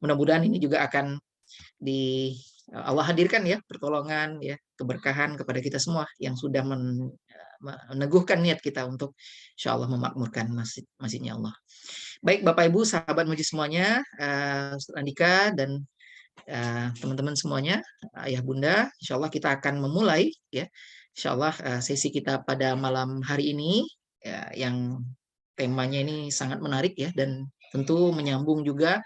Mudah-mudahan ini juga akan Allah hadirkan ya pertolongan ya, keberkahan kepada kita semua yang sudah meneguhkan niat kita untuk insyaallah memakmurkan masjidnya Allah. Baik Bapak Ibu, sahabat Masjid semuanya, Ustaz Andika dan teman-teman semuanya, ayah bunda, insyaallah kita akan memulai ya, insyaallah sesi kita pada malam hari ini ya, yang temanya ini sangat menarik ya dan tentu menyambung juga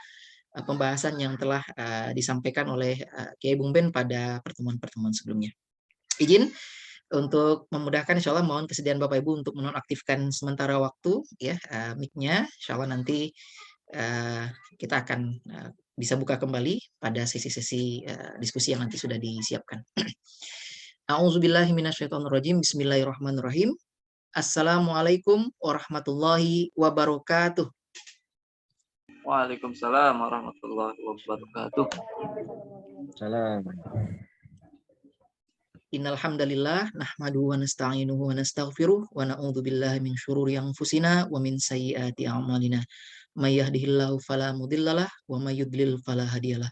pembahasan yang telah disampaikan oleh Kiai Bung Ben pada pertemuan-pertemuan sebelumnya. Izin untuk memudahkan, insya Allah mohon kesediaan Bapak Ibu untuk menonaktifkan sementara waktu ya mic-nya. Insya Allah nanti kita akan bisa buka kembali pada sesi-sesi diskusi yang nanti sudah disiapkan. A'udzubillahiminasyaitonirrajim. Bismillahirrahmanirrahim. Assalamualaikum warahmatullahi wabarakatuh. Waalaikumsalam warahmatullahi wabarakatuh. Salam. Innal hamdalillah nahmaduhu wa nasta'inuhu wa nastaghfiruh wa na'udzu billahi min syururi anfusina wa min sayyiati a'malina. May yahdihillahu fala mudhillalah wa may yudlil fala hadiyalah.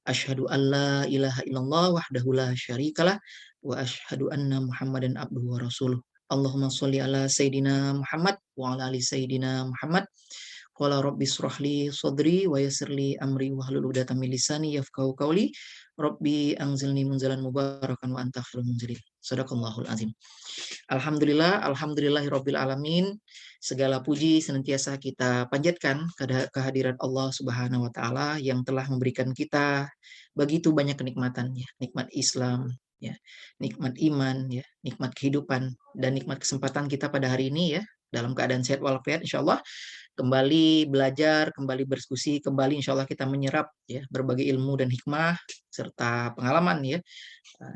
Asyhadu an la ilaha illallah wahdahu la syarikalah wa asyhadu anna Muhammadan abduhu wa rasuluh. Allahumma sholli ala sayidina Muhammad wa ala ali sayidina Muhammad. Qala rabbi shrah li sadri wa yassir li amri wahlul 'uqdatam min lisani yafqahu qawli. Rabbi anzilni munzalan mubarakan wa anta khairul munzilin. Shadaqallahul azim. Alhamdulillahirabbil alamin. Segala puji senantiasa kita panjatkan kehadirat Allah Subhanahu wa taala yang telah memberikan kita begitu banyak kenikmatan ya, nikmat Islam ya, nikmat iman ya, nikmat kehidupan dan nikmat kesempatan kita pada hari ini ya dalam keadaan sehat walafiat insyaallah kembali belajar, kembali berdiskusi, kembali insya Allah kita menyerap ya berbagai ilmu dan hikmah serta pengalaman ya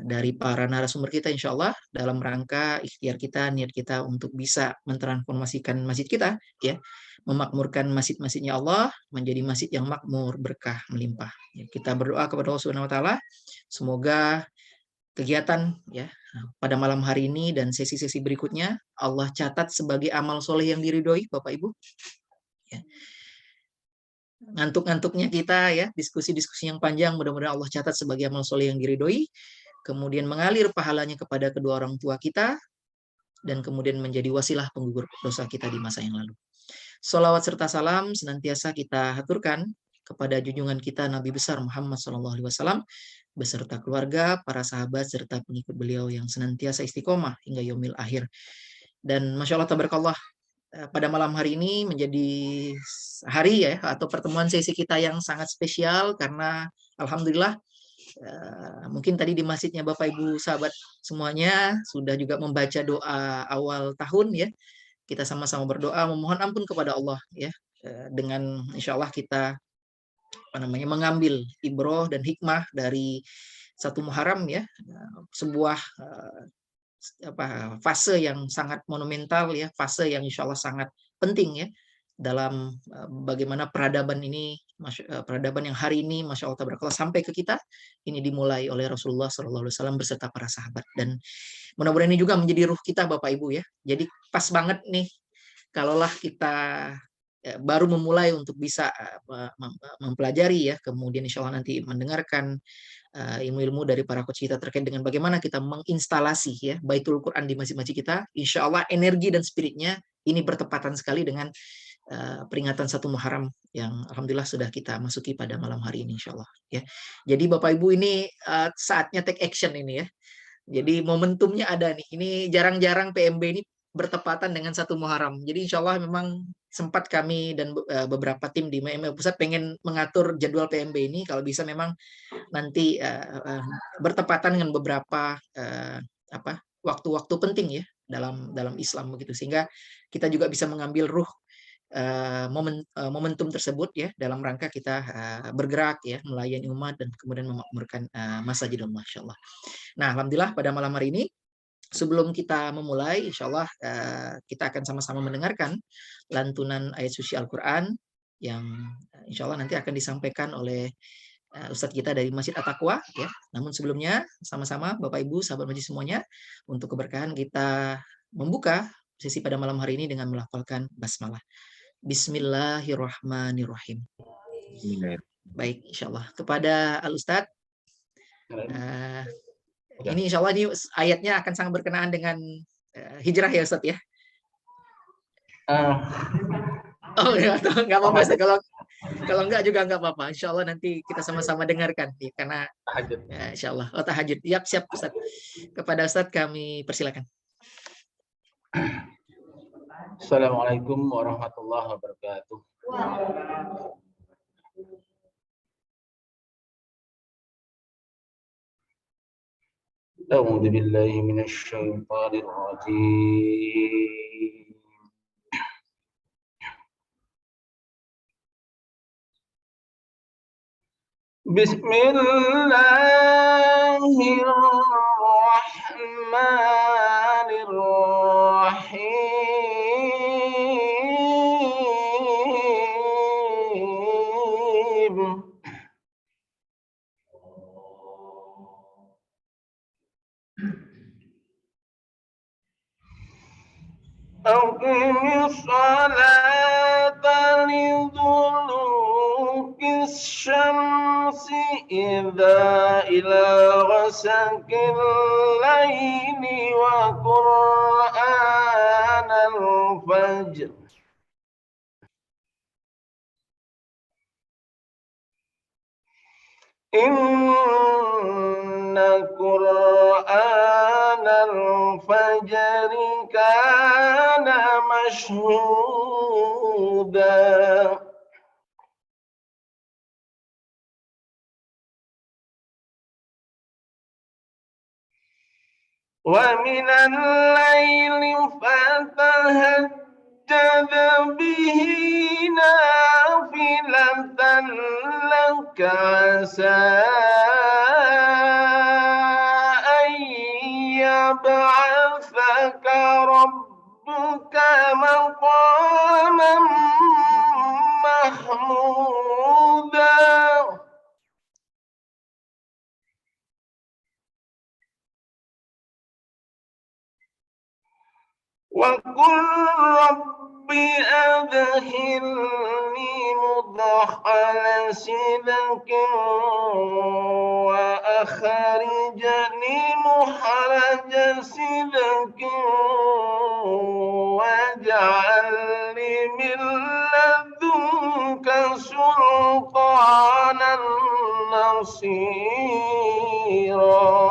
dari para narasumber kita insya Allah dalam rangka ikhtiar kita, niat kita untuk bisa mentransformasikan masjid kita ya, memakmurkan masjid-masjidnya Allah menjadi masjid yang makmur, berkah, melimpah. Ya, kita berdoa kepada Allah Subhanahu wa taala semoga kegiatan ya pada malam hari ini dan sesi-sesi berikutnya Allah catat sebagai amal soleh yang diridhoi Bapak Ibu. Ya. Ngantuk-ngantuknya kita ya, diskusi-diskusi yang panjang mudah-mudahan Allah catat sebagai amal soleh yang diridhoi, kemudian mengalir pahalanya kepada kedua orang tua kita, dan kemudian menjadi wasilah penggugur dosa kita di masa yang lalu. Sholawat serta salam senantiasa kita haturkan kepada junjungan kita Nabi besar Muhammad SAW beserta keluarga, para sahabat serta pengikut beliau yang senantiasa istiqomah hingga yaumil akhir. Dan Masya Allah tabarakallah, pada malam hari ini menjadi hari ya atau pertemuan sesi kita yang sangat spesial karena alhamdulillah mungkin tadi di masjidnya Bapak Ibu sahabat semuanya sudah juga membaca doa awal tahun ya. Kita sama-sama berdoa memohon ampun kepada Allah ya dengan insya Allah kita mengambil ibroh dan hikmah dari satu Muharram ya, sebuah fase yang sangat monumental ya, fase yang insya Allah sangat penting ya dalam bagaimana peradaban ini, peradaban yang hari ini masya Allah tabarakallah sampai ke kita ini dimulai oleh Rasulullah SAW beserta para sahabat dan mudah-mudahan ini juga menjadi ruh kita Bapak Ibu ya. Jadi pas banget nih kalaulah kita baru memulai untuk bisa mempelajari ya, kemudian insya Allah nanti mendengarkan ilmu-ilmu dari para coach kita terkait dengan bagaimana kita menginstalasi ya Baitul Quran di masjid-masjid kita. Insya Allah energi dan spiritnya ini bertepatan sekali dengan peringatan satu Muharram yang alhamdulillah sudah kita masuki pada malam hari ini insya Allah ya. Jadi Bapak Ibu ini saatnya take action ini ya. Jadi momentumnya ada nih. Ini jarang-jarang PMB ini bertepatan dengan satu Muharram. Jadi insya Allah memang sempat kami dan beberapa tim di MMI Pusat pengen mengatur jadwal PMB ini kalau bisa memang nanti bertepatan dengan beberapa waktu-waktu penting ya dalam Islam begitu sehingga kita juga bisa mengambil ruh momentum tersebut ya dalam rangka kita bergerak ya melayani umat dan kemudian memakmurkan masjidul masyaallah. Nah, alhamdulillah pada malam hari ini sebelum kita memulai, insya Allah kita akan sama-sama mendengarkan lantunan ayat suci Al-Quran yang insya Allah nanti akan disampaikan oleh Ustadz kita dari Masjid At-Taqwa. Ya. Namun sebelumnya, sama-sama Bapak Ibu, sahabat masjid semuanya, untuk keberkahan kita membuka sesi pada malam hari ini dengan melafalkan basmalah. Bismillahirrahmanirrahim. Baik, insya Allah. Kepada Al-Ustadz, ini insya Allah ini ayatnya akan sangat berkenaan dengan hijrah ya Ustadz ya. Oh ya, nggak apa-apa Ustadz. Kalau enggak juga nggak apa-apa. Insya Allah nanti kita sama-sama dengarkan. Ya, karena insya Allah. Oh, tahajud. Siap Ustadz. Kepada Ustadz kami persilakan. Assalamualaikum warahmatullahi wabarakatuh. أعوذ بالله من الشيطان الرجيم. بسم الله الرحمن الرحيم. أقم الصلاة لدلوك الشمس إلى غسق الليل وقرآن الفجر إن قرآن الفجر كان مشهودا. ومن الليل فتهجد به نافلة لك عسى أن يبعثك ربك مقاما محمودا. وقل رب أدخلني مدخل صدق وأخرجني مخرج صدق واجعل لي من لدنك سلطانا نصيرا.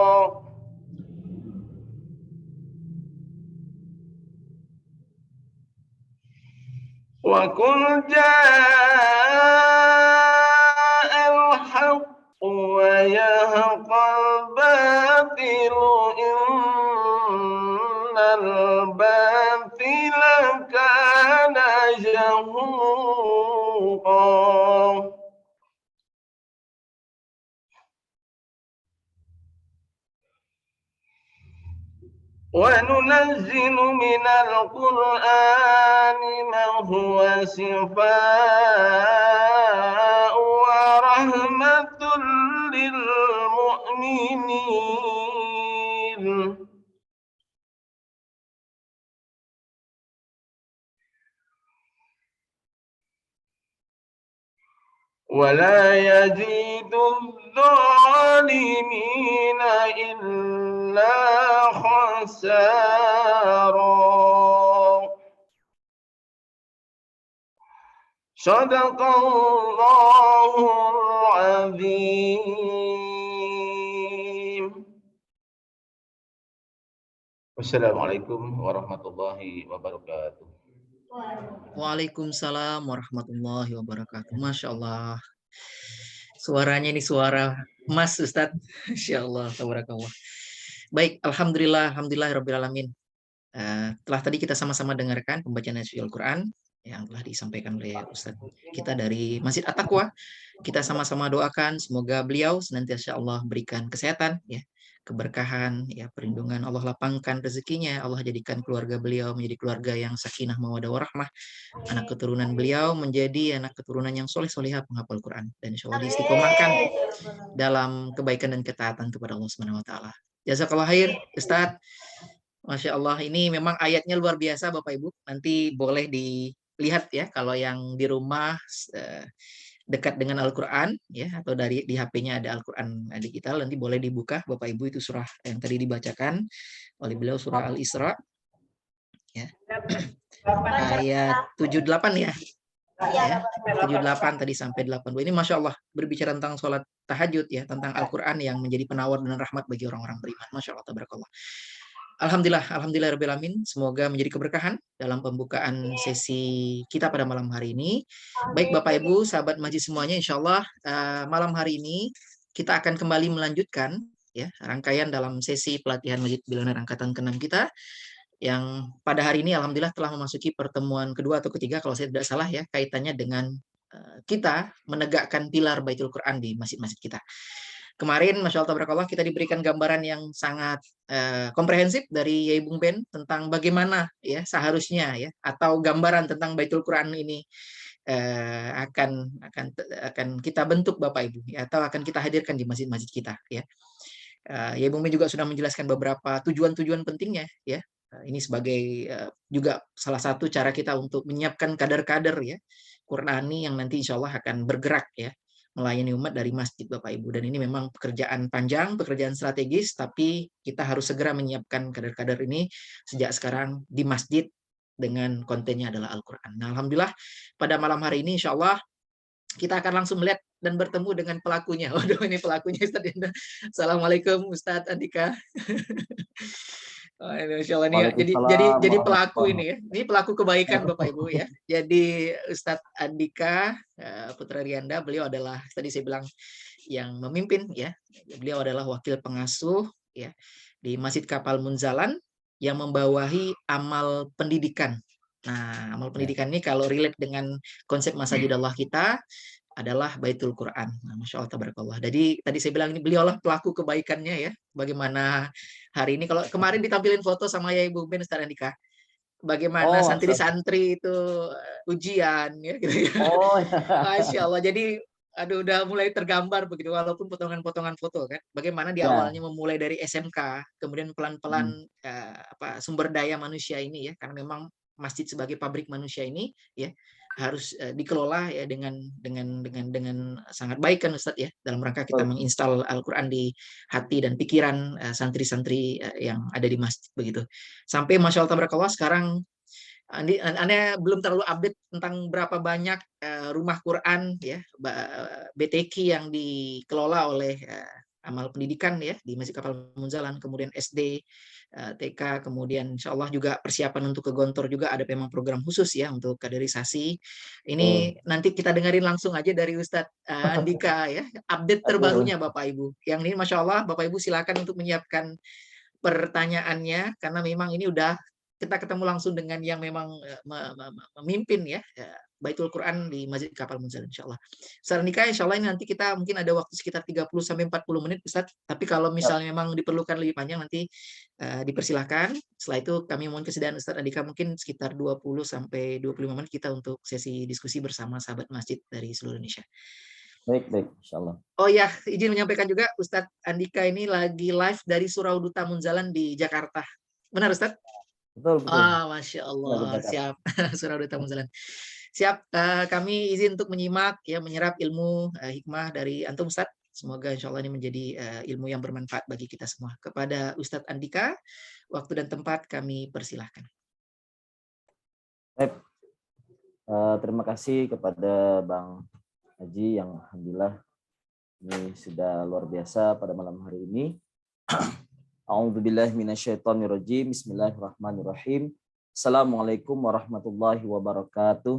وقل جاء الحق ويهق الباطل إن الباطل كان زهوقا. وننزل من القرآن ما هو شفاء ورحمة للمؤمنين ولا يزيد الظالمين إلا خسارا. صدق الله العظيم. Wassalamualaikum warahmatullahi wabarakatuh. Waalaikumsalam warahmatullahi wabarakatuh. Masya Allah. Suaranya ini suara emas Ustadz. Masya Allah. Tabarakallah. Baik, Alhamdulillah. Alhamdulillahirrabbilalamin. Telah tadi kita sama-sama dengarkan pembacaan ayat Al-Quran yang telah disampaikan oleh Ustadz kita dari Masjid At-Taqwa. Kita sama-sama doakan semoga beliau senantiasa Allah berikan kesehatan, ya, keberkahan, ya, perlindungan, Allah lapangkan rezekinya, Allah jadikan keluarga beliau menjadi keluarga yang sakinah mawaddah warahmah, anak keturunan beliau menjadi anak keturunan yang soleh-solehah penghafal Quran, dan insya Allah diistiqomahkan dalam kebaikan dan ketaatan kepada Allah Subhanahu wa taala. Jazakallah khair, Ustadz. Masya Allah, ini memang ayatnya luar biasa Bapak Ibu. Nanti boleh dilihat ya kalau yang di rumah dekat dengan Al-Qur'an ya, atau di HP-nya ada Al-Qur'an digital, nanti boleh dibuka Bapak Ibu, itu surah yang tadi dibacakan oleh beliau, surah Al-Isra ya. Ayat 78 ya. Ya, 78 tadi sampai 82. Ini Masya Allah berbicara tentang sholat tahajud ya, tentang Al-Quran yang menjadi penawar dan rahmat bagi orang-orang beriman. Masya Allah, tabarakallah. Alhamdulillah rabbil alamin. Semoga menjadi keberkahan dalam pembukaan sesi kita pada malam hari ini. Baik Bapak Ibu, sahabat majlis semuanya, insya Allah malam hari ini kita akan kembali melanjutkan ya rangkaian dalam sesi pelatihan Majid Billionaire angkatan ke-6 kita, yang pada hari ini alhamdulillah telah memasuki pertemuan kedua atau ketiga kalau saya tidak salah ya, kaitannya dengan kita menegakkan pilar Baitul Quran di masjid-masjid kita. Kemarin Masya Allah tabarakallah kita diberikan gambaran yang sangat komprehensif dari Yai Bung Ben tentang bagaimana ya seharusnya ya, atau gambaran tentang Baitul Quran ini akan kita bentuk Bapak Ibu ya, atau akan kita hadirkan di masjid-masjid kita ya. Yai Bung Ben juga sudah menjelaskan beberapa tujuan-tujuan pentingnya ya. Ini sebagai juga salah satu cara kita untuk menyiapkan kader-kader ya Qurani yang nanti insya Allah akan bergerak ya melayani umat dari masjid Bapak Ibu. Dan ini memang pekerjaan panjang, pekerjaan strategis, tapi kita harus segera menyiapkan kader-kader ini sejak sekarang di masjid dengan kontennya adalah Al-Quran. Nah, alhamdulillah pada malam hari ini insya Allah kita akan langsung melihat dan bertemu dengan pelakunya. Waduh, ini pelakunya Ustadz Indra. Assalamualaikum Ustadz Andika. Oh, Insya Allah nih ya. Jadi pelaku ini ya. Ini pelaku kebaikan Bapak Ibu ya. Jadi Ustadz Andika Putra Rianda, beliau adalah tadi saya bilang yang memimpin ya. Beliau adalah wakil pengasuh ya di Masjid Kapal Munzalan yang membawahi amal pendidikan. Nah, amal pendidikan ini kalau relate dengan konsep Masajid Allah kita adalah Baitul Quran. Nah, Masya Allah, tabarakallah. Jadi tadi saya bilang ini beliaulah pelaku kebaikannya ya. Bagaimana hari ini, kalau kemarin ditampilin foto sama Yai Bung Ben Ustaz Andika, bagaimana santri-santri itu ujian ya gitu ya. Masya Allah. Jadi aduh udah mulai tergambar begitu, walaupun potongan-potongan foto kan. Bagaimana di awalnya memulai dari SMK, kemudian pelan-pelan sumber daya manusia ini ya, karena memang masjid sebagai pabrik manusia ini ya harus dikelola ya dengan sangat baik kan Ustadz ya, dalam rangka kita menginstal Al-Quran di hati dan pikiran santri-santri yang ada di masjid begitu. Sampai Masya Allah tabarakallah sekarang Anda belum terlalu update tentang berapa banyak rumah Quran ya BTQ yang dikelola oleh amal pendidikan ya di Masjid Kapal Munzalan, kemudian SD, TK, kemudian insya Allah juga persiapan untuk ke Gontor juga ada memang program khusus ya untuk kaderisasi. Ini nanti kita dengerin langsung aja dari Ustadz Andika ya, update terbarunya Bapak Ibu. Yang ini Masya Allah Bapak Ibu silakan untuk menyiapkan pertanyaannya, karena memang ini udah kita ketemu langsung dengan yang memang memimpin ya Baitul Quran di Masjid Kapal Munzalan insyaallah. Ustaz Andika, insyaallah ini nanti kita mungkin ada waktu sekitar 30 sampai 40 menit Ustaz, tapi kalau misalnya memang diperlukan lebih panjang nanti dipersilahkan. Setelah itu kami mohon kesediaan Ustaz Andika mungkin sekitar 20 sampai 25 menit kita untuk sesi diskusi bersama sahabat masjid dari seluruh Indonesia. Baik, insyaallah. Oh ya, izin menyampaikan juga Ustadz Andika ini lagi live dari Surau Duta Munzalan di Jakarta. Benar Ustadz? Betul. Masya Allah, siap. Surau Duta Munzalan. Siap, kami izin untuk menyimak ya, menyerap ilmu hikmah dari antum Ustadz. Semoga insya Allah ini menjadi ilmu yang bermanfaat bagi kita semua. Kepada Ustadz Andika, waktu dan tempat kami persilahkan. Baik. Terima kasih kepada Bang Haji yang alhamdulillah ini sudah luar biasa pada malam hari ini. A'udzubillahi minasyaitonirrajim. Bismillahirrahmanirrahim. Assalamualaikum warahmatullahi wabarakatuh.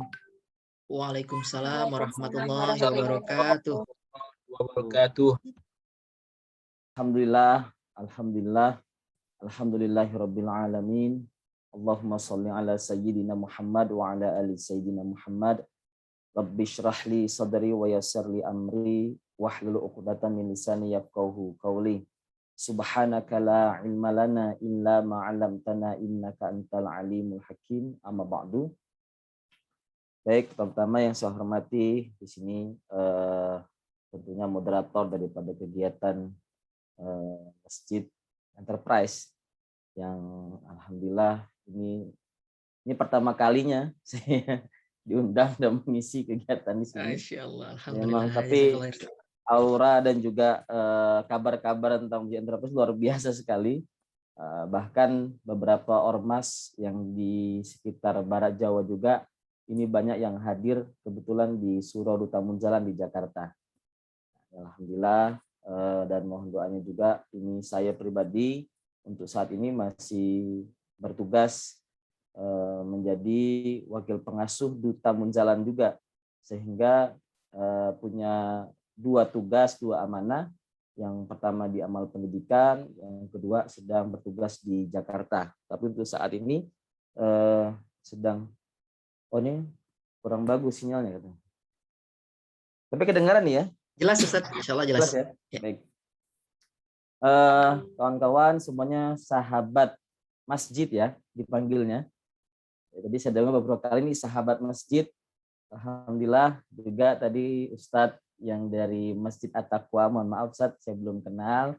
Waalaikumsalam warahmatullahi wabarakatuh. Alhamdulillahirabbil alamin. Allahumma shalli ala sayyidina Muhammad wa ala ali sayyidina Muhammad. Rabbi shrah li sadri wa yassir li amri wahlul 'uqdatam min lisani yafqahu qawli. Subhanaka la ilma lana illa ma 'allamtana innaka antal alimul hakim. Amma ba'du. Baik, pertama yang saya hormati di sini tentunya moderator daripada kegiatan Masjid Enterprise yang alhamdulillah ini pertama kalinya saya diundang dan mengisi kegiatan di sini. Masya Allah, Memang alhamdulillah. tapi Jazakallah khair. aura dan juga kabar-kabar tentang Masjid Entrepreneur luar biasa sekali. Bahkan beberapa ormas yang di sekitar Barat Jawa juga ini banyak yang hadir kebetulan di Surau Duta Munzalan di Jakarta. Alhamdulillah, dan mohon doanya juga. Ini saya pribadi untuk saat ini masih bertugas menjadi wakil pengasuh Duta Munzalan juga, sehingga punya 2 tugas, 2 amanah. Yang pertama di amal pendidikan, yang kedua sedang bertugas di Jakarta. Tapi untuk saat ini sedang, ini kurang bagus sinyalnya. Tapi kedengaran nih ya? Jelas Ustaz, insya Allah jelas. Jelas ya? Ya. Baik. Kawan-kawan semuanya sahabat masjid ya dipanggilnya. Tadi saya dengar beberapa kali ini sahabat masjid. Alhamdulillah juga tadi Ustadz yang dari Masjid At-Taqwa, mohon maaf Ustadz, saya belum kenal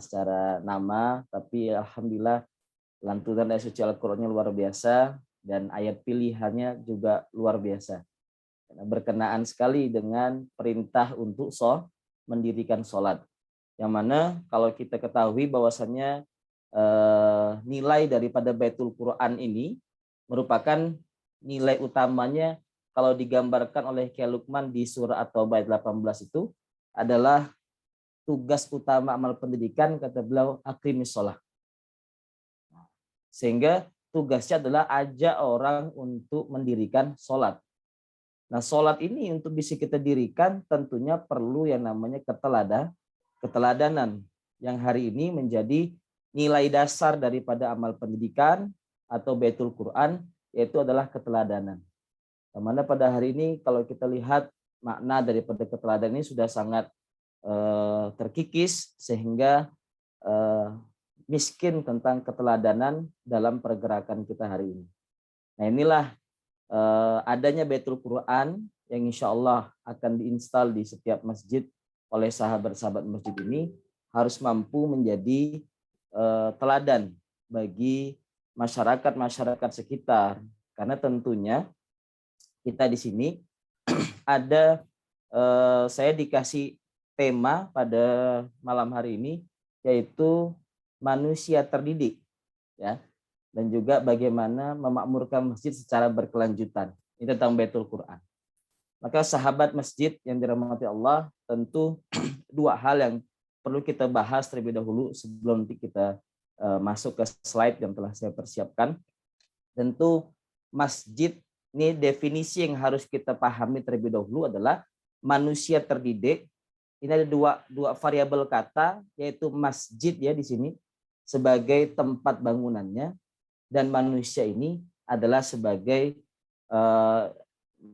secara nama, tapi alhamdulillah lantunan ayat suci Al-Qur'annya luar biasa dan ayat pilihannya juga luar biasa. Karena berkenaan sekali dengan perintah untuk mendirikan sholat. Yang mana kalau kita ketahui bahwasannya nilai daripada Baitul Quran ini merupakan nilai utamanya kalau digambarkan oleh Kiai Lukman di surah At-Taubah ayat 18 itu adalah tugas utama amal pendidikan, kata beliau, aqimis sholat. Sehingga tugasnya adalah ajak orang untuk mendirikan sholat. Nah, sholat ini untuk bisa kita dirikan tentunya perlu yang namanya keteladanan yang hari ini menjadi nilai dasar daripada amal pendidikan atau Baitul Quran, yaitu adalah keteladanan. Karena pada hari ini kalau kita lihat makna daripada keteladanan ini sudah sangat terkikis sehingga miskin tentang keteladanan dalam pergerakan kita hari ini. Nah, inilah adanya Baitul Quran yang insya Allah akan diinstal di setiap masjid oleh sahabat-sahabat masjid ini harus mampu menjadi teladan bagi masyarakat sekitar, karena tentunya kita di sini ada saya dikasih tema pada malam hari ini yaitu manusia terdidik ya, dan juga bagaimana memakmurkan masjid secara berkelanjutan. Ini tentang Baitul Quran. Maka sahabat masjid yang dirahmati Allah, tentu 2 hal yang perlu kita bahas terlebih dahulu sebelum kita masuk ke slide yang telah saya persiapkan. Tentu masjid ini definisi yang harus kita pahami terlebih dahulu adalah manusia terdidik. Ini ada dua variabel kata, yaitu masjid ya di sini sebagai tempat bangunannya, dan manusia ini adalah sebagai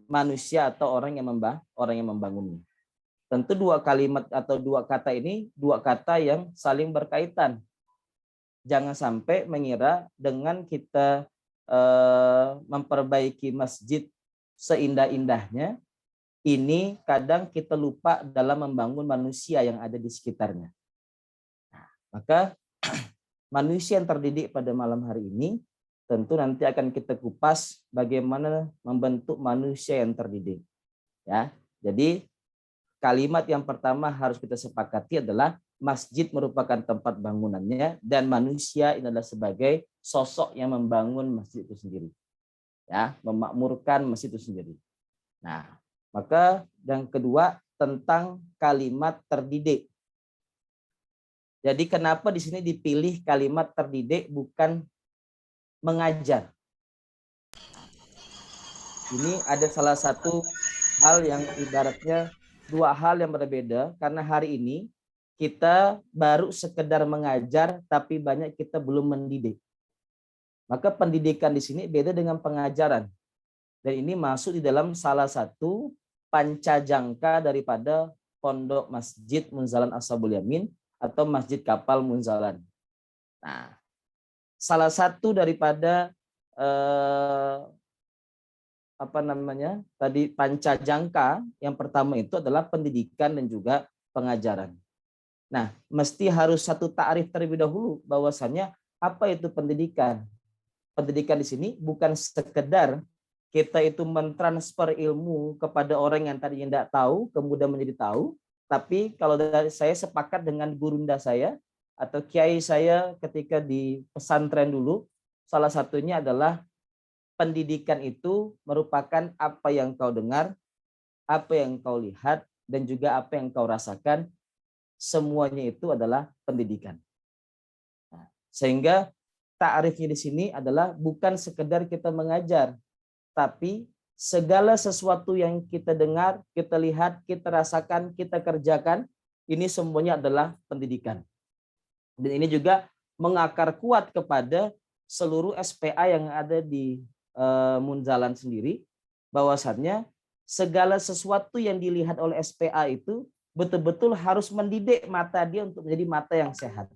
manusia atau orang yang membangunnya. Tentu 2 kalimat atau 2 kata ini 2 kata yang saling berkaitan. Jangan sampai mengira dengan kita memperbaiki masjid seindah-indahnya, ini kadang kita lupa dalam membangun manusia yang ada di sekitarnya. Nah, maka manusia yang terdidik pada malam hari ini tentu nanti akan kita kupas bagaimana membentuk manusia yang terdidik. Ya, jadi kalimat yang pertama harus kita sepakati adalah masjid merupakan tempat bangunannya dan manusia ini adalah sebagai sosok yang membangun masjid itu sendiri. Ya, memakmurkan masjid itu sendiri. Nah, maka yang kedua tentang kalimat terdidik. Jadi kenapa di sini dipilih kalimat terdidik bukan mengajar? Ini ada salah satu hal yang ibaratnya 2 hal yang berbeda, karena hari ini kita baru sekedar mengajar tapi banyak kita belum mendidik. Maka pendidikan di sini beda dengan pengajaran. Dan ini masuk di dalam salah satu pancajangka daripada Pondok Masjid Munzalan Ashabul Yamin atau Masjid Kapal Munzalan. Nah, salah satu daripada tadi pancajangka yang pertama itu adalah pendidikan dan juga pengajaran. Nah, mesti harus satu ta'rif terlebih dahulu bahwasannya apa itu pendidikan. Pendidikan di sini bukan sekedar kita itu mentransfer ilmu kepada orang yang tadinya tidak tahu, kemudian menjadi tahu. Tapi kalau dari saya sepakat dengan gurunda saya atau kiai saya ketika di pesantren dulu, salah satunya adalah pendidikan itu merupakan apa yang kau dengar, apa yang kau lihat, dan juga apa yang kau rasakan. Semuanya itu adalah pendidikan. Nah, sehingga ta'arifnya di sini adalah bukan sekedar kita mengajar, tapi segala sesuatu yang kita dengar, kita lihat, kita rasakan, kita kerjakan, ini semuanya adalah pendidikan. Dan ini juga mengakar kuat kepada seluruh SPA yang ada di Munzalan sendiri, bahwasannya segala sesuatu yang dilihat oleh SPA itu betul-betul harus mendidik mata dia untuk menjadi mata yang sehat.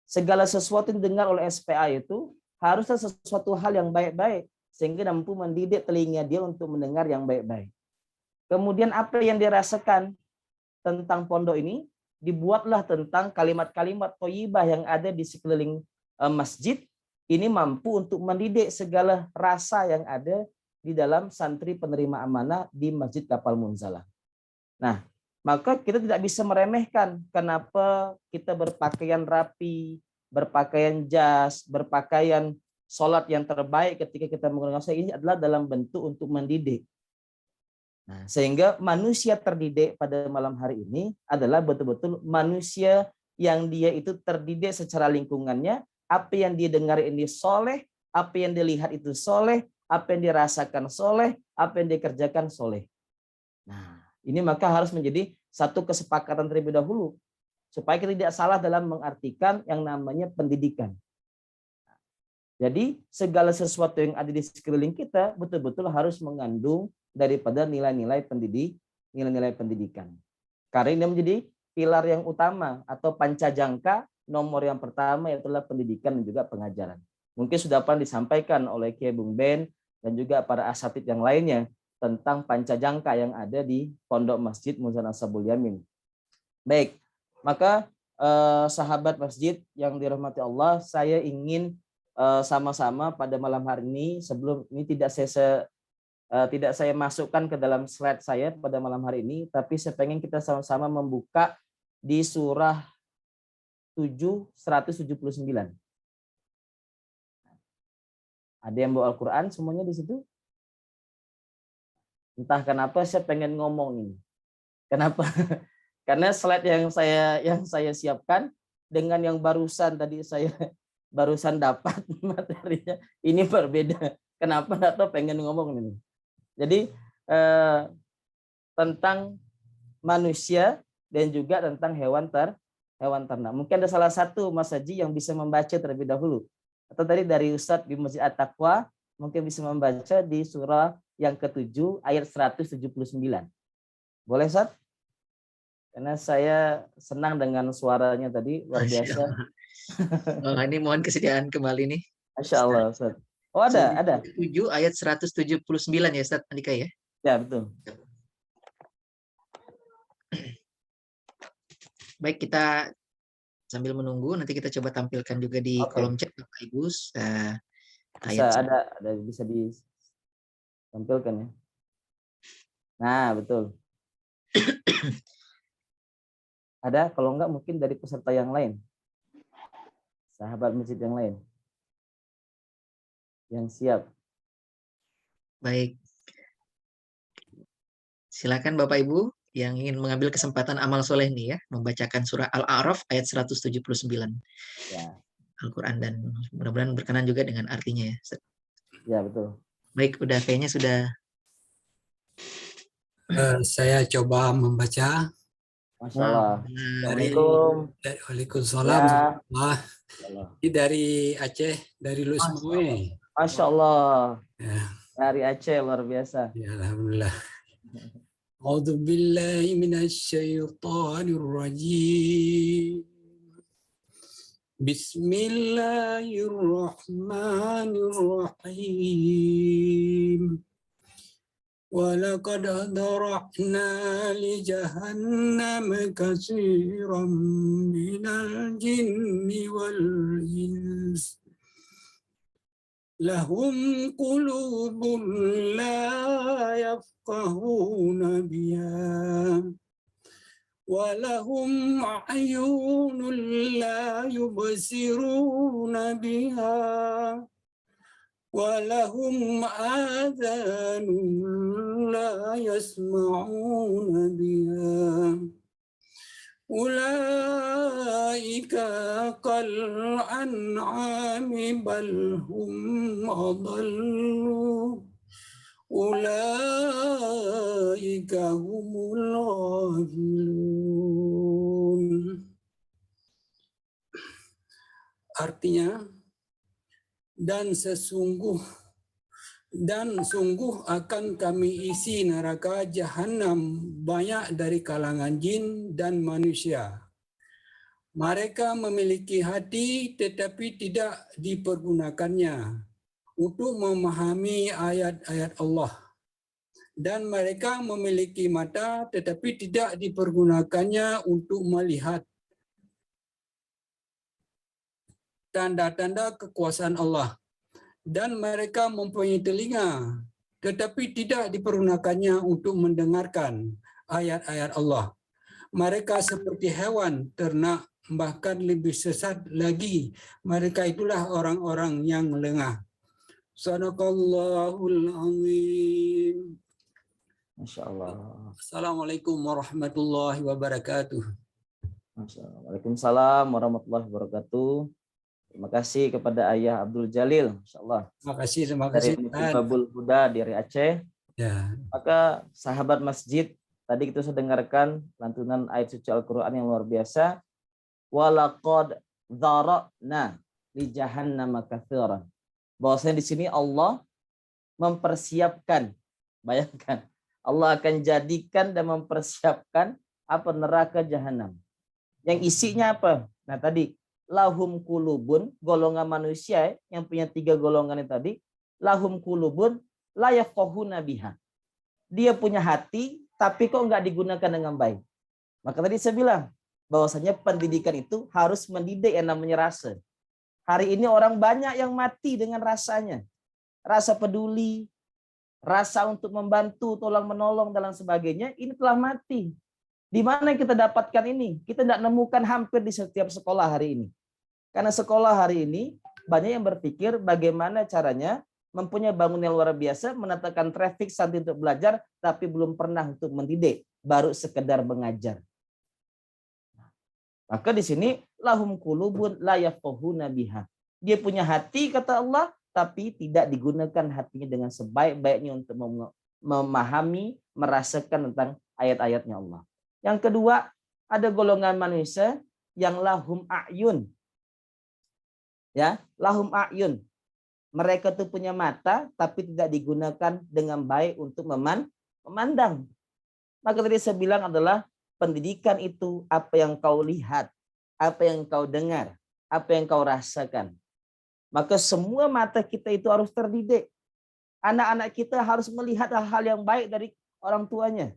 Segala sesuatu yang didengar oleh SPA itu harusnya sesuatu hal yang baik-baik, sehingga mampu mendidik telinga dia untuk mendengar yang baik-baik. Kemudian apa yang dirasakan tentang pondok ini, dibuatlah tentang kalimat-kalimat thayyibah yang ada di sekeliling masjid. Ini mampu untuk mendidik segala rasa yang ada di dalam santri penerima amanah di Masjid Kapal Munzalah. Nah, maka kita tidak bisa meremehkan kenapa kita berpakaian rapi, berpakaian jas, berpakaian sholat yang terbaik ketika kita menggunakan ini adalah dalam bentuk untuk mendidik. Nah, sehingga manusia terdidik pada malam hari ini adalah betul-betul manusia yang dia itu terdidik secara lingkungannya, apa yang dia dengar ini soleh, apa yang dilihat itu soleh, apa yang dirasakan soleh, apa yang dikerjakan soleh. Nah, ini maka harus menjadi satu kesepakatan terlebih dahulu, supaya kita tidak salah dalam mengartikan yang namanya pendidikan. Jadi segala sesuatu yang ada di sekeliling kita betul-betul harus mengandung daripada nilai-nilai pendidikan. Karena ini menjadi pilar yang utama atau pancajangka nomor yang pertama, yaitu pendidikan dan juga pengajaran. Mungkin sudah pernah disampaikan oleh Kiai Bung Ben dan juga para asatidz yang lainnya tentang pancajangka yang ada di Pondok Masjid Munzalan Ashabul Yamin. Baik, maka sahabat masjid yang dirahmati Allah, saya ingin sama-sama pada malam hari ini, sebelum ini tidak saya masukkan ke dalam slide saya pada malam hari ini, tapi saya pengen kita sama-sama membuka di surah 179. Ada yang bawa Al-Quran semuanya di situ? Entah kenapa saya pengen ngomong ini. Kenapa? Karena slide yang saya siapkan dengan yang barusan tadi saya barusan dapat materinya ini berbeda. Kenapa? Nggak tahu, pengen ngomong ini. Jadi tentang manusia dan juga tentang hewan ternak. Mungkin ada salah satu Mas Haji yang bisa membaca terlebih dahulu. Atau tadi dari Ustadz di Masjid At-Taqwa mungkin bisa membaca di surah yang ke-7 ayat 179. Boleh, Ustadz? Karena saya senang dengan suaranya tadi, luar biasa. Oh, ini mohon kesediaan kembali nih. Masya Allah, Ustaz. Oh, ada. 7 ayat 179 ya, Ustaz Andika ya? Ya, betul. Baik, kita sambil menunggu, nanti kita coba tampilkan juga di kolom chat Bapak Ibu. Bisa ditampilkan ya. Nah, betul. Ada, kalau enggak mungkin dari peserta yang lain. Sahabat masjid yang lain. Yang siap. Baik. Silakan Bapak Ibu yang ingin mengambil kesempatan amal soleh nih ya, membacakan surah Al-A'raf ayat 179. Ya. Al-Quran, dan mudah-mudahan berkenan juga dengan artinya ya. Ya, betul. Baik, kayaknya sudah. Saya coba membaca. Masya Allah. Waalaikumsalam. Ya. Ini dari Aceh, dari Lusmoe. Masya Allah. Ya. Dari Aceh, luar biasa. Ya, alhamdulillah. A'udzu billahi minasyaitonir rajim. Bismillahirrahmanirrahim. وَلَقَدْ ذَرَأْنَا لِجَهَنَّمَ كَثِيرًا مِنَ الْجِنِّ وَالْإِنسِ lahum qulubun la yafqahuna biha walahum a'yunun la yubsiruna biha walahum adhanun la yasma'una biha ulaika kal an'ami bal hum adallu ulaika humul ghafilun. Artinya, dan sungguh akan kami isi neraka jahanam banyak dari kalangan jin dan manusia. Mereka memiliki hati tetapi tidak dipergunakannya untuk memahami ayat-ayat Allah. Dan mereka memiliki mata tetapi tidak dipergunakannya untuk melihat tanda-tanda kekuasaan Allah. Dan mereka mempunyai telinga tetapi tidak dipergunakannya untuk mendengarkan ayat-ayat Allah. Mereka seperti hewan ternak, bahkan lebih sesat lagi. Mereka itulah orang-orang yang lengah. Sadaqallahul azim. Masya Allah. Assalamualaikum warahmatullahi wabarakatuh. Masya Allah. Waalaikumsalam warahmatullahi wabarakatuh. Terima kasih kepada Ayah Abdul Jalil, Masya Allah. Terima kasih. Dari Babul Huda dari Aceh. Ya. Maka sahabat masjid, tadi kita sudah dengarkan lantunan ayat suci Al-Quran yang luar biasa. Walaqad dzara'na li jahannama katsiran. Bahwasanya di sini Allah mempersiapkan, bayangkan, Allah akan jadikan dan mempersiapkan apa neraka jahanam. Yang isinya apa? Nah tadi lahum kulubun, golongan manusia yang punya 3 golongan itu tadi, lahum kulubun la yafqahuna biha. Dia punya hati tapi kok enggak digunakan dengan baik. Maka tadi saya bilang bahwasanya pendidikan itu harus mendidik yang namanya rasa. Hari ini orang banyak yang mati dengan rasanya. Rasa peduli, rasa untuk membantu, tolong menolong dan sebagainya, ini telah mati. Di mana kita dapatkan ini? Kita tidak nemukan hampir di setiap sekolah hari ini. Karena sekolah hari ini banyak yang berpikir bagaimana caranya mempunyai bangunan yang luar biasa, menatakan traffic sambil untuk belajar, tapi belum pernah untuk mendidik, baru sekedar mengajar. Maka di sini lahum qulubun la yafqahuna biha. Dia punya hati kata Allah, tapi tidak digunakan hatinya dengan sebaik-baiknya untuk memahami, merasakan tentang ayat-ayatnya Allah. Yang kedua, ada golongan manusia yang lahum a'yun. Ya, lahum a'yun. Mereka tuh punya mata tapi tidak digunakan dengan baik untuk memandang. Maka tadi saya bilang adalah pendidikan itu apa yang kau lihat, apa yang kau dengar, apa yang kau rasakan. Maka semua mata kita itu harus terdidik. Anak-anak kita harus melihat hal-hal yang baik dari orang tuanya.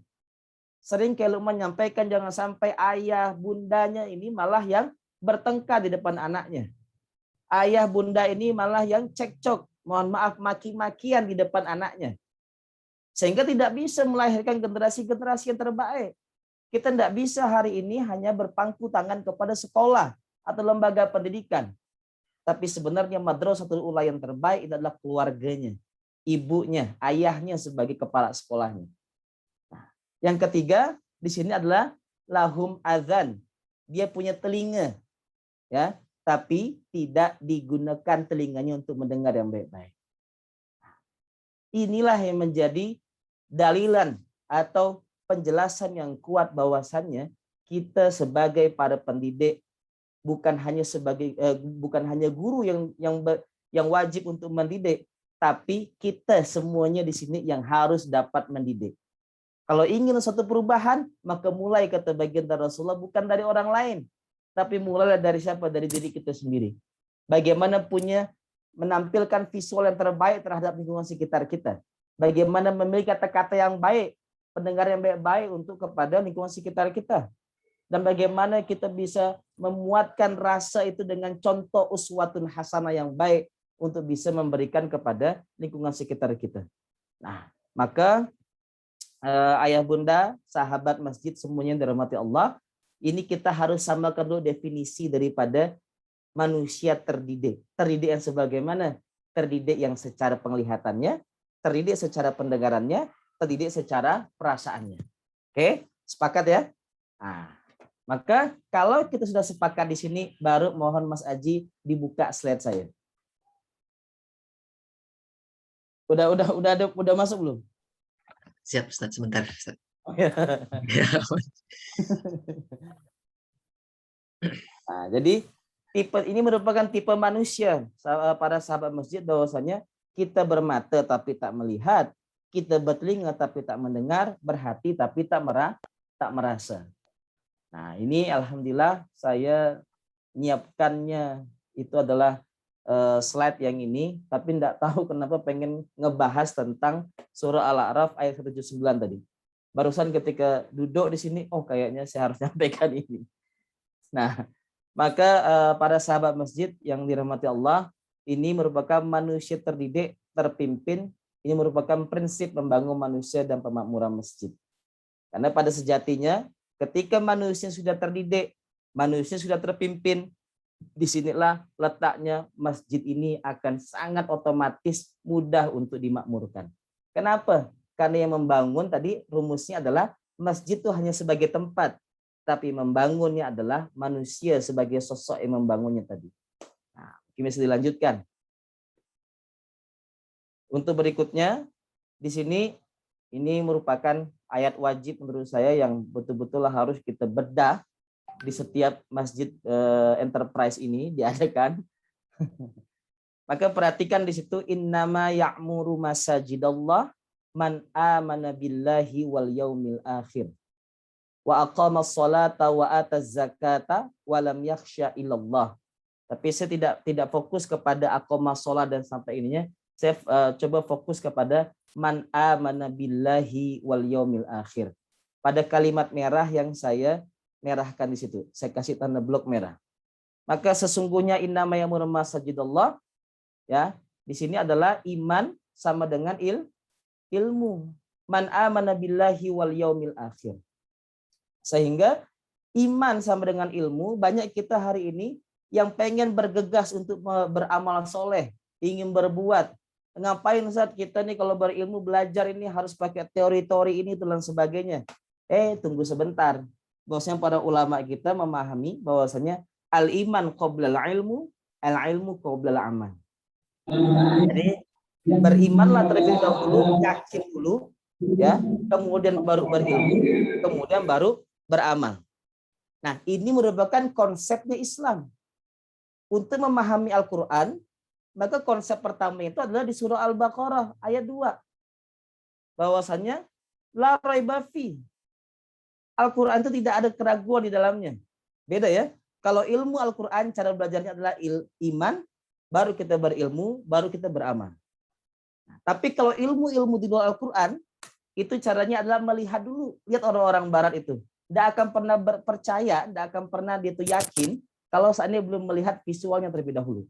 Sering kalau menyampaikan jangan sampai ayah bundanya ini malah yang bertengkar di depan anaknya. Ayah bunda ini malah yang cekcok, mohon maaf maki-makian di depan anaknya. Sehingga tidak bisa melahirkan generasi-generasi yang terbaik. Kita tidak bisa hari ini hanya berpangku tangan kepada sekolah atau lembaga pendidikan. Tapi sebenarnya madrasatul ula yang terbaik adalah keluarganya, ibunya, ayahnya sebagai kepala sekolahnya. Nah, yang ketiga di sini adalah lahum adzan. Dia punya telinga, ya, tapi tidak digunakan telinganya untuk mendengar yang baik-baik. Inilah yang menjadi dalilan atau penjelasan yang kuat bahwasannya kita sebagai para pendidik bukan hanya guru yang wajib untuk mendidik, tapi kita semuanya di sini yang harus dapat mendidik. Kalau ingin suatu perubahan, maka mulai kata baginda Rasulullah bukan dari orang lain, tapi mulai dari siapa? Dari diri kita sendiri. Bagaimana menampilkan visual yang terbaik terhadap lingkungan sekitar kita. Bagaimana memiliki kata-kata yang baik, pendengar yang baik-baik untuk kepada lingkungan sekitar kita. Dan bagaimana kita bisa memuatkan rasa itu dengan contoh uswatun hasanah yang baik untuk bisa memberikan kepada lingkungan sekitar kita. Nah, maka ayah bunda, sahabat masjid semuanya yang dirahmati Allah, ini kita harus samakan dulu definisi daripada manusia terdidik. Terdidik yang sebagaimana? Terdidik yang secara penglihatannya, terdidik secara pendengarannya, terdidik secara perasaannya. Oke, sepakat ya? Nah, maka kalau kita sudah sepakat di sini, baru mohon Mas Aji dibuka slide saya. Udah masuk belum? Siap, Ustaz, sebentar, Ustaz. Oh, ya. Ya. Nah, jadi tipe ini merupakan tipe manusia para sahabat masjid, bahwasanya kita bermata tapi tak melihat, kita bertelinga tapi tak mendengar, berhati tapi tak merasa. Nah, ini alhamdulillah saya nyiapkannya itu adalah slide yang ini, tapi tidak tahu kenapa pengen ngebahas tentang surah Al-A'raf ayat 179 tadi. Barusan ketika duduk di sini, oh kayaknya saya harus nyampaikan ini. Nah, maka para sahabat masjid yang dirahmati Allah, ini merupakan manusia terdidik, terpimpin. Ini merupakan prinsip membangun manusia dan pemakmuran masjid. Karena pada sejatinya, ketika manusia sudah terdidik, manusia sudah terpimpin, disinilah letaknya masjid ini akan sangat otomatis mudah untuk dimakmurkan. Kenapa? Karena yang membangun tadi rumusnya adalah masjid itu hanya sebagai tempat, tapi membangunnya adalah manusia sebagai sosok yang membangunnya tadi. Nah, bisa dilanjutkan. Untuk berikutnya, di sini ini merupakan ayat wajib menurut saya yang betul-betul harus kita bedah di setiap masjid enterprise ini diadakan. Maka perhatikan di situ, innama ya'muru masajidallah man amana billahi wal yaumil akhir wa aqamas salata wa ataz zakata wa lam yakhsha illallah. Tapi saya tidak fokus kepada aqamas salat dan sampai ininya. Saya coba fokus kepada man amana billahi wal yaumil akhir. Pada kalimat merah yang saya merahkan di situ. Saya kasih tanda blok merah. Maka sesungguhnya innama ya'muru masajidallah, ya, di sini adalah iman sama dengan ilmu. Man amana billahi wal yaumil akhir. Sehingga iman sama dengan ilmu, banyak kita hari ini yang pengen bergegas untuk beramal soleh, ingin berbuat. Ngapain saat kita nih kalau berilmu belajar ini harus pakai teori-teori ini dan sebagainya. Tunggu sebentar. Bahwasanya para ulama kita memahami bahwasanya al-iman qoblal ilmu, al-ilmu qoblal amal. Jadi berimanlah terlebih dahulu, yakin dulu, ya, kemudian baru berilmu, kemudian baru beramal. Nah, ini merupakan konsepnya Islam. Untuk memahami Al-Quran, maka konsep pertama itu adalah di surah Al-Baqarah ayat 2. Bahwasanya la raiba fi. Al-Quran itu tidak ada keraguan di dalamnya. Beda ya. Kalau ilmu Al-Quran, cara belajarnya adalah iman, baru kita berilmu, baru kita beramal. Nah, tapi kalau ilmu-ilmu di luar Al-Quran, itu caranya adalah melihat dulu. Lihat orang-orang barat itu. Tidak akan pernah percaya, tidak akan pernah dia itu yakin, kalau saat ini belum melihat visualnya terlebih dahulu.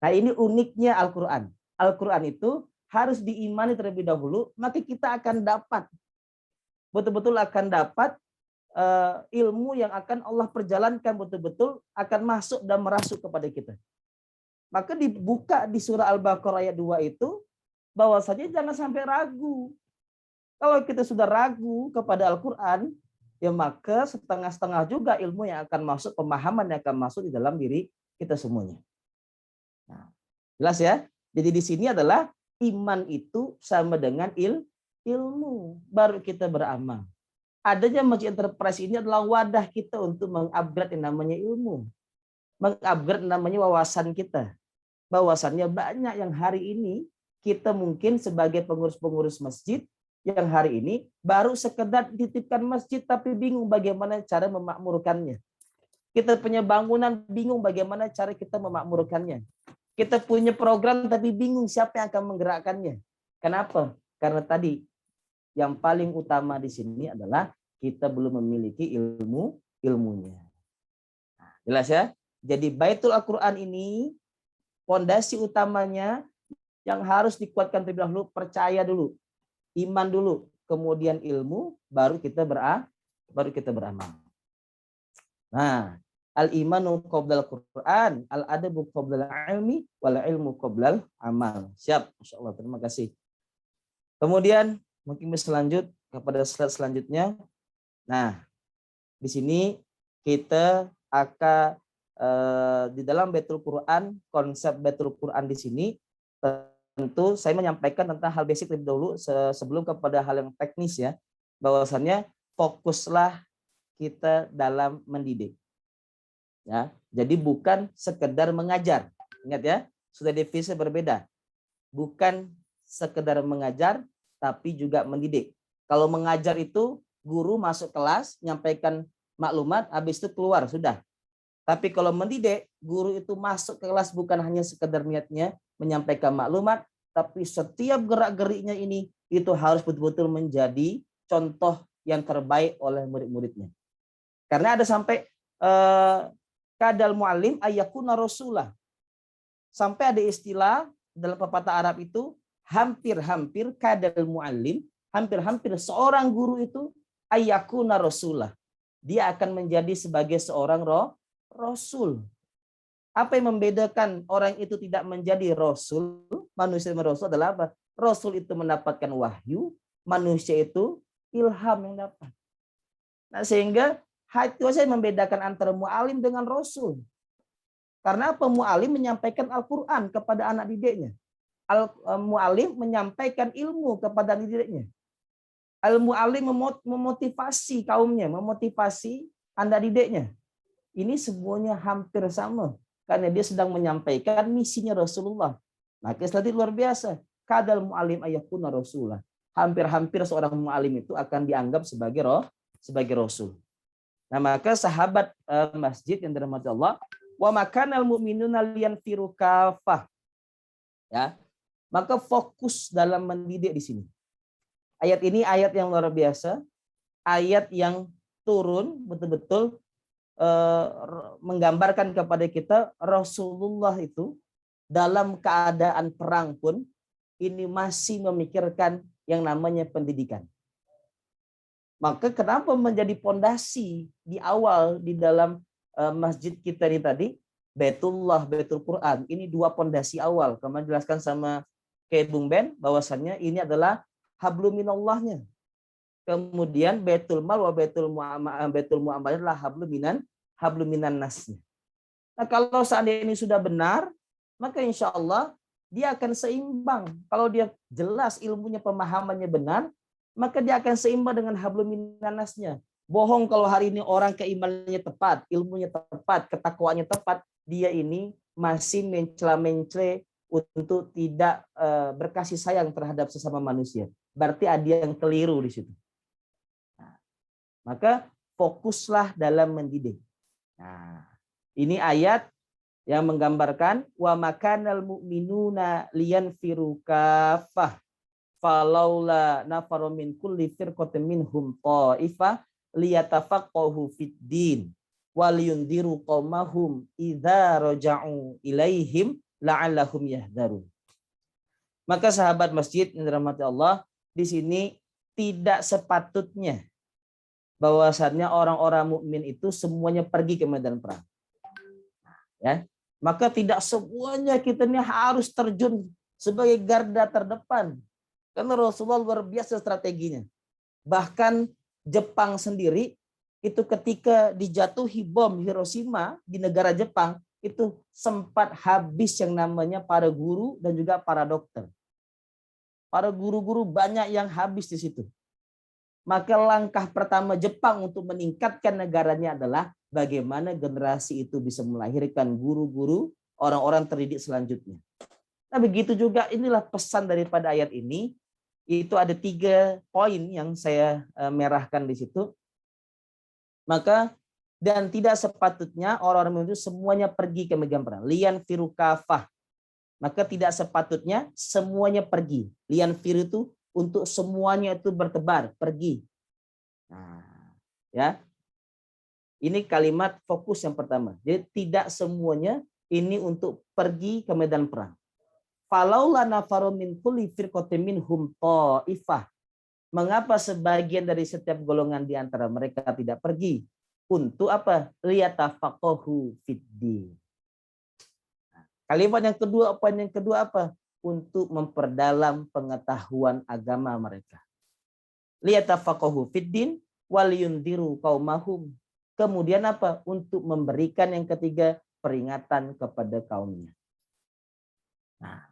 Nah, ini uniknya Al-Quran. Al-Quran itu harus diimani terlebih dahulu, maka kita akan dapat. Betul-betul akan dapat ilmu yang akan Allah perjalankan betul-betul akan masuk dan merasuk kepada kita. Maka dibuka di surah Al-Baqarah ayat 2 itu bahwasanya jangan sampai ragu. Kalau kita sudah ragu kepada Al-Quran, ya maka setengah-setengah juga ilmu yang akan masuk, pemahaman yang akan masuk di dalam diri kita semuanya. Nah, jelas ya? Jadi di sini adalah iman itu sama dengan ilmu, baru kita beramal. Adanya masjid enterprise ini adalah wadah kita untuk mengupgrade yang namanya ilmu. Mengupgrade namanya wawasan kita. Bahwasannya banyak yang hari ini kita mungkin sebagai pengurus-pengurus masjid yang hari ini baru sekedar dititipkan masjid tapi bingung bagaimana cara memakmurkannya. Kita punya bangunan bingung bagaimana cara kita memakmurkannya. Kita punya program tapi bingung siapa yang akan menggerakkannya. Kenapa? Karena tadi yang paling utama di sini adalah kita belum memiliki ilmunya. Nah, jelas ya? Jadi Baitul Al-Quran ini Pondasi utamanya yang harus dikuatkan terlebih dahulu, percaya dulu, iman dulu, kemudian ilmu, baru kita beramal. Nah, al-imanu qoblal Quran, al-adabu qoblal ilmi, wal ilmu qoblal amal. Siap, Masya Allah, terima kasih. Kemudian mungkin bisa lanjut kepada slide selanjutnya. Nah, di sini kita akan di dalam Baitul Quran, konsep Baitul Quran di sini tentu saya menyampaikan tentang hal basic lebih dahulu sebelum kepada hal yang teknis ya. Bahwasannya fokuslah kita dalam mendidik. Ya, jadi bukan sekedar mengajar. Ingat ya, sudah definisi berbeda. Bukan sekedar mengajar, tapi juga mendidik. Kalau mengajar itu guru masuk kelas, nyampaikan maklumat, habis itu keluar, sudah. Tapi kalau mendidik, guru itu masuk ke kelas bukan hanya sekedar niatnya menyampaikan maklumat, tapi setiap gerak-geriknya ini itu harus betul-betul menjadi contoh yang terbaik oleh murid-muridnya. Karena ada sampai kadal mu'allim ayyakuna rasulah. Sampai ada istilah dalam pepatah Arab itu hampir-hampir kadal mu'allim, hampir-hampir seorang guru itu ayyakuna rasulah. Dia akan menjadi sebagai seorang rasul. Apa yang membedakan orang itu tidak menjadi rasul, manusia rasul adalah apa? Rasul itu mendapatkan wahyu, manusia itu ilham yang dapat. Nah, sehingga itu saya membedakan antara mu'alim dengan rasul. Karena apa? Mu'alim menyampaikan Al-Quran kepada anak didiknya. Mu'alim menyampaikan ilmu kepada anak didiknya. Al-mu'alim memotivasi kaumnya, memotivasi anak didiknya. Ini semuanya hampir sama. Karena dia sedang menyampaikan misinya Rasulullah. Maka selanjutnya luar biasa. Kadal mu'alim ayyakuna rasulah. Hampir-hampir seorang mu'alim itu akan dianggap sebagai rasul. Nah, maka sahabat masjid yang dirahmati Allah, wa makanal mu'minuna liyanfiru kafah. Ya. Maka fokus dalam mendidik di sini. Ayat ini ayat yang luar biasa, ayat yang turun betul-betul menggambarkan kepada kita Rasulullah itu dalam keadaan perang pun ini masih memikirkan yang namanya pendidikan. Maka kenapa menjadi pondasi di awal di dalam masjid kita ini tadi, Baitullah, Baitul Quran, ini dua pondasi awal. Kemarin jelaskan sama Kayak Bung Ben bahwasannya ini adalah hablum minallahnya. Kemudian Baitul Mal wa Baitul Mu'amalah adalah hablum minan nasnya. Nah, kalau seandainya ini sudah benar, maka insya Allah dia akan seimbang. Kalau dia jelas ilmunya, pemahamannya benar, maka dia akan seimbang dengan hablum minan nasnya. Bohong kalau hari ini orang keimanannya tepat, ilmunya tepat, ketakwaannya tepat, dia ini masih mencela-mencela untuk tidak berkasih sayang terhadap sesama manusia. Berarti ada yang keliru di situ. Maka fokuslah dalam mendidik. Nah, ini ayat yang menggambarkan wa makanal mu'minuna liyanfiru kafah falaula nafaru min kulli firqatin minhum ta'ifah liyatafaqahu fid din wal yundiru qaumahum idza raja'u ilaihim la'allahum yahdharun. Maka sahabat masjid yang dirahmati Allah, di sini tidak sepatutnya bahwasannya orang-orang mukmin itu semuanya pergi ke medan perang. Ya, maka tidak semuanya kita ini harus terjun sebagai garda terdepan. Karena Rasulullah luar biasa strateginya. Bahkan Jepang sendiri itu ketika dijatuhi bom Hiroshima di negara Jepang itu sempat habis yang namanya para guru dan juga para dokter. Para guru-guru banyak yang habis di situ. Maka langkah pertama Jepang untuk meningkatkan negaranya adalah bagaimana generasi itu bisa melahirkan guru-guru, orang-orang terdidik selanjutnya. Nah, begitu juga inilah pesan daripada ayat ini. Itu ada 3 poin yang saya merahkan di situ. Maka dan tidak sepatutnya orang-orang itu semuanya pergi ke medan perang. Lian firu kafah. Maka tidak sepatutnya semuanya pergi. Lian firu itu untuk semuanya itu bertebar, pergi. Nah, ya. Ini kalimat fokus yang pertama. Jadi tidak semuanya ini untuk pergi ke medan perang. Falaula nafaru min kulli firqatin minhum ta'ifah. Mengapa sebagian dari setiap golongan di antara mereka tidak pergi? Untuk apa? Liyatafaqahu fiddin. Kalimat yang kedua apa? Untuk memperdalam pengetahuan agama mereka. Liyatafaqahu fiddin wal yundiru qaumahum. Kemudian apa? Untuk memberikan yang ketiga peringatan kepada kaumnya. Nah,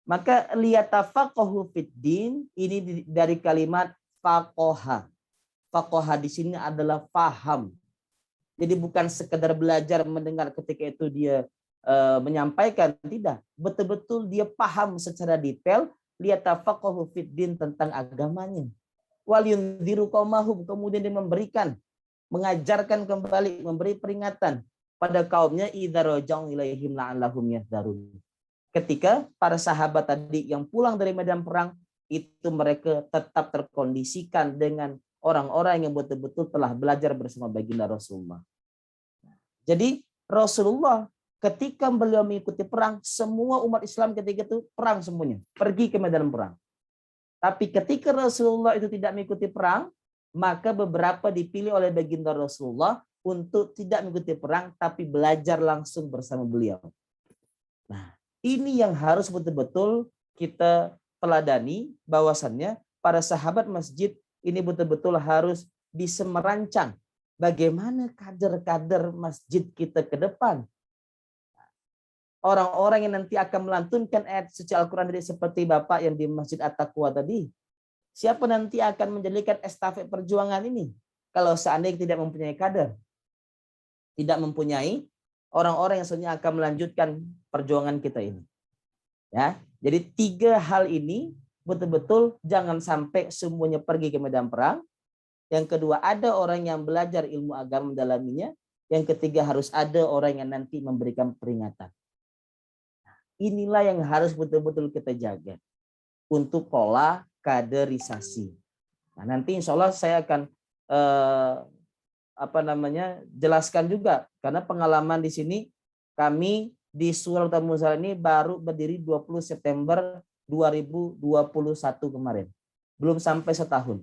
maka liyatafaqahu fiddin ini dari kalimat faqaha. Faqaha di sini adalah paham. Jadi bukan sekedar belajar mendengar ketika itu dia menyampaikan, tidak. Betul-betul dia paham secara detail liyatafaqahu fiddin tentang agamanya. Wal yundziru qaumahum, kemudian dia memberikan, mengajarkan kembali, memberi peringatan pada kaumnya idza raja'u ilaihim la'allahum yahdharun. Ketika para sahabat tadi yang pulang dari medan perang itu mereka tetap terkondisikan dengan orang-orang yang betul-betul telah belajar bersama baginda Rasulullah. Jadi Rasulullah ketika beliau mengikuti perang, semua umat Islam ketika itu perang semuanya, pergi ke medan perang. Tapi ketika Rasulullah itu tidak mengikuti perang, maka beberapa dipilih oleh baginda Rasulullah untuk tidak mengikuti perang, tapi belajar langsung bersama beliau. Nah, ini yang harus betul-betul kita teladani, bahwasannya para sahabat masjid ini betul-betul harus bisa merancang bagaimana kader-kader masjid kita ke depan. Orang-orang yang nanti akan melantunkan ayat suci Al-Quran seperti Bapak yang di Masjid At-Taqwa tadi. Siapa nanti akan menjadikan estafet perjuangan ini? Kalau seandainya tidak mempunyai kader. Tidak mempunyai orang-orang yang sebenarnya akan melanjutkan perjuangan kita ini. Ya, jadi 3 hal ini betul-betul jangan sampai semuanya pergi ke medan perang. Yang kedua, ada orang yang belajar ilmu agama mendalaminya. Yang ketiga, harus ada orang yang nanti memberikan peringatan. Inilah yang harus betul-betul kita jaga untuk pola kaderisasi. Nah, nanti insya Allah saya akan jelaskan juga, karena pengalaman di sini kami di Surah Al-Muzammil ini baru berdiri 20 September 2021 kemarin. Belum sampai setahun.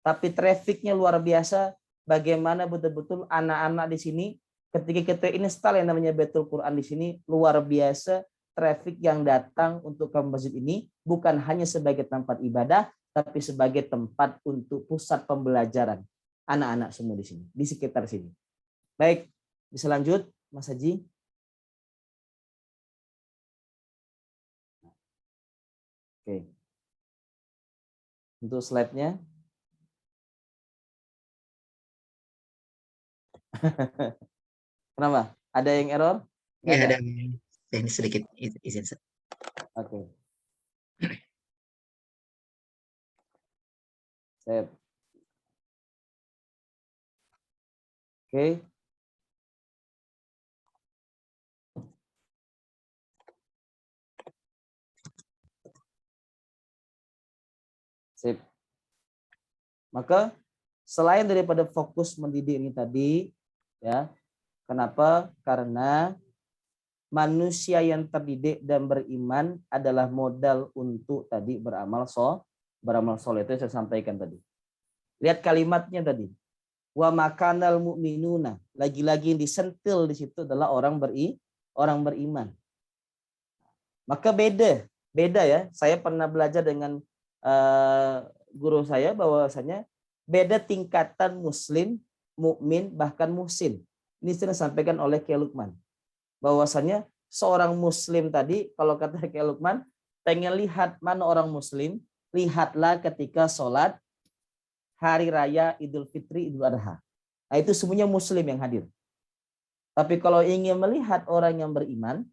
Tapi trafficnya luar biasa, bagaimana betul-betul anak-anak di sini ketika kita install yang namanya Baitul Quran di sini, luar biasa traffic yang datang untuk ke masjid ini bukan hanya sebagai tempat ibadah, tapi sebagai tempat untuk pusat pembelajaran anak-anak semua di sini, di sekitar sini. Baik, bisa lanjut, Mas Haji. Oke. Untuk slide-nya. Kenapa? Ada yang error? Ya, ada teknis sedikit izin. Oke. Sip. Oke. Sip. Maka selain daripada fokus mendidik ini tadi, ya, kenapa? Karena manusia yang terdidik dan beriman adalah modal untuk tadi beramal soleh, itu saya sampaikan tadi. Lihat kalimatnya tadi. Wa makanal mu'minuna. Lagi-lagi yang disentil di situ adalah orang beriman. Maka beda ya. Saya pernah belajar dengan guru saya bahwasanya beda tingkatan muslim, mukmin, bahkan muhsin. Ini sudah disampaikan oleh Kiai Lukman. Bahwasanya seorang muslim tadi, kalau kata Kiai Lukman, pengen lihat mana orang muslim, lihatlah ketika sholat hari raya Idul Fitri, Idul Adha. Nah, itu semuanya muslim yang hadir. Tapi kalau ingin melihat orang yang beriman,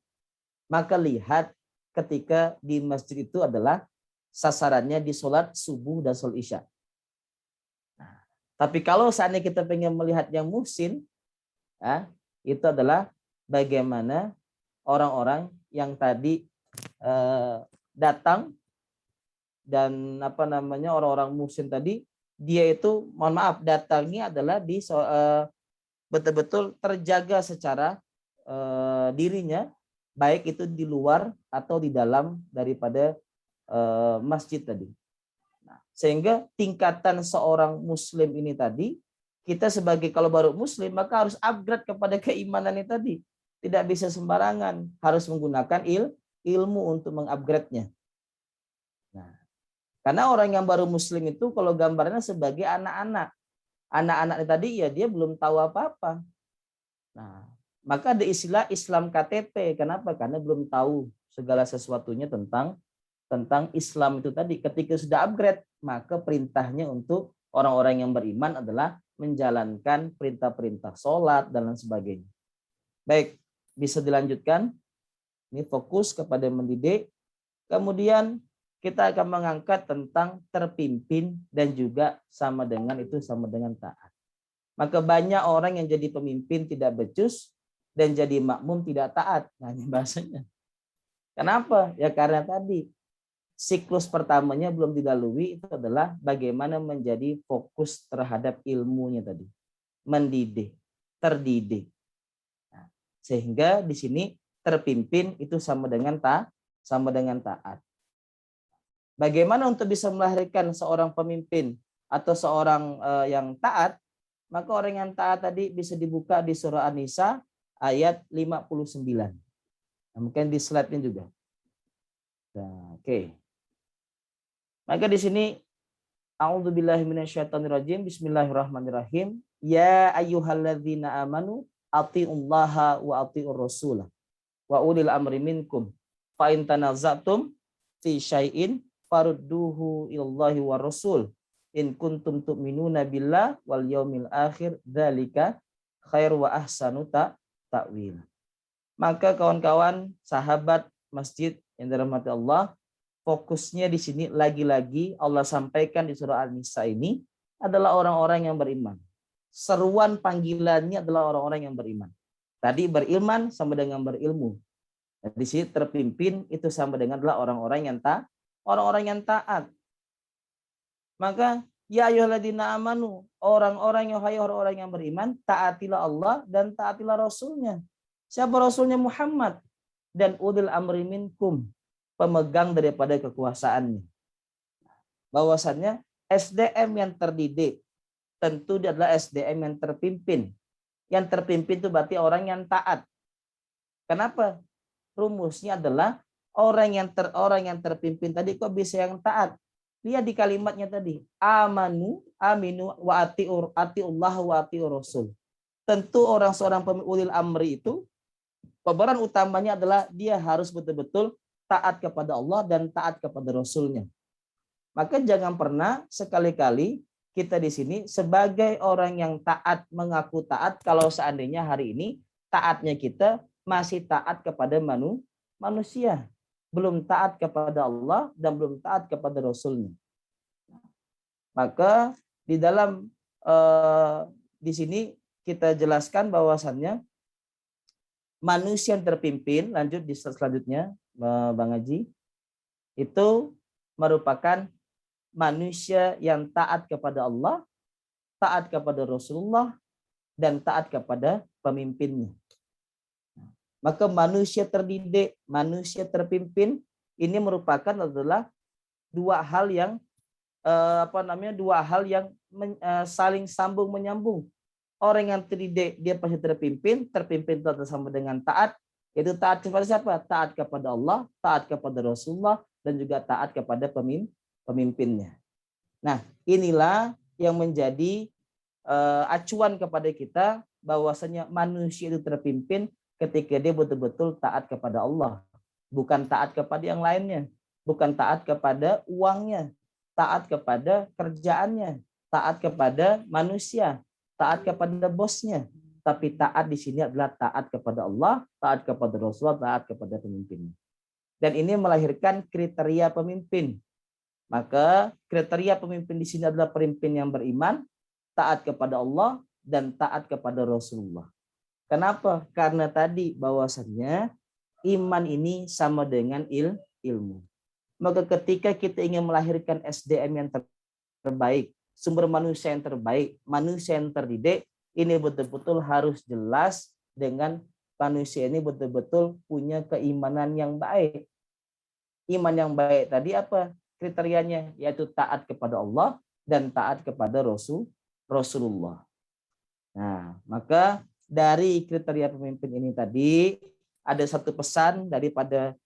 maka lihat ketika di masjid itu adalah sasarannya di sholat subuh dan sholat isya. Nah, tapi kalau seandainya kita pengen melihat yang muhsin, ya, itu adalah bagaimana orang-orang yang tadi datang dan orang-orang muhsin tadi, dia itu mohon maaf datangnya adalah di betul-betul terjaga secara dirinya baik itu di luar atau di dalam daripada masjid tadi. Nah, sehingga tingkatan seorang muslim ini tadi, kita sebagai kalau baru muslim maka harus upgrade kepada keimanan ini tadi. Tidak bisa sembarangan, harus menggunakan ilmu untuk mengupgrade-nya. Nah, karena orang yang baru muslim itu kalau gambarnya sebagai anak-anak. Anak-anak tadi ya dia belum tahu apa-apa. Nah, maka ada istilah Islam KTP. Kenapa? Karena belum tahu segala sesuatunya tentang Islam itu tadi. Ketika sudah upgrade, maka perintahnya untuk orang-orang yang beriman adalah menjalankan perintah-perintah sholat dan lain sebagainya. Baik, bisa dilanjutkan. Ini fokus kepada mendidik. Kemudian kita akan mengangkat tentang terpimpin dan juga sama dengan taat. Maka banyak orang yang jadi pemimpin tidak becus dan jadi makmum tidak taat. Nah, ini bahasanya. Kenapa? Ya karena tadi siklus pertamanya belum dilalui, itu adalah bagaimana menjadi fokus terhadap ilmunya tadi. Mendidik, terdidik. Nah, sehingga di sini terpimpin itu sama dengan taat. Bagaimana untuk bisa melahirkan seorang pemimpin atau seorang yang taat? Maka orang yang taat tadi bisa dibuka di surah An-Nisa ayat 59. Nah, mungkin di slide-nya juga. Nah, oke. Maka di sini a'udzubillahi minasyaitonirrajim, bismillahirrahmanirrahim. Ya ayyuhalladzina amanu atti'ullaha wa atti'ur rasulah wa ulil amri minkum fa in tanaza'tum fi syai'in farudduhu ilallahi war rasul in kuntum tu'minuna billah wal yaumil akhir dzalika khair wa ahsanu ta'wil. Maka kawan-kawan sahabat masjid yang dirahmati Allah, fokusnya di sini lagi-lagi Allah sampaikan di surah An-Nisa ini adalah orang-orang yang beriman. Seruan panggilannya adalah orang-orang yang beriman. Tadi beriman sama dengan berilmu. Nah, di sini terpimpin itu sama dengan adalah orang-orang yang taat. Maka ya ayyuhalladzina amanu, orang-orang yang beriman, taatilah Allah dan taatilah Rasulnya. Siapa Rasulnya? Muhammad. Dan ulil amri minkum, pemegang daripada kekuasaannya. Bahwasannya SDM yang terdidik tentu dia adalah SDM yang terpimpin. Yang terpimpin itu berarti orang yang taat. Kenapa? Rumusnya adalah orang yang terpimpin tadi kok bisa yang taat. Lihat di kalimatnya tadi, aminu wa atiullah wa atiur rasul. Tentu seorang ulil amri itu pemeran utamanya adalah dia harus betul-betul taat kepada Allah dan taat kepada Rasulnya. Maka jangan pernah sekali-kali kita di sini sebagai orang yang taat mengaku taat kalau seandainya hari ini taatnya kita masih taat kepada manusia, belum taat kepada Allah dan belum taat kepada Rasulnya. Maka di dalam di sini kita jelaskan bahwasannya manusia yang terpimpin, lanjut di slide selanjutnya, Bang Haji, itu merupakan manusia yang taat kepada Allah, taat kepada Rasulullah, dan taat kepada pemimpinnya. Maka manusia terdidik, manusia terpimpin ini merupakan adalah dua hal yang saling sambung menyambung. Orang yang terdidik dia pasti terpimpin itu sama dengan taat. Yaitu taat kepada siapa? Taat kepada Allah, taat kepada Rasulullah, dan juga taat kepada pemimpinnya. Nah, inilah yang menjadi acuan kepada kita bahwasanya manusia itu terpimpin ketika dia betul-betul taat kepada Allah, bukan taat kepada yang lainnya, bukan taat kepada uangnya, taat kepada kerjaannya, taat kepada manusia, taat kepada bosnya, tapi taat di sini adalah taat kepada Allah, taat kepada Rasulullah, taat kepada pemimpinnya. Dan ini melahirkan kriteria pemimpin. Maka kriteria pemimpin di sini adalah pemimpin yang beriman, taat kepada Allah, dan taat kepada Rasulullah. Kenapa? Karena tadi bahwasannya iman ini sama dengan ilmu. Maka ketika kita ingin melahirkan SDM yang terbaik, sumber manusia yang terbaik, manusia yang terdidik, ini betul-betul harus jelas dengan manusia ini betul-betul punya keimanan yang baik. Iman yang baik tadi apa kriterianya? Yaitu taat kepada Allah dan taat kepada Rasulullah. Nah, maka dari kriteria pemimpin ini tadi ada satu pesan daripada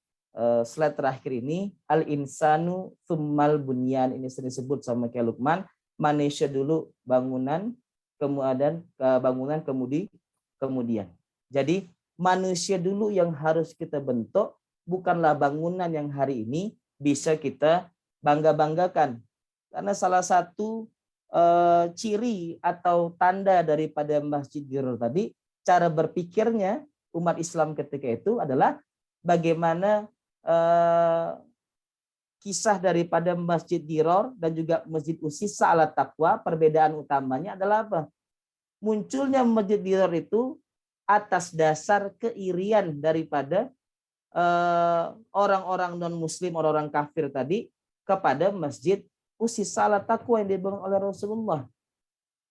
slide terakhir ini, al-insanu tsummal bunyan, ini sering disebut sama kayak Luqman, manusia dulu bangunan, kemudian bangunan kemudian. Jadi manusia dulu yang harus kita bentuk, bukanlah bangunan yang hari ini bisa kita bangga-banggakan. Karena salah satu ciri atau tanda daripada Masjid Diror tadi, cara berpikirnya umat Islam ketika itu adalah bagaimana kisah daripada Masjid Diror dan juga Masjid Ussisa ala Taqwa, perbedaan utamanya adalah apa? Munculnya Masjid Diror itu atas dasar keirian daripada orang-orang non-muslim, orang-orang kafir tadi kepada Masjid Ussisa ala Taqwa yang dibangun oleh Rasulullah.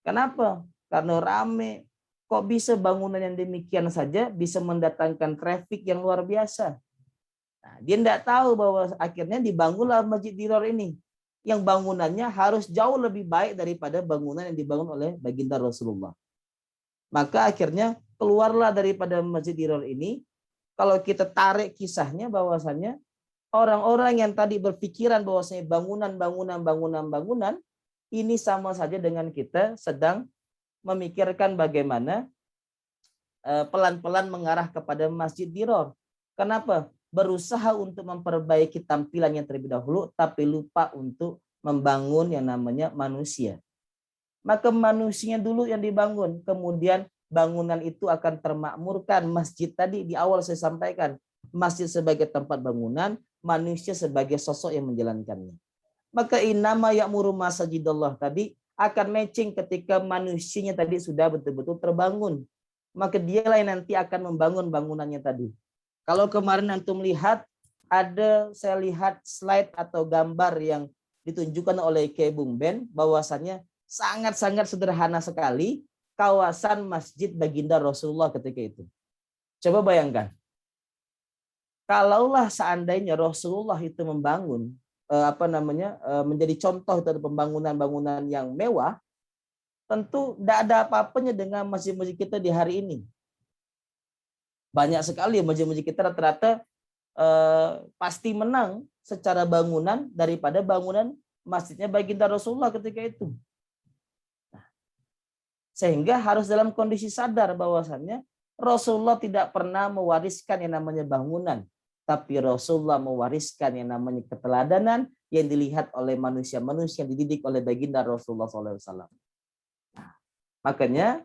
Kenapa? Karena rame. Kok bisa bangunan yang demikian saja bisa mendatangkan traffic yang luar biasa? Nah, dia tidak tahu bahwa akhirnya dibangunlah Masjid Diror ini, yang bangunannya harus jauh lebih baik daripada bangunan yang dibangun oleh baginda Rasulullah. Maka akhirnya keluarlah daripada Masjid Diror ini, kalau kita tarik kisahnya bahwasannya orang-orang yang tadi berpikiran bahwasanya bangunan ini sama saja dengan kita sedang memikirkan bagaimana pelan-pelan mengarah kepada Masjid Diror. Kenapa? Berusaha untuk memperbaiki tampilannya terlebih dahulu, tapi lupa untuk membangun yang namanya manusia. Maka manusianya dulu yang dibangun, kemudian bangunan itu akan termakmurkan. Masjid tadi di awal saya sampaikan, masjid sebagai tempat bangunan, manusia sebagai sosok yang menjalankannya. Maka innama ya'muru masajidallah tadi akan matching ketika manusianya tadi sudah betul-betul terbangun. Maka dialah yang nanti akan membangun bangunannya tadi. Kalau kemarin antum lihat, saya lihat slide atau gambar yang ditunjukkan oleh Kiai Bung Ben, bahwasannya sangat-sangat sederhana sekali kawasan Masjid Baginda Rasulullah ketika itu. Coba bayangkan, kalaulah seandainya Rasulullah itu membangun menjadi contoh dari pembangunan-bangunan yang mewah, tentu tidak ada apa-apanya dengan masjid-masjid kita di hari ini. Banyak sekali masjid-masjid kita rata-rata pasti menang secara bangunan daripada bangunan masjidnya baginda Rasulullah ketika itu. Sehingga harus dalam kondisi sadar bahwasannya Rasulullah tidak pernah mewariskan yang namanya bangunan, tapi Rasulullah mewariskan yang namanya keteladanan yang dilihat oleh manusia-manusia yang dididik oleh baginda Rasulullah SAW. Makanya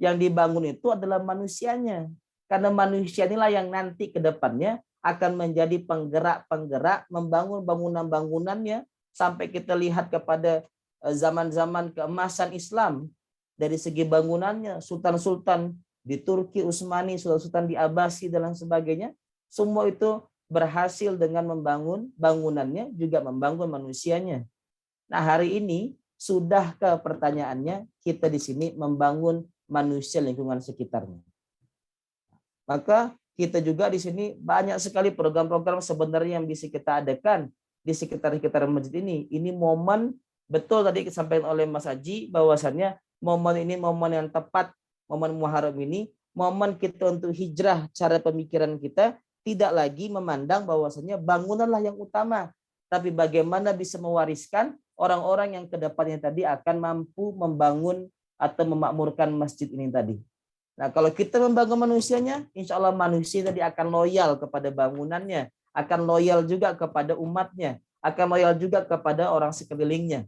yang dibangun itu adalah manusianya. Karena manusia inilah yang nanti ke depannya akan menjadi penggerak-penggerak membangun bangunan-bangunannya sampai kita lihat kepada zaman-zaman keemasan Islam. Dari segi bangunannya, sultan-sultan di Turki, Utsmani, sultan-sultan di Abbasi dan lain sebagainya, semua itu berhasil dengan membangun bangunannya, juga membangun manusianya. Nah, hari ini sudahkah pertanyaannya kita di sini membangun manusia lingkungan sekitarnya? Maka kita juga di sini banyak sekali program-program sebenarnya yang bisa kita adakan di sekitar masjid ini. Ini momen, betul tadi disampaikan oleh Mas Haji, bahwasannya momen ini momen yang tepat, momen Muharram ini, momen kita untuk hijrah cara pemikiran kita, tidak lagi memandang bahwasannya bangunanlah yang utama, tapi bagaimana bisa mewariskan orang-orang yang kedepannya tadi akan mampu membangun atau memakmurkan masjid ini tadi. Nah, kalau kita membangun manusianya, insya Allah manusia tadi akan loyal kepada bangunannya, akan loyal juga kepada umatnya, akan loyal juga kepada orang sekelilingnya.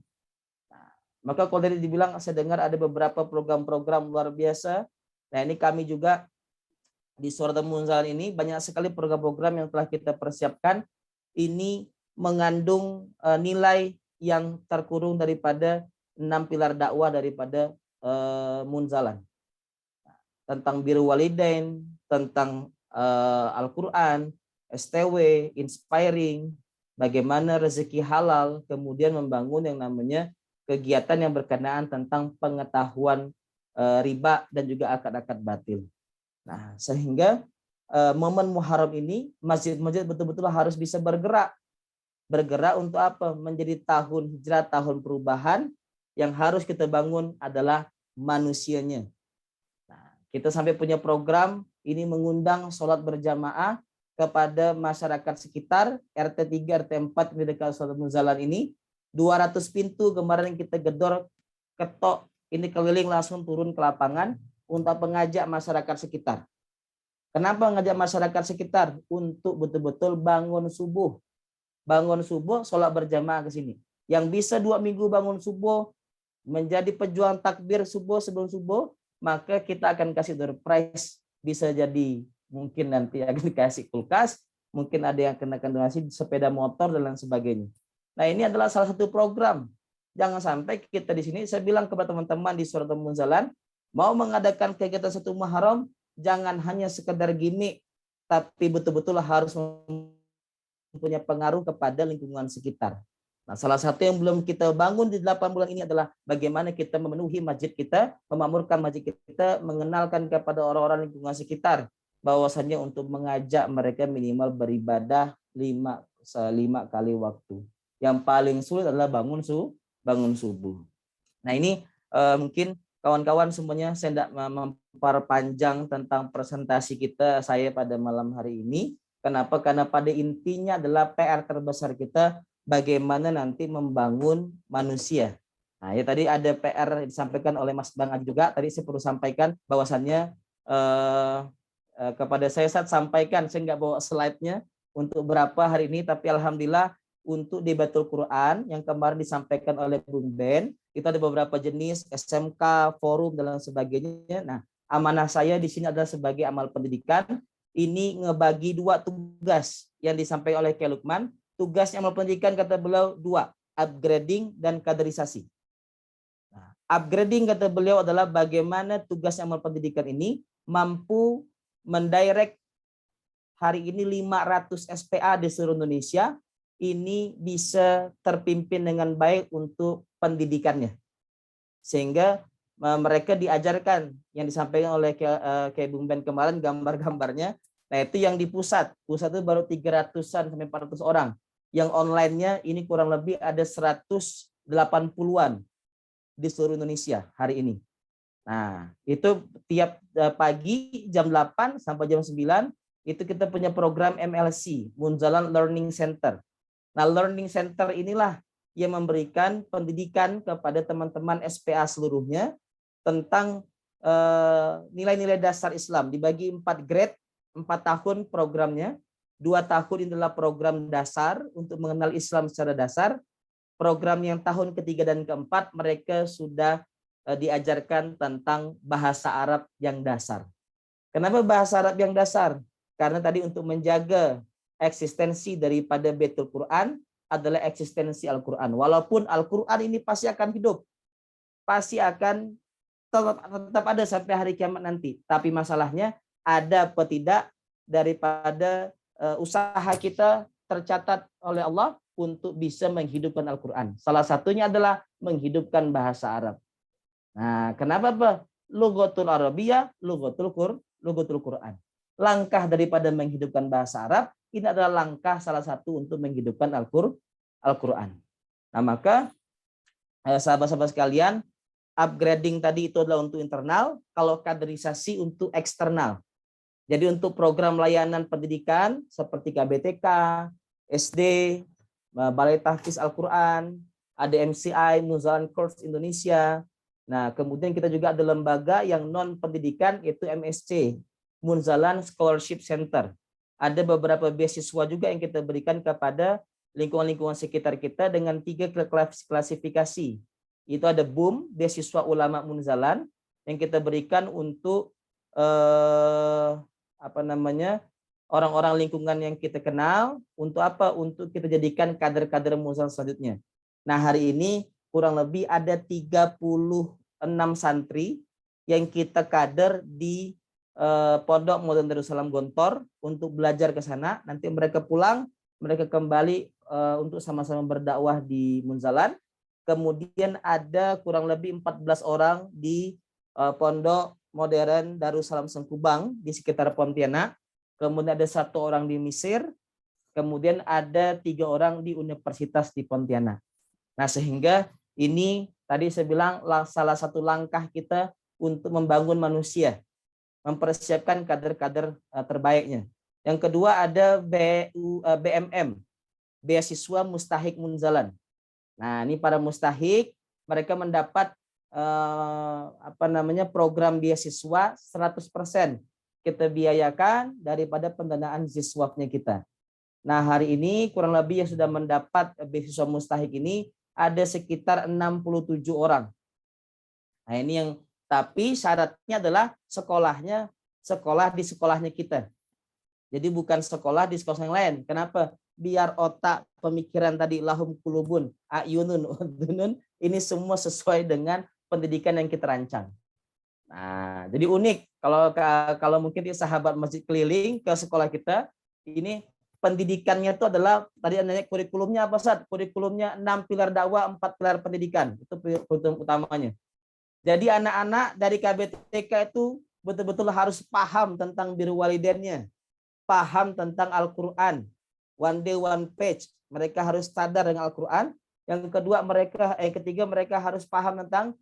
Nah, maka kalau tadi dibilang, saya dengar ada beberapa program-program luar biasa. Nah, ini kami juga di Suara Munzalan ini banyak sekali program-program yang telah kita persiapkan. Ini mengandung nilai yang terkurung daripada 6 pilar dakwah daripada Munzalan. Tentang birrul walidain, tentang Al-Quran, STW, inspiring, bagaimana rezeki halal, kemudian membangun yang namanya kegiatan yang berkenaan tentang pengetahuan riba dan juga akad-akad batil. Nah, sehingga momen Muharram ini masjid-masjid betul-betul harus bisa bergerak. Bergerak untuk apa? Menjadi tahun hijrah, tahun perubahan. Yang harus kita bangun adalah manusianya. Nah, kita sampai punya program ini mengundang sholat berjamaah kepada masyarakat sekitar RT 3, RT 4 di dekat sholat Munzalan ini. 200 pintu kemarin kita gedor, ketok, ini keliling langsung turun ke lapangan untuk mengajak masyarakat sekitar. Kenapa mengajak masyarakat sekitar? Untuk betul-betul bangun subuh. Bangun subuh, sholat berjamaah ke sini. Yang bisa 2 minggu bangun subuh, menjadi pejuang takbir subuh sebelum subuh, maka kita akan kasih door prize. Bisa jadi mungkin nanti akan dikasih kulkas, mungkin ada yang kenakan donasi sepeda motor dan lain sebagainya. Nah, ini adalah salah satu program. Jangan sampai kita di sini, saya bilang kepada teman-teman di Surat Al-Munzalan, mau mengadakan kegiatan 1 Muharram, jangan hanya sekedar gimmick, tapi betul-betul harus mempunyai pengaruh kepada lingkungan sekitar. Nah, salah satu yang belum kita bangun di 8 bulan ini adalah bagaimana kita memenuhi masjid kita, memakmurkan masjid kita, mengenalkan kepada orang-orang lingkungan sekitar bahwasannya untuk mengajak mereka minimal beribadah 5 kali waktu. Yang paling sulit adalah bangun subuh. Nah, ini mungkin kawan-kawan semuanya saya tidak memperpanjang tentang presentasi saya pada malam hari ini. Kenapa? Karena pada intinya adalah PR terbesar kita bagaimana nanti membangun manusia. Nah, ya tadi ada PR disampaikan oleh Mas Bang Adi juga. Tadi saya perlu sampaikan bahwasannya kepada saya sampaikan, saya nggak bawa slide-nya untuk berapa hari ini, tapi alhamdulillah untuk debatul Quran yang kemarin disampaikan oleh Bung Ben, itu ada beberapa jenis SMK, forum dan lain sebagainya. Nah, amanah saya di sini adalah sebagai amal pendidikan, ini ngebagi 2 tugas yang disampaikan oleh Kiai Lukman. Tugasnya amal pendidikan kata beliau 2, upgrading dan kaderisasi. Nah, upgrading kata beliau adalah bagaimana tugas amal pendidikan ini mampu mendirect hari ini 500 SPA di seluruh Indonesia ini bisa terpimpin dengan baik untuk pendidikannya. Sehingga mereka diajarkan yang disampaikan oleh Kiai Bung Ben kemarin gambar-gambarnya. Nah, itu yang di pusat. Pusat itu baru 300-an sampai 400 orang. Yang online-nya ini kurang lebih ada 180-an di seluruh Indonesia hari ini. Nah, itu tiap pagi jam 8 sampai jam 9 itu kita punya program MLC, Munzalan Learning Center. Nah, Learning Center inilah yang memberikan pendidikan kepada teman-teman SPA seluruhnya tentang nilai-nilai dasar Islam. Dibagi 4 grade, 4 tahun programnya. 2 tahun ini adalah program dasar untuk mengenal Islam secara dasar. Program yang tahun ketiga dan keempat mereka sudah diajarkan tentang bahasa Arab yang dasar. Kenapa bahasa Arab yang dasar? Karena tadi untuk menjaga eksistensi daripada Baitul Quran adalah eksistensi Al-Quran. Walaupun Al-Quran ini pasti akan hidup. Pasti akan tetap ada sampai hari kiamat nanti. Tapi masalahnya ada atau tidak daripada usaha kita tercatat oleh Allah untuk bisa menghidupkan Al-Quran. Salah satunya adalah menghidupkan bahasa Arab. Nah, kenapa Pak? Lughatul Arabiyah, lughatul Quran. Langkah daripada menghidupkan bahasa Arab, ini adalah langkah salah satu untuk menghidupkan Al-Quran. Nah, maka sahabat-sahabat sekalian, upgrading tadi itu adalah untuk internal, kalau kaderisasi untuk eksternal. Jadi untuk program layanan pendidikan seperti KBTK, SD, Balai Tahfiz Al-Quran, ada MCI, Munzalan Course Indonesia. Nah, kemudian kita juga ada lembaga yang non pendidikan yaitu MSC, Munzalan Scholarship Center. Ada beberapa beasiswa juga yang kita berikan kepada lingkungan-lingkungan sekitar kita dengan 3 klasifikasi. Itu ada BUM, beasiswa ulama Munzalan, yang kita berikan untuk orang-orang lingkungan yang kita kenal. Untuk apa? Untuk kita jadikan kader-kader Munzalan selanjutnya. Nah, hari ini kurang lebih ada 36 santri yang kita kader di Pondok Modern Darussalam Gontor untuk belajar ke sana. Nanti mereka pulang, mereka kembali untuk sama-sama berdakwah di Munzalan. Kemudian ada kurang lebih 14 orang di Pondok modern Darussalam Sengkubang di sekitar Pontianak, kemudian ada 1 orang di Mesir, kemudian ada 3 orang di Universitas di Pontianak. Nah, sehingga ini tadi saya bilang salah satu langkah kita untuk membangun manusia, mempersiapkan kader-kader terbaiknya. Yang kedua ada BMM, beasiswa Mustahik Munzalan. Nah, ini para mustahik, mereka mendapat program beasiswa 100% kita biayakan daripada pendanaan Ziswapnya kita. Nah, hari ini kurang lebih yang sudah mendapat beasiswa mustahik ini ada sekitar 67 orang. Nah, ini yang tapi syaratnya adalah sekolah di sekolahnya kita. Jadi bukan sekolah di sekolah yang lain. Kenapa? Biar otak pemikiran tadi lahum kulubun ayunun udunun ini semua sesuai dengan pendidikan yang kita rancang. Nah, jadi unik kalau mungkin di sahabat masjid keliling ke sekolah kita, ini pendidikannya itu adalah tadi nanya kurikulumnya apa, Ustaz? Kurikulumnya 6 pilar dakwah, 4 pilar pendidikan. Itu kurikulum utamanya. Jadi anak-anak dari KBTK itu betul-betul harus paham tentang birrul walidainnya, paham tentang Al-Qur'an. One day one page. Mereka harus sadar dengan Al-Qur'an. Yang ketiga mereka harus paham tentang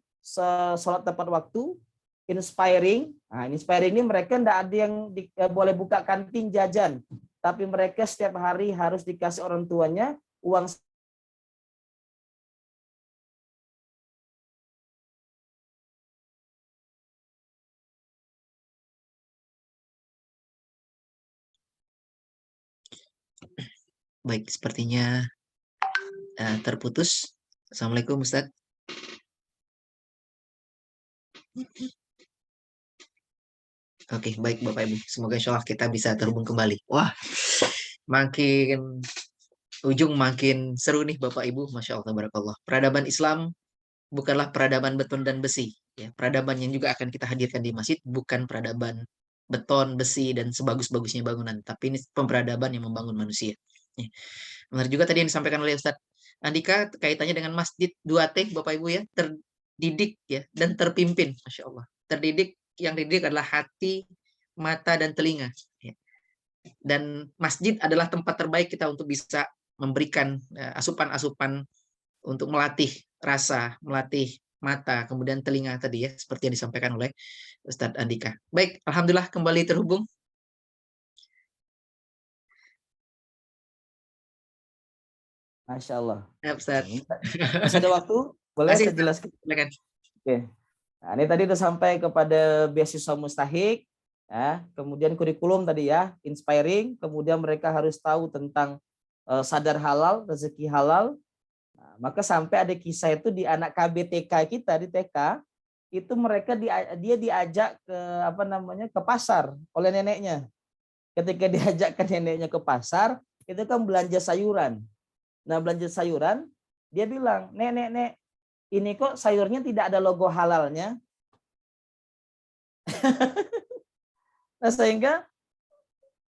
sholat tepat waktu, inspiring. Nah, inspiring ini mereka tidak ada yang boleh buka kantin jajan, tapi mereka setiap hari harus dikasih orang tuanya uang. Baik, sepertinya terputus. Assalamualaikum Ustaz. Oke, baik Bapak Ibu. Semoga insya Allah kita bisa terhubung kembali. Wah, makin ujung makin seru nih Bapak Ibu. Masya Allah, tabarakallah. Peradaban Islam bukanlah peradaban beton dan besi. Ya, peradaban yang juga akan kita hadirkan di masjid bukan peradaban beton, besi, dan sebagus-bagusnya bangunan. Tapi ini peradaban yang membangun manusia. Ya. Benar juga tadi yang disampaikan oleh Ustadz Andika kaitannya dengan Masjid 2T, Bapak Ibu ya, terdidik ya dan terpimpin, Masya Allah. Terdidik, yang dididik adalah hati, mata, dan telinga. Ya. Dan masjid adalah tempat terbaik kita untuk bisa memberikan asupan-asupan untuk melatih rasa, melatih mata, kemudian telinga tadi ya, seperti yang disampaikan oleh Ustadz Andika. Baik, Alhamdulillah kembali terhubung. Masya Allah. Ya, Ustaz. Masih ada waktu? Boleh saya jelaskan? Oke. Nah, ini tadi sudah sampai kepada beasiswa mustahik, ya. Kemudian kurikulum tadi ya, inspiring. Kemudian mereka harus tahu tentang sadar halal, rezeki halal. Nah, maka sampai ada kisah itu di anak KBTK kita di TK, itu mereka dia diajak ke pasar oleh neneknya. Ketika diajak ke neneknya ke pasar, itu kan belanja sayuran. Nah, belanja sayuran, dia bilang, nek, ini kok sayurnya tidak ada logo halalnya. Nah, sehingga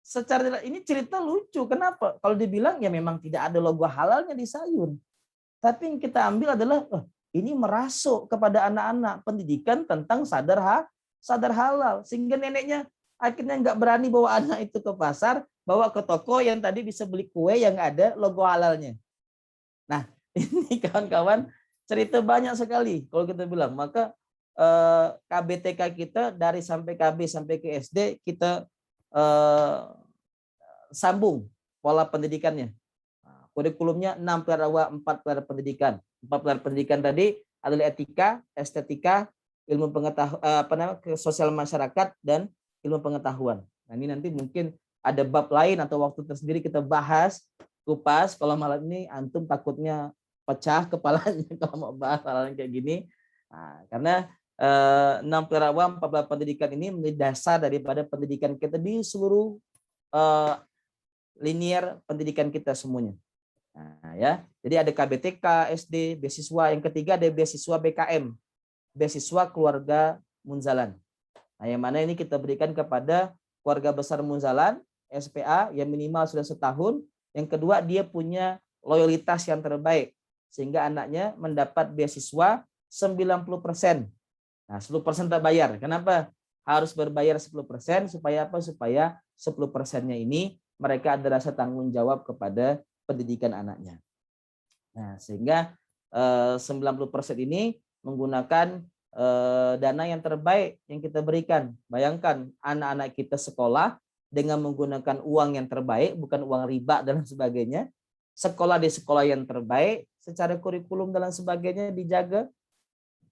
secara ini cerita lucu. Kenapa? Kalau dibilang ya memang tidak ada logo halalnya di sayur. Tapi yang kita ambil adalah ini merasuk kepada anak-anak pendidikan tentang sadar halal. Sehingga neneknya akhirnya nggak berani bawa anak itu ke pasar, bawa ke toko yang tadi bisa beli kue yang ada logo halalnya. Nah, ini kawan-kawan cerita banyak sekali kalau kita bilang. Maka KBTK kita dari sampai KB sampai ke SD kita sambung pola pendidikannya. Nah, kurikulumnya 6 pilar dakwah, 4 pilar pendidikan. 4 pilar pendidikan tadi adalah etika, estetika, ilmu pengetahuan, sosial masyarakat, dan ilmu pengetahuan. Nah, ini nanti mungkin ada bab lain atau waktu tersendiri kita bahas kupas. Kalau malam ini antum takutnya pecah kepalanya kalau mau bahas hal kayak gini. Nah, karena 6 pilar dakwah, 4 pilar pendidikan ini menjadi dasar daripada pendidikan kita di seluruh linear pendidikan kita semuanya. Nah, ya. Jadi ada KBTK, SD, beasiswa. Yang ketiga ada beasiswa BKM, beasiswa keluarga Munzalan. Nah, yang mana ini kita berikan kepada keluarga besar Munzalan, SPA, yang minimal sudah setahun. Yang kedua, dia punya loyalitas yang terbaik, sehingga anaknya mendapat beasiswa 90%. Nah, 10% tak bayar. Kenapa? harus berbayar 10% supaya apa? Supaya 10%-nya ini mereka ada rasa tanggung jawab kepada pendidikan anaknya. Nah, sehingga 90% ini menggunakan dana yang terbaik yang kita berikan. Bayangkan anak-anak kita sekolah dengan menggunakan uang yang terbaik, bukan uang riba dan sebagainya. Sekolah di sekolah yang terbaik, secara kurikulum dan sebagainya dijaga.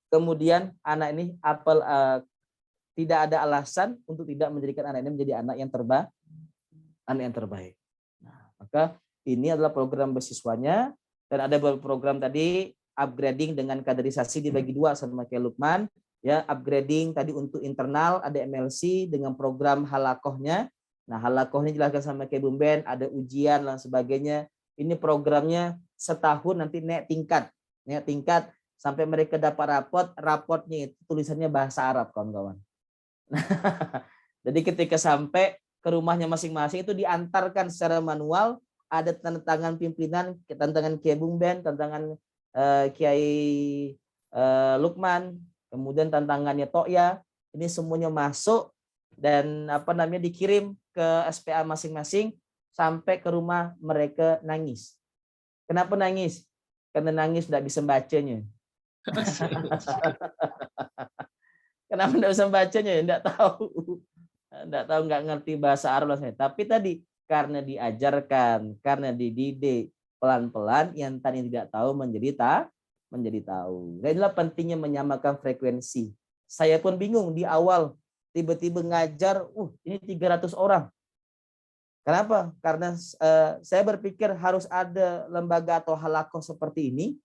Kemudian anak ini tidak ada alasan untuk tidak menjadikan anak ini menjadi anak yang terbaik. Nah, maka ini adalah program beasiswanya, dan ada program tadi upgrading dengan kaderisasi dibagi dua sama kayak Lukman, ya, upgrading tadi untuk internal ada MLC dengan program halakohnya. Nah, halakohnya jelaskan sama kayak Bung Ben, ada ujian dan sebagainya. Ini programnya setahun nanti naik tingkat sampai mereka dapat rapotnya itu tulisannya bahasa Arab, kawan-kawan. Jadi ketika sampai ke rumahnya masing-masing itu diantarkan secara manual, ada tanda tangan pimpinan, tanda tangan Kiai Bung Ben, tanda tangan Kiai Lukman, kemudian tantangannya Toya, ini semuanya masuk dan dikirim ke SPA masing-masing sampai ke rumah mereka nangis. Kenapa nangis? Karena nangis tidak bisa bacanya. Kenapa tidak bisa bacanya? Tidak tahu, nggak ngerti bahasa Arab. Tapi tadi karena diajarkan, karena dididik, pelan-pelan yang tadi tidak tahu menjadi tahu. Dan inilah pentingnya menyamakan frekuensi. Saya pun bingung di awal, tiba-tiba ngajar, ini 300 orang. Kenapa? Karena saya berpikir harus ada lembaga atau halakoh seperti ini.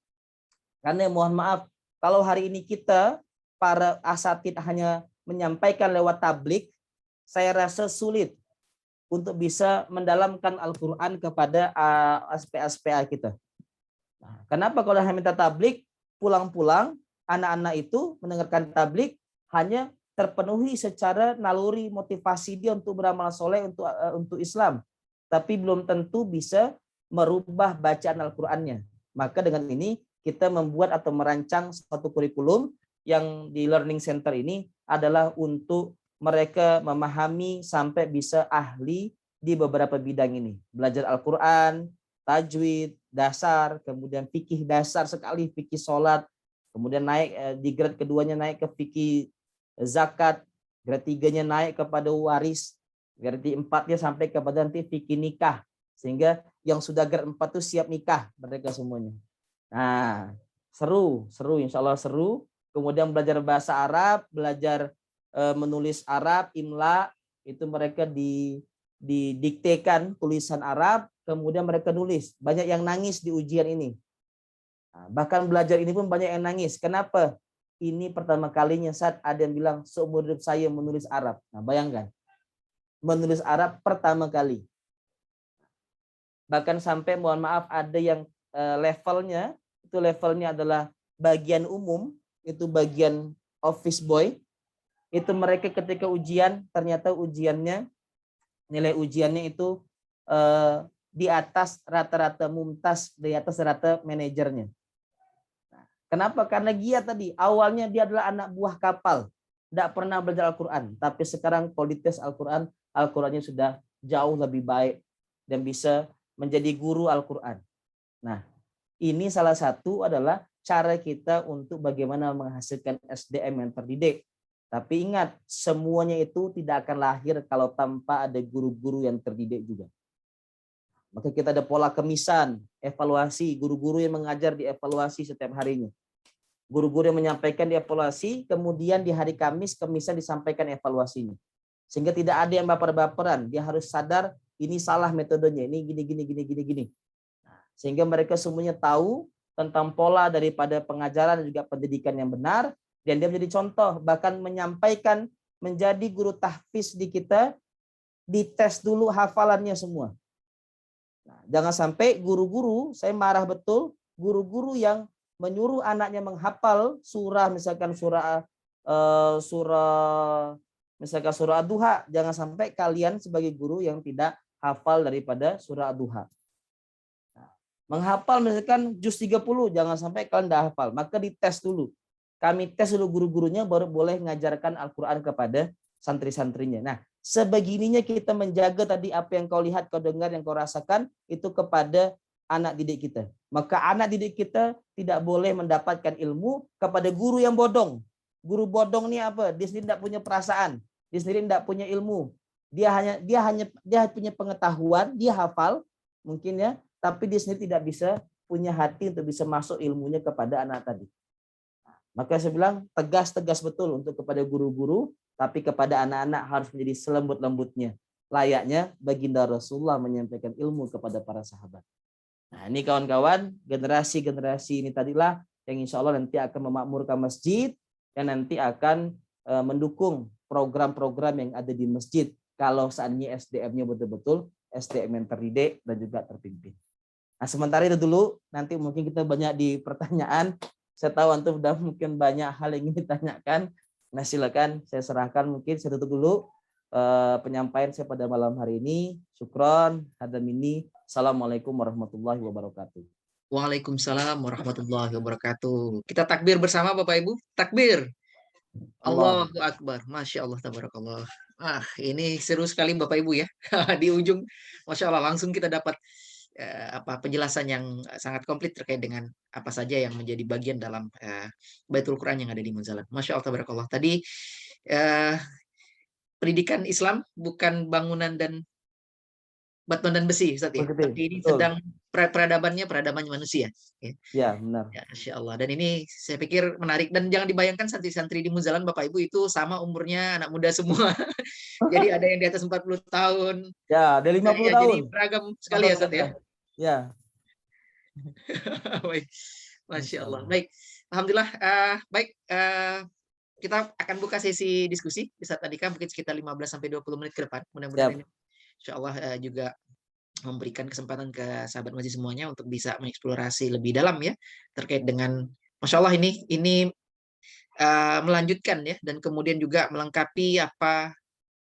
Karena mohon maaf, kalau hari ini kita, para asatid hanya menyampaikan lewat tablik, saya rasa sulit untuk bisa mendalamkan Al-Quran kepada SPA kita. Nah, kenapa kalau hanya minta tablik, pulang-pulang anak-anak itu mendengarkan tablik hanya terpenuhi secara naluri motivasi dia untuk beramal soleh untuk Islam, tapi belum tentu bisa merubah bacaan Al-Qur'annya. Maka dengan ini kita membuat atau merancang suatu kurikulum yang di Learning Center ini adalah untuk mereka memahami sampai bisa ahli di beberapa bidang ini. Belajar Al-Qur'an, tajwid, dasar, kemudian fikih dasar sekali, fikih sholat, kemudian naik di grade keduanya naik ke fikih zakat, grade 3-nya naik kepada waris, grade 4-nya sampai kepada nanti fikih nikah, sehingga yang sudah grade 4 itu siap nikah mereka semuanya. Nah, seru, insya Allah seru. Kemudian belajar bahasa Arab, belajar menulis Arab, imla, itu mereka didiktekan tulisan Arab, kemudian mereka nulis. Banyak yang nangis di ujian ini. Nah, bahkan belajar ini pun banyak yang nangis. Kenapa? Ini pertama kalinya saat ada yang bilang seumur hidup saya menulis Arab. Nah, bayangkan. Menulis Arab pertama kali. Bahkan sampai mohon maaf ada yang levelnya adalah bagian umum, itu bagian office boy. Itu mereka ketika ujian, ternyata nilai ujiannya itu di atas rata-rata mumtaz, di atas rata manajernya. Kenapa? Karena dia tadi awalnya dia adalah anak buah kapal, tidak pernah belajar Al-Quran, tapi sekarang kalau dites Al-Quran, Al-Qurannya sudah jauh lebih baik dan bisa menjadi guru Al-Quran. Nah, ini salah satu adalah cara kita untuk bagaimana menghasilkan SDM yang terdidik. Tapi ingat, semuanya itu tidak akan lahir kalau tanpa ada guru-guru yang terdidik juga. Maka kita ada pola kemisan, evaluasi, guru-guru yang mengajar dievaluasi setiap harinya. Guru-guru yang menyampaikan dievaluasi, kemudian di hari Kamis, kemisan disampaikan evaluasinya. Sehingga tidak ada yang baper-baperan, dia harus sadar ini salah metodenya, ini gini. Sehingga mereka semuanya tahu tentang pola daripada pengajaran dan juga pendidikan yang benar, dan dia menjadi contoh, bahkan menyampaikan menjadi guru tahfiz di kita, dites dulu hafalannya semua. Nah, jangan sampai guru-guru, saya marah betul, guru-guru yang menyuruh anaknya menghafal surah, misalkan surah Ad-Duha, jangan sampai kalian sebagai guru yang tidak hafal daripada surah Ad-Duha. Nah, menghafal misalkan juz 30, jangan sampai kalian tidak hafal, maka dites dulu. Kami tes dulu guru-gurunya baru boleh mengajarkan Al-Quran kepada santri-santrinya. Nah, sebegininya kita menjaga tadi apa yang kau lihat, kau dengar, yang kau rasakan itu kepada anak didik kita. Maka anak didik kita tidak boleh mendapatkan ilmu kepada guru yang bodong. Guru bodong ini apa? Dia sendiri tidak punya perasaan, dia sendiri tidak punya ilmu. Dia punya pengetahuan, dia hafal mungkin ya, tapi dia sendiri tidak bisa punya hati untuk bisa masuk ilmunya kepada anak tadi. Maka saya bilang tegas betul untuk kepada guru-guru, tapi kepada anak-anak harus menjadi selembut-lembutnya. Layaknya baginda Rasulullah menyampaikan ilmu kepada para sahabat. Nah, ini kawan-kawan, generasi-generasi ini tadilah yang insya Allah nanti akan memakmurkan masjid dan nanti akan mendukung program-program yang ada di masjid. Kalau seandainya SDM-nya betul-betul SDM yang terdidik dan juga terpimpin. Nah, sementara itu dulu, nanti mungkin kita banyak di pertanyaan. Saya tahu antum sudah mungkin banyak hal yang ingin ditanyakan. Nah, silakan saya serahkan, mungkin saya tutup dulu penyampaian saya pada malam hari ini. Syukron, hadamini. Assalamualaikum warahmatullahi wabarakatuh. Waalaikumsalam warahmatullahi wabarakatuh. Kita takbir bersama Bapak Ibu. Takbir. Allahu Akbar. Masya Allah, tabarakallah. Ini seru sekali Bapak Ibu ya. Di ujung, Masya Allah, langsung kita dapat penjelasan yang sangat komplit terkait dengan apa saja yang menjadi bagian dalam Baitul Quran yang ada di Munzalan. Masya Allah, tabarakallah. Tadi pendidikan Islam bukan bangunan dan batuan dan besi, Ustaz ya. Tapi ini sedang peradaban manusia. Ya, benar. Ya, Masya Allah. Dan ini saya pikir menarik. Dan jangan dibayangkan santri-santri di Munzalan Bapak Ibu itu sama umurnya anak muda semua. Jadi ada yang di atas 40 tahun. Ya, ada 50 tahun. Jadi beragam sekali ya, Ustaz ya. Ya. Baik. Masya Allah. Baik. Alhamdulillah. Baik. Kita akan buka sesi diskusi. Ustaz Andika mungkin sekitar 15-20 menit ke depan. Mudah-mudahan ini insya Allah juga memberikan kesempatan ke sahabat masjid semuanya untuk bisa mengeksplorasi lebih dalam ya terkait dengan, Masya Allah, ini melanjutkan ya dan kemudian juga melengkapi apa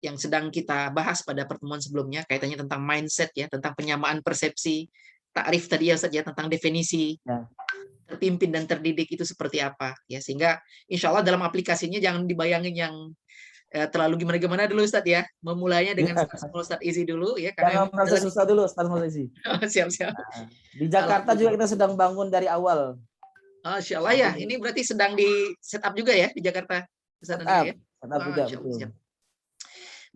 yang sedang kita bahas pada pertemuan sebelumnya kaitannya tentang mindset ya, tentang penyamaan persepsi, takrif tadi ya Ustaz ya, tentang definisi terpimpin dan terdidik itu seperti apa ya, sehingga insya Allah dalam aplikasinya jangan dibayangin yang terlalu gimana-gimana dulu Ustaz ya. Memulainya dengan Ustaz Izzy dulu ya. Karena merasa susah dulu Ustaz Izzy. Siap-siap. Nah, di Jakarta juga kita sedang bangun dari awal. Masya Allah ya. Ini berarti sedang di setup juga ya di Jakarta. Ustaz ya. Setup juga, betul.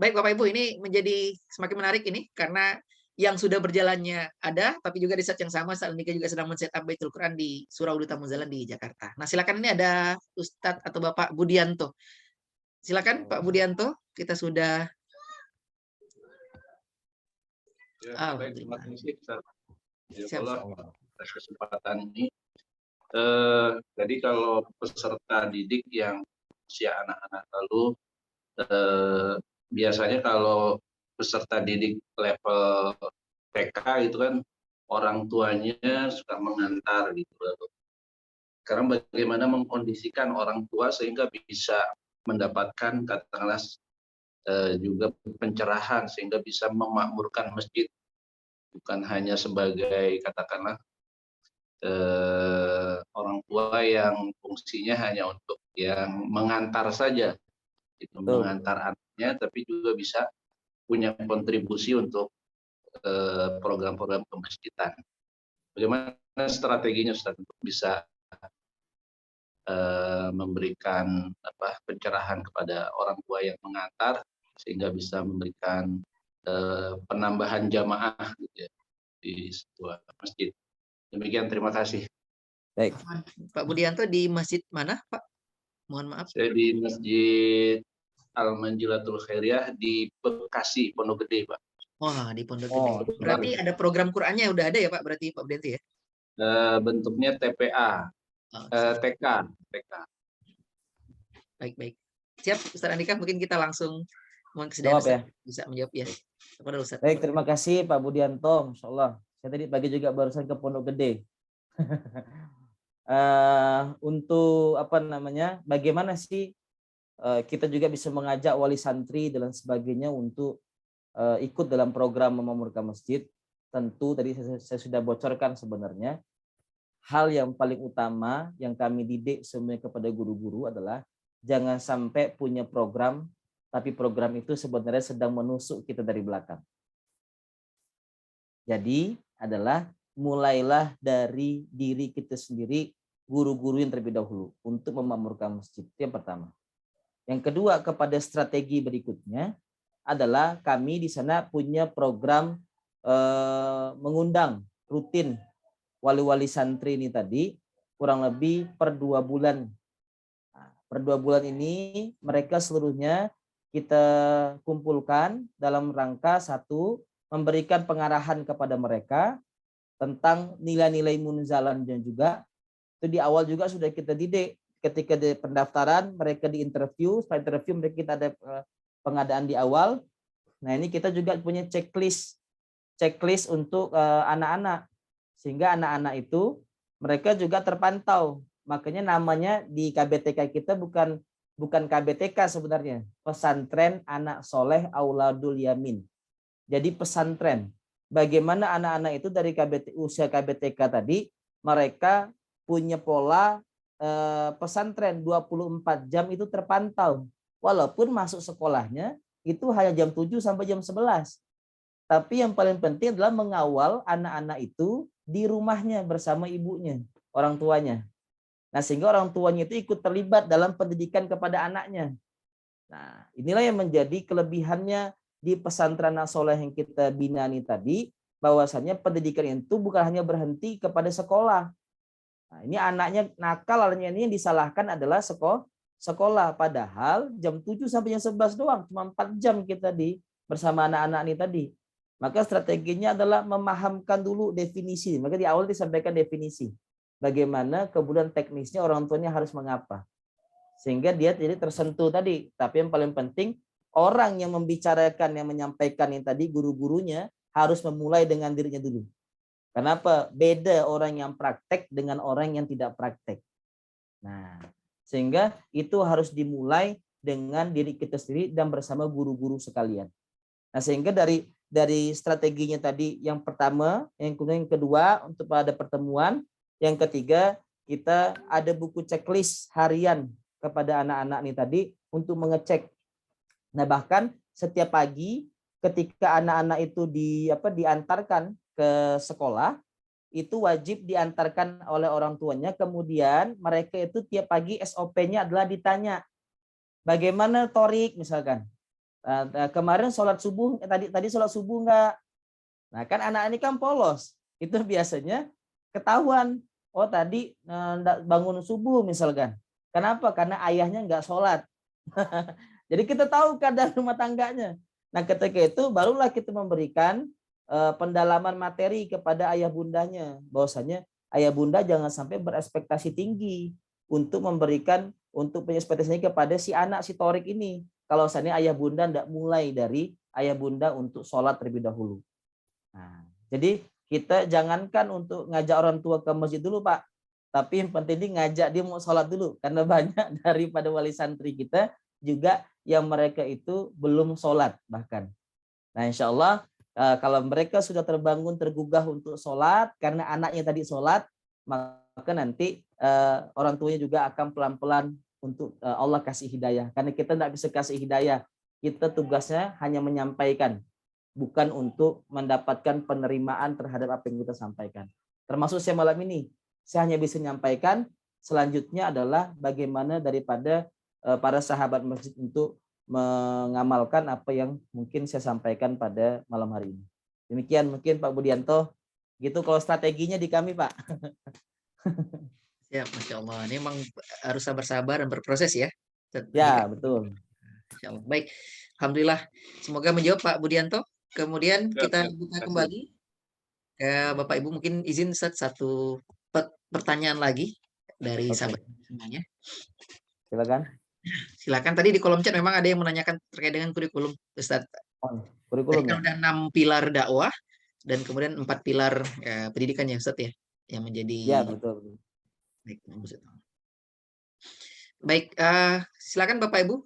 Baik Bapak Ibu, ini menjadi semakin menarik ini karena yang sudah berjalannya ada, tapi juga di saat yang sama Ustaz Andika juga sedang men-setup Baitul Quran di Surau Duta Munzalan di Jakarta. Nah, silakan, ini ada Ustadz atau Bapak Budianto. Silakan Pak Budianto, kita sudah. Ya, baik, terima kasih atas kesempatan ini. Jadi kalau peserta didik yang usia anak-anak lalu, biasanya kalau peserta didik level TK itu kan orang tuanya suka mengantar gitu. Sekarang bagaimana mengkondisikan orang tua sehingga bisa mendapatkan katakanlah juga pencerahan sehingga bisa memakmurkan masjid, bukan hanya sebagai katakanlah orang tua yang fungsinya hanya untuk yang mengantar saja, itu mengantar anaknya, tapi juga bisa punya kontribusi untuk program-program kemasjidan. Bagaimana strateginya Ustaz untuk bisa memberikan pencerahan kepada orang tua yang mengantar sehingga bisa memberikan penambahan jamaah gitu ya, di sebuah masjid. Demikian, terima kasih. Baik. Pak Budianto di masjid mana Pak? Mohon maaf. Saya di Masjid Al-Manjilatul Khairiyah di Bekasi, Pondok Gede, Pak. Wah, di Pondok Gede. Berarti ada program Qur'annya udah ada ya Pak, berarti Pak Budianto ya? Bentuknya TPA. TK. Baik. Siap, Ustaz Andika, mungkin kita langsung bisa menjawab ya. Kepada Ustaz. Baik, terima kasih Pak Budianto. Masya Allah. Saya tadi pagi juga barusan ke Pondok Gede. Untuk bagaimana sih kita juga bisa mengajak wali santri dan sebagainya untuk ikut dalam program memakmurkan masjid. Tentu tadi saya sudah bocorkan sebenarnya. Hal yang paling utama yang kami didik semuanya kepada guru-guru adalah jangan sampai punya program tapi program itu sebenarnya sedang menusuk kita dari belakang. Jadi adalah mulailah dari diri kita sendiri, guru-guru yang terlebih dahulu untuk memakmurkan masjid. Itu yang pertama. Yang kedua, kepada strategi berikutnya adalah kami di sana punya program mengundang rutin wali-wali santri ini tadi kurang lebih per 2 bulan. Nah, per 2 bulan ini mereka seluruhnya kita kumpulkan dalam rangka satu, memberikan pengarahan kepada mereka tentang nilai-nilai munzalan dan juga itu di awal juga sudah kita didik ketika di pendaftaran mereka diinterview, setelah interview mereka kita ada pengadaan di awal. Nah ini kita juga punya checklist untuk anak-anak sehingga anak-anak itu mereka juga terpantau. Makanya namanya di KBTK kita bukan KBTK sebenarnya, Pesantren Anak Soleh Auladul Yamin. Jadi pesantren. Bagaimana anak-anak itu dari usia KBTK tadi mereka punya pola pesantren 24 jam itu terpantau. Walaupun masuk sekolahnya itu hanya jam 7 sampai jam 11. Tapi yang paling penting adalah mengawal anak-anak itu di rumahnya bersama ibunya, orang tuanya. Nah, sehingga orang tuanya itu ikut terlibat dalam pendidikan kepada anaknya. Nah, inilah yang menjadi kelebihannya di pesantren Anak Soleh yang kita bina ini tadi, bahwasannya pendidikan itu bukan hanya berhenti kepada sekolah. Nah, ini anaknya nakal, ini yang disalahkan adalah sekolah. Padahal jam 7 sampai jam 11 doang, cuma 4 jam kita bersama anak-anak ini tadi. Maka strateginya adalah memahamkan dulu definisi. Maka di awal disampaikan definisi. Bagaimana kemudian teknisnya orang tuanya harus mengapa. Sehingga dia tidak tersentuh tadi. Tapi yang paling penting, orang yang membicarakan, yang menyampaikan yang tadi, guru-gurunya harus memulai dengan dirinya dulu. Kenapa? Beda orang yang praktek dengan orang yang tidak praktek. Nah, sehingga itu harus dimulai dengan diri kita sendiri dan bersama guru-guru sekalian. Nah, sehingga dari strateginya tadi yang pertama, yang kemudian yang kedua untuk pada pertemuan, yang ketiga kita ada buku checklist harian kepada anak-anak ini tadi untuk mengecek. Nah, bahkan setiap pagi ketika anak-anak itu diantarkan ke sekolah, itu wajib diantarkan oleh orang tuanya. Kemudian mereka itu tiap pagi SOP-nya adalah ditanya, bagaimana Torik misalkan. Kemarin sholat subuh, tadi sholat subuh enggak? Nah kan anak ini kan polos, itu biasanya ketahuan. Oh tadi bangun subuh misalkan. Kenapa? Karena ayahnya enggak sholat. Jadi kita tahu keadaan rumah tangganya. Nah ketika itu barulah kita memberikan pendalaman materi kepada ayah bundanya. Bahwasanya ayah bunda jangan sampai berekspektasi tinggi untuk memberikan, untuk ekspektasinya kepada si anak, si Torik ini. Kalau seandainya ayah bunda tidak mulai dari ayah bunda untuk sholat terlebih dahulu. Nah, jadi kita jangankan untuk ngajak orang tua ke masjid dulu Pak. Tapi yang penting ngajak dia mau sholat dulu. Karena banyak daripada wali santri kita juga yang mereka itu belum sholat bahkan. Nah insya Allah kalau mereka sudah terbangun, tergugah untuk sholat, karena anaknya tadi sholat, maka nanti orang tuanya juga akan pelan-pelan untuk Allah kasih hidayah. Karena kita tidak bisa kasih hidayah. Kita tugasnya hanya menyampaikan, bukan untuk mendapatkan penerimaan terhadap apa yang kita sampaikan. Termasuk saya malam ini, saya hanya bisa menyampaikan. Selanjutnya adalah bagaimana daripada para sahabat masjid untuk mengamalkan apa yang mungkin saya sampaikan pada malam hari ini. Demikian mungkin Pak Budianto. Gitu kalau strateginya di kami Pak. Ya, Masya Allah. Ini memang harus sabar-sabar dan berproses ya. Ya, betul. Masya Allah. Baik, Alhamdulillah. Semoga menjawab Pak Budianto. Kemudian kita buka kembali ke Bapak Ibu. Mungkin izin satu pertanyaan lagi dari sahabat semuanya. Silakan. Silakan. Tadi di kolom chat memang ada yang menanyakan terkait dengan kurikulum, Ustaz. Kurikulum kan udah 6 pilar dakwah dan kemudian 4 pilar pendidikan ya, Ustaz ya, yang menjadi. Ya, betul. Baik, silakan Bapak Ibu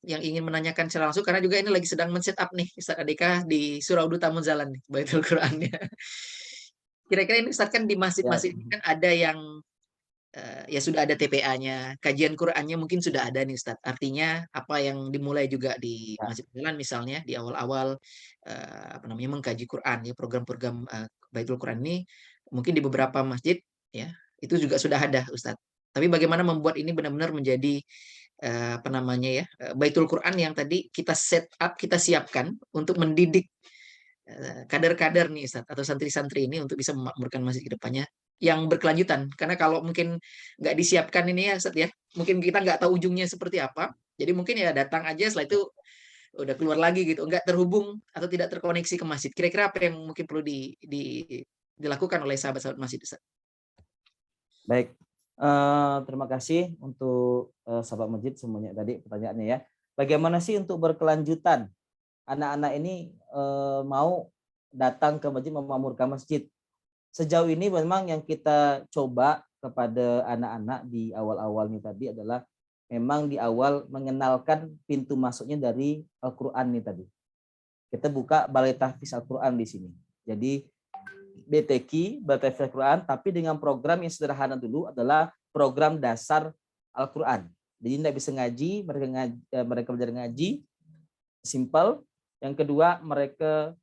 yang ingin menanyakan secara langsung, karena juga ini lagi sedang men-set up nih Ustaz Adeka di Surah Udu Tamunzalan nih, Baitul Qurannya. Kira-kira ini Ustaz kan di masjid-masjid ini kan ada yang ya sudah ada TPA-nya, kajian Qur'annya mungkin sudah ada nih Ustadz. Artinya apa yang dimulai juga di Ya. Masjid Jalan misalnya di awal-awal apa namanya mengkaji Qur'an ya program-program Baitul Qur'an ini mungkin di beberapa masjid ya itu juga sudah ada Ustadz. Tapi bagaimana membuat ini benar-benar menjadi apa namanya ya Baitul Qur'an yang tadi kita set up, kita siapkan untuk mendidik kader-kader nih Ustadz, atau santri-santri ini untuk bisa memakmurkan masjid ke depannya yang berkelanjutan. Karena kalau mungkin nggak disiapkan ini ya Ustadz ya, mungkin kita nggak tahu ujungnya seperti apa. Jadi mungkin ya datang aja setelah itu udah keluar lagi gitu, nggak terhubung atau tidak terkoneksi ke masjid. Kira-kira apa yang mungkin perlu dilakukan oleh sahabat-sahabat masjid Ustadz? Baik, terima kasih untuk sahabat masjid semuanya tadi pertanyaannya ya. Bagaimana sih untuk berkelanjutan anak-anak ini mau datang ke masjid, memakmurkan masjid? Sejauh ini memang yang kita coba kepada anak-anak di awal-awal ini tadi adalah memang di awal mengenalkan pintu masuknya dari Al-Quran nih tadi. Kita buka Balai Tahfiz Al-Quran di sini. Jadi BTQ, Balai Tahfiz Al-Quran, tapi dengan program yang sederhana dulu adalah program dasar Al-Quran. Jadi tidak bisa ngaji, mereka belajar ngaji, simple. Yang kedua mereka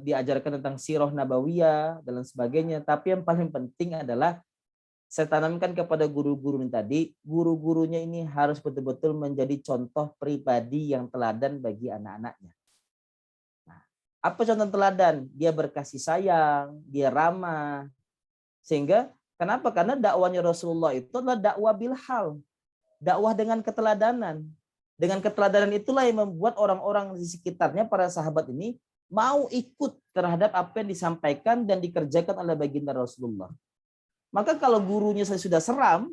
diajarkan tentang sirah nabawiyah dan sebagainya. Tapi yang paling penting adalah saya tanamkan kepada guru-guru ini tadi, guru-gurunya ini harus betul-betul menjadi contoh pribadi yang teladan bagi anak-anaknya. Nah, apa contoh teladan? Dia berkasih sayang, dia ramah. Sehingga kenapa? Karena dakwanya Rasulullah itu adalah dakwah bilhal, dakwah dengan keteladanan. Dengan keteladanan itulah yang membuat orang-orang di sekitarnya, para sahabat ini, mau ikut terhadap apa yang disampaikan dan dikerjakan oleh baginda Rasulullah. Maka kalau gurunya sudah seram,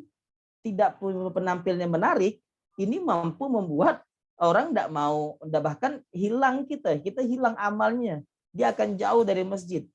tidak punya penampilnya menarik, ini mampu membuat orang tidak mau, bahkan hilang kita hilang amalnya. Dia akan jauh dari masjid.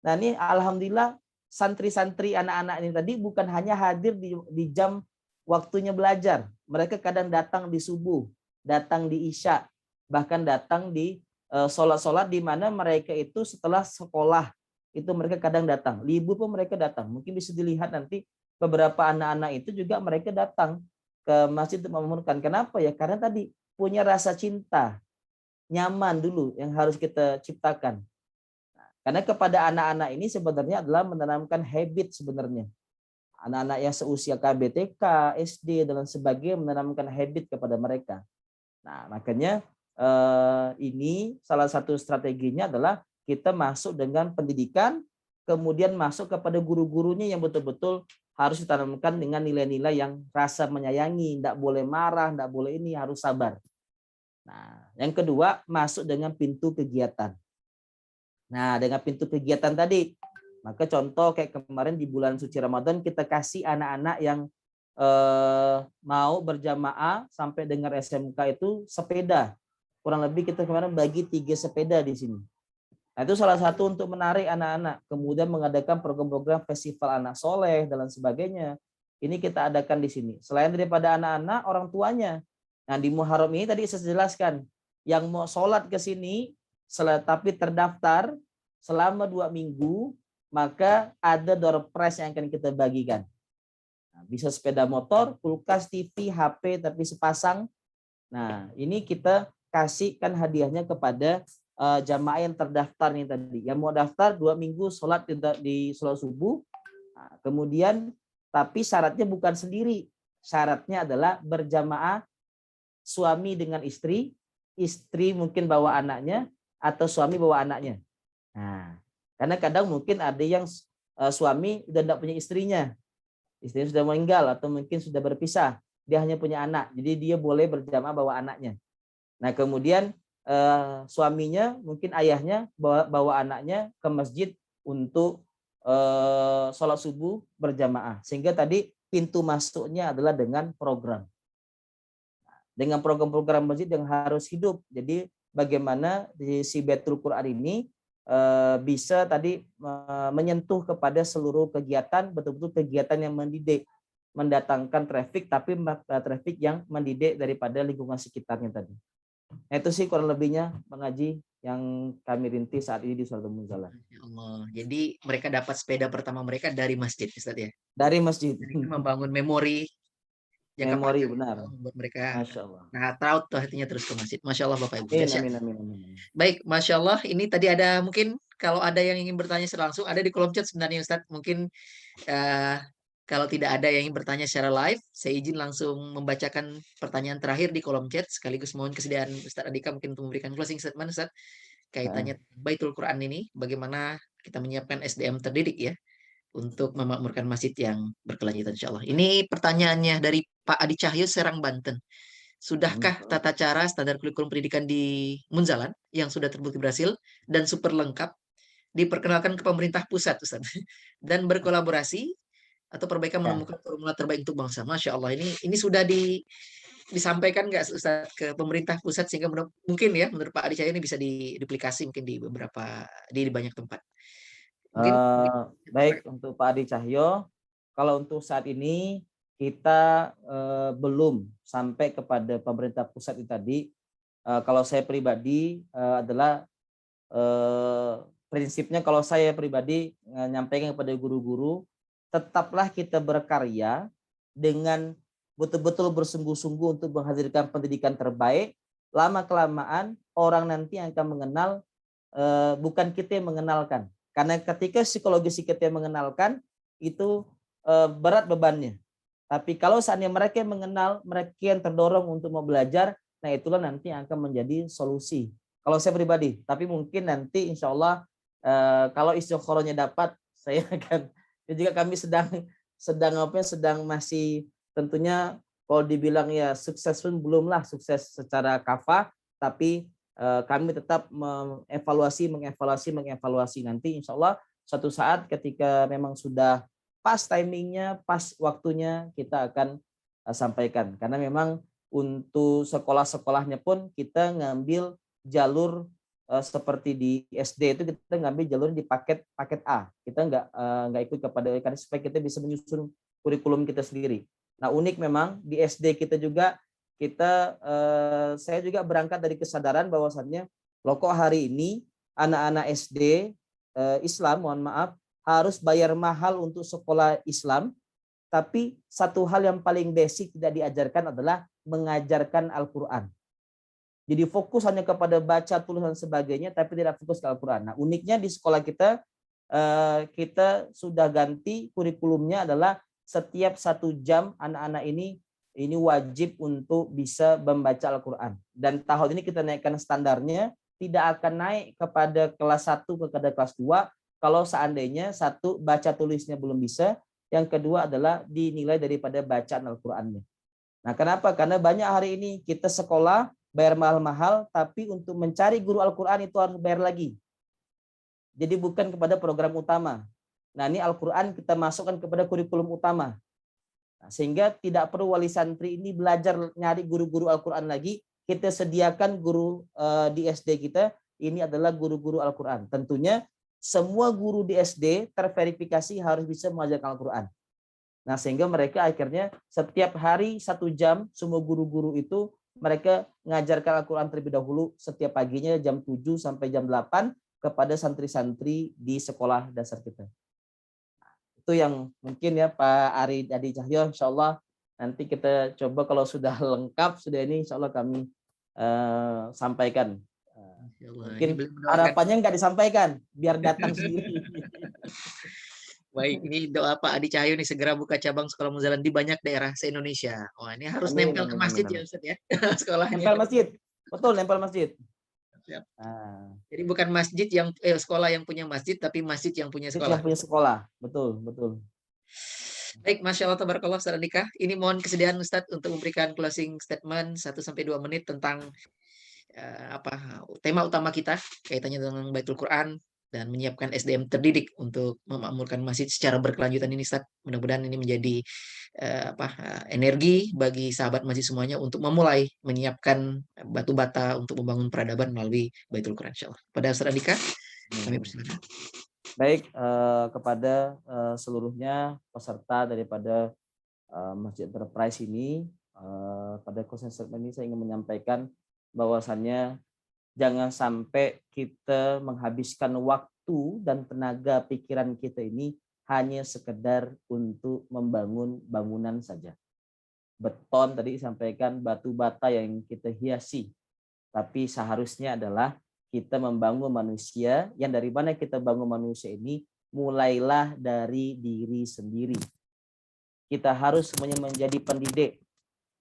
Nah ini alhamdulillah santri-santri anak-anak ini tadi bukan hanya hadir di jam waktunya belajar. Mereka kadang datang di subuh, datang di isya, bahkan datang di sholat-sholat di mana mereka itu setelah sekolah itu mereka kadang datang. Libur pun mereka datang. Mungkin bisa dilihat nanti beberapa anak-anak itu juga mereka datang ke masjid untuk memakmurkan. Kenapa ya? Karena tadi punya rasa cinta, nyaman dulu yang harus kita ciptakan. Karena kepada anak-anak ini sebenarnya adalah menanamkan habit sebenarnya. Anak-anak yang seusia KBTK, SD dan sebagainya menanamkan habit kepada mereka. Nah, makanya ini salah satu strateginya adalah kita masuk dengan pendidikan, kemudian masuk kepada guru-gurunya yang betul-betul harus ditanamkan dengan nilai-nilai yang rasa menyayangi, tidak boleh marah, tidak boleh ini, harus sabar. Nah, yang kedua masuk dengan pintu kegiatan. Nah, dengan pintu kegiatan tadi, maka contoh kayak kemarin di bulan suci Ramadan kita kasih anak-anak yang mau berjamaah sampai dengar SMK itu sepeda. Kurang lebih kita kemarin bagi 3 sepeda di sini. Nah, itu salah satu untuk menarik anak-anak. Kemudian mengadakan program-program festival anak soleh dan sebagainya. Ini kita adakan di sini. Selain daripada anak-anak, orang tuanya. Nah, di Muharram ini tadi saya jelaskan, yang mau sholat ke sini, tapi terdaftar selama 2 minggu, maka ada door prize yang akan kita bagikan. Nah, bisa sepeda motor, kulkas, TV, HP, tapi sepasang. Nah, ini kita kasihkan hadiahnya kepada jamaah yang terdaftar nih tadi. Yang mau daftar 2 minggu sholat di sholat subuh. Nah, kemudian, tapi syaratnya bukan sendiri. Syaratnya adalah berjamaah suami dengan istri mungkin bawa anaknya, atau suami bawa anaknya. Nah, karena kadang mungkin ada yang suami udah tidak punya istrinya sudah meninggal atau mungkin sudah berpisah, dia hanya punya anak, jadi dia boleh berjamaah bawa anaknya. Nah kemudian suaminya mungkin ayahnya bawa anaknya ke masjid untuk sholat subuh berjamaah, sehingga tadi pintu masuknya adalah dengan program. Dengan program-program masjid yang harus hidup. Jadi bagaimana di si Baitul Quran ini bisa tadi menyentuh kepada seluruh kegiatan, betul-betul kegiatan yang mendidik, mendatangkan traffic, tapi traffic yang mendidik daripada lingkungan sekitarnya tadi. Itu sih kurang lebihnya, Bang Haji, yang kami rintis saat ini di Suratul Munzalah. Ya Allah. Jadi mereka dapat sepeda pertama mereka dari masjid, Ustaz ya. Dari masjid. Jadi itu membangun memori jangka Memori panjang benar. buat mereka. Masya Allah. Nah, tahu tuh hatinya terus ke masjid. Masya Allah Bapak Ibu. Amin, Dahsyat. amin, amin, amin. Baik, Masya Allah. Ini tadi ada mungkin kalau ada yang ingin bertanya secara langsung, ada di kolom chat sebenarnya Ustaz. Mungkin eh, kalau tidak ada yang ingin bertanya secara live, saya izin langsung membacakan pertanyaan terakhir di kolom chat. Sekaligus mohon kesediaan Ustaz Andika mungkin untuk memberikan closing statement Ustaz. Kaitannya Baitul Quran ini, bagaimana kita menyiapkan SDM terdidik ya untuk memakmurkan masjid yang berkelanjutan insya Allah. Ini pertanyaannya dari Pak Adi Cahyo Serang Banten. Sudahkah tata cara standar kurikulum pendidikan di Munzalan yang sudah terbukti berhasil dan super lengkap diperkenalkan ke pemerintah pusat Ustaz dan berkolaborasi atau perbaikan menemukan formula terbaik untuk bangsa. Masya Allah ini sudah disampaikan nggak Ustaz ke pemerintah pusat sehingga mungkin ya menurut Pak Adi Cahyo ini bisa diduplikasi mungkin di beberapa di banyak tempat. Mungkin Baik untuk Pak Adi Cahyo, kalau untuk saat ini kita belum sampai kepada pemerintah pusat itu tadi. Kalau saya pribadi adalah prinsipnya kalau saya pribadi menyampaikan kepada guru-guru, tetaplah kita berkarya dengan betul-betul bersungguh-sungguh untuk menghadirkan pendidikan terbaik. Lama-kelamaan orang nanti yang akan mengenal, bukan kita yang mengenalkan. Karena ketika psikologi kita yang mengenalkan, itu berat bebannya. Tapi kalau saatnya mereka yang mengenal, mereka yang terdorong untuk mau belajar, nah itulah nanti yang akan menjadi solusi. Kalau saya pribadi, tapi mungkin nanti insya Allah kalau istikharahnya dapat, saya akan. Dan juga kami sedang masih tentunya kalau dibilang ya sukses pun belumlah sukses secara kafah, tapi kami tetap mengevaluasi nanti insya Allah suatu saat ketika memang sudah pas timingnya, pas waktunya kita akan sampaikan. Karena memang untuk sekolah-sekolahnya pun kita ngambil jalur seperti di SD itu kita ngambil jalur di paket A. Kita nggak ikut kepada karena supaya kita bisa menyusun kurikulum kita sendiri. Nah unik memang di SD kita juga saya juga berangkat dari kesadaran bahwasannya loh kok hari ini anak-anak SD Islam, mohon maaf, harus bayar mahal untuk sekolah Islam, tapi satu hal yang paling basic tidak diajarkan adalah mengajarkan Al-Quran. Jadi fokus hanya kepada baca, tulis dan sebagainya, tapi tidak fokus ke Al-Quran. Nah uniknya di sekolah kita sudah ganti kurikulumnya adalah setiap 1 jam anak-anak ini wajib untuk bisa membaca Al-Quran. Dan tahun ini kita naikkan standarnya, tidak akan naik kepada kelas 1 kepada kelas 2, kalau seandainya 1 baca tulisnya belum bisa, yang kedua adalah dinilai daripada bacaan Al-Qurannya. Nah kenapa? Karena banyak hari ini kita sekolah, bayar mahal-mahal, tapi untuk mencari guru Al-Quran itu harus bayar lagi. Jadi bukan kepada program utama. Nah ini Al-Quran kita masukkan kepada kurikulum utama. Sehingga tidak perlu wali santri ini belajar nyari guru-guru Al-Quran lagi. Kita sediakan guru di SD kita, ini adalah guru-guru Al-Quran. Tentunya semua guru di SD terverifikasi harus bisa mengajarkan Al-Quran. Nah sehingga mereka akhirnya setiap hari 1 jam, semua guru-guru itu mereka mengajarkan Al-Quran terlebih dahulu setiap paginya jam 7 sampai jam 8 kepada santri-santri di sekolah dasar kita. Itu yang mungkin ya Pak Adi Cahyo, insya Allah nanti kita coba kalau sudah lengkap sudah ini insya Allah kami sampaikan. Mungkin harapannya nggak disampaikan biar datang sendiri. Baik, ini doa Pak Adi Cahyo nih segera buka cabang sekolah Munzalan di banyak daerah se-Indonesia. Wah, ini harus nempel ke masjid ya Ustaz ya sekolahnya. Nempel masjid, betul nempel masjid. Jadi bukan masjid yang sekolah yang punya masjid, tapi masjid yang punya sekolah. Yang punya sekolah, betul. Baik, Masya Allah, Tabarakallah, Ustaz Andika. Ini mohon kesediaan Ustaz untuk memberikan closing statement 1-2 menit tentang tema utama kita, kaitannya dengan Baitul Quran dan menyiapkan SDM terdidik untuk memakmurkan masjid secara berkelanjutan ini Ustaz. Mudah-mudahan ini menjadi energi bagi sahabat masjid semuanya untuk memulai menyiapkan batu bata untuk membangun peradaban melalui Baitul Quran insyaallah. Pada Ustaz Andika, kami persilakan. Baik, kepada seluruhnya peserta daripada Masjid Enterprise ini, pada closing statement ini saya ingin menyampaikan bahwasannya jangan sampai kita menghabiskan waktu dan tenaga pikiran kita ini hanya sekedar untuk membangun bangunan saja. Beton tadi disampaikan, batu bata yang kita hiasi. Tapi seharusnya adalah kita membangun manusia, yang dari mana kita bangun manusia ini mulailah dari diri sendiri. Kita harus semuanya menjadi pendidik.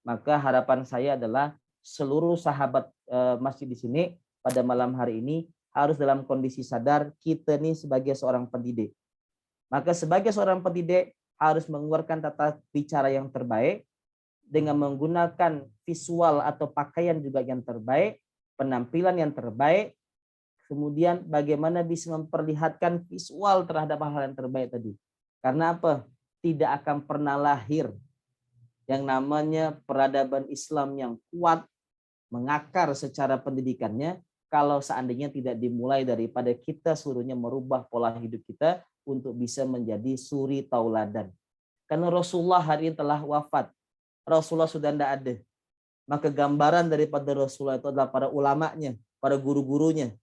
Maka harapan saya adalah seluruh sahabat masjid di sini pada malam hari ini harus dalam kondisi sadar kita nih sebagai seorang pendidik. Maka sebagai seorang pendidik harus mengeluarkan tata bicara yang terbaik dengan menggunakan visual atau pakaian juga yang terbaik, penampilan yang terbaik, kemudian bagaimana bisa memperlihatkan visual terhadap hal yang terbaik tadi. Karena apa? Tidak akan pernah lahir yang namanya peradaban Islam yang kuat, mengakar secara pendidikannya, kalau seandainya tidak dimulai daripada kita seluruhnya merubah pola hidup kita untuk bisa menjadi suri tauladan. Karena Rasulullah hari ini telah wafat. Rasulullah sudah tidak ada. Maka gambaran daripada Rasulullah itu adalah para ulamanya, para guru-gurunya.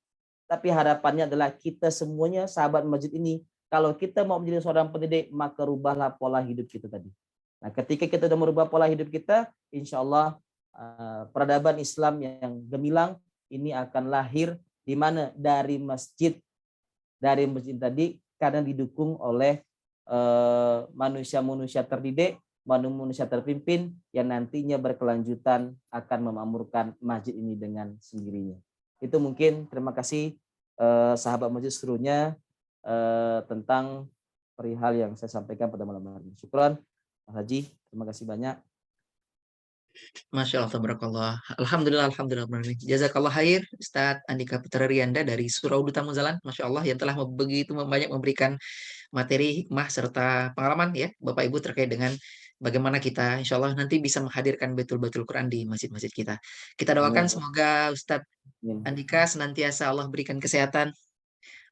Tapi harapannya adalah kita semuanya, sahabat masjid ini, kalau kita mau menjadi seorang pendidik, maka rubahlah pola hidup kita tadi. Nah, ketika kita sudah merubah pola hidup kita, insya Allah peradaban Islam yang gemilang ini akan lahir di mana dari masjid tadi, karena didukung oleh manusia-manusia terdidik, manusia terpimpin yang nantinya berkelanjutan akan memakmurkan masjid ini dengan sendirinya. Itu mungkin, terima kasih sahabat masjid seluruhnya tentang perihal yang saya sampaikan pada malam hari ini. Syukran, Mas Haji, terima kasih banyak. Masya Allah, tabarakallah. Alhamdulillah, alhamdulillah. Jazakallah khair, Ustadz Andika Putra Rianda dari Surau Duta Muzalan. Masya Allah, yang telah begitu banyak memberikan materi, hikmah, serta pengalaman ya, Bapak Ibu terkait dengan bagaimana kita insya Allah nanti bisa menghadirkan betul-betul Quran di masjid-masjid kita. Kita doakan semoga Ustadz Andika senantiasa Allah berikan kesehatan,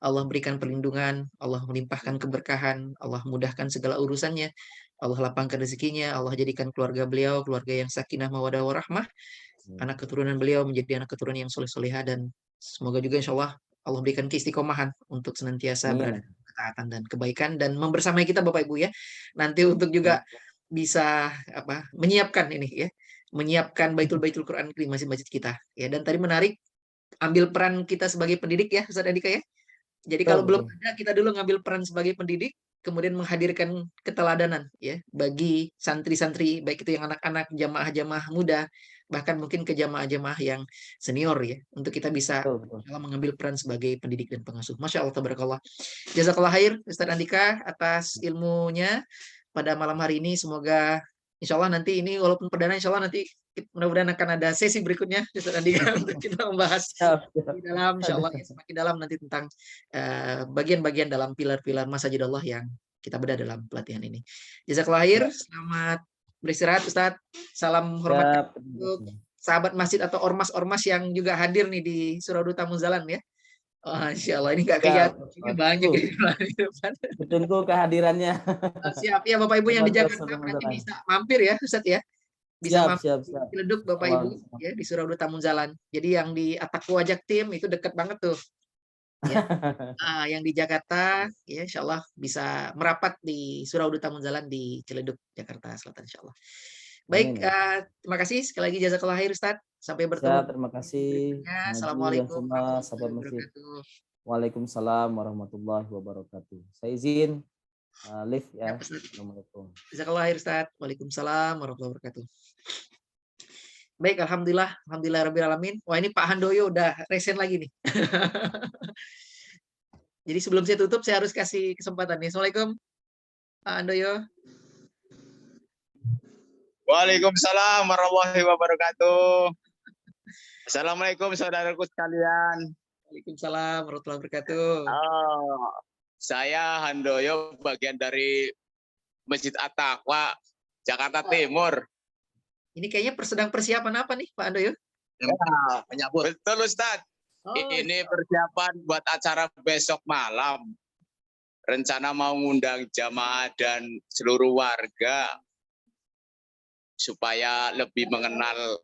Allah berikan perlindungan, Allah melimpahkan keberkahan, Allah mudahkan segala urusannya, Allah lapangkan rezekinya, Allah jadikan keluarga beliau keluarga yang sakinah mawadah warahmah, anak keturunan beliau menjadi anak keturunan yang soleh-solehah, dan semoga juga insya Allah Allah berikan keistiqomahan untuk senantiasa berada dalam ketaatan dan kebaikan dan membersamai kita Bapak Ibu ya. Nanti untuk juga bisa menyiapkan ini ya, menyiapkan baitul Quran di masjid-masjid kita ya. Dan tadi menarik ambil peran kita sebagai pendidik ya Ustaz Andika ya. Jadi kalau belum ada, kita dulu ngambil peran sebagai pendidik, kemudian menghadirkan keteladanan ya bagi santri-santri, baik itu yang anak-anak, jamaah-jamaah muda, bahkan mungkin ke jamaah-jamaah yang senior ya, untuk kita bisa mengambil peran sebagai pendidik dan pengasuh. Masya Allah, tabarakallah. Jazakallah khair Ustaz Andika atas ilmunya pada malam hari ini. Semoga insya Allah nanti ini walaupun perdana, insya Allah nanti mudah-mudahan akan ada sesi berikutnya Ustaz Andika untuk kita membahas di dalam insya Allah semakin dalam nanti tentang bagian-bagian dalam pilar-pilar Masjid Allah yang kita bedah dalam pelatihan ini. Jazakallah khair, selamat beristirahat Ustaz. Salam hormat untuk sahabat masjid atau ormas-ormas yang juga hadir nih di Surau Duta Muzalan ya. Oh, insya Allah ini nggak kelihatan, ini banyak Ditunggu kehadirannya. Siap ya Bapak Ibu yang di Jakarta nanti bisa mampir ya Ustaz ya. Bisa mampir Ciledug Bapak Ibu ya di Surau Duta Muzalan. Jadi yang di Atakwa Jaktim itu dekat banget tuh. Ya. Yang di Jakarta ya insya Allah bisa merapat di Surau Duta Muzalan di Ciledug Jakarta Selatan insya Allah. Baik, terima kasih sekali lagi jazakallah khair Ustaz. Sampai bertemu. Terima kasih. Assalamualaikum warahmatullahi wabarakatuh. Waalaikumsalam warahmatullahi wabarakatuh. Saya izin live ya. Assalamualaikum. Jazakallah khair Ustaz. Waalaikumsalam warahmatullahi wabarakatuh. Baik, alhamdulillah, rabbil alamin. Wah, ini Pak Handoyo udah resen lagi nih. Jadi sebelum saya tutup, saya harus kasih kesempatan nih. Assalamualaikum, Pak Handoyo. Waalaikumsalam warahmatullahi wabarakatuh. Assalamualaikum saudaraku sekalian. Waalaikumsalam warahmatullahi wabarakatuh. Saya Handoyo, bagian dari Masjid At-Taqwa, Jakarta Timur. Ini kayaknya sedang persiapan apa nih Pak Handoyo? Ya, menyambut. Betul Ustaz. Ini persiapan buat acara besok malam. Rencana mau ngundang jamaah dan seluruh warga supaya lebih mengenal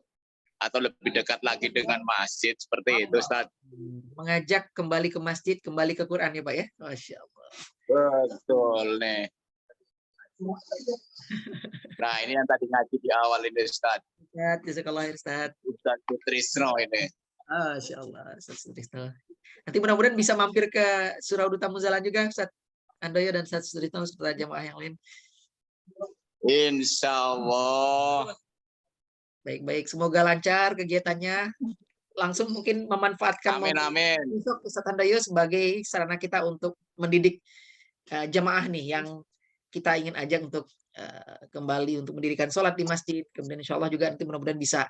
atau lebih dekat lagi dengan masjid seperti itu, Ustaz. Mengajak kembali ke masjid, kembali ke Quran ya Pak ya. Masya Allah. Betul nih. Nah, ini yang tadi ngaji di awal ini, Ustaz. Jazakallah khair, Ustaz. Ustaz Sutrisno ini. Masya Allah, Ustaz Sutrisno. Nanti mudah-mudahan bisa mampir ke Surau Duta Muzalan juga, Ustaz Handoyo dan Ustaz Sutrisno serta jamaah yang lain. Insya Allah. Baik-baik, semoga lancar kegiatannya. Langsung mungkin memanfaatkan Amin, amin. besok Ustaz Handoyo sebagai sarana kita untuk mendidik jamaah nih yang kita ingin ajak untuk kembali untuk mendirikan sholat di masjid. Kemudian insya Allah juga nanti mudah-mudahan bisa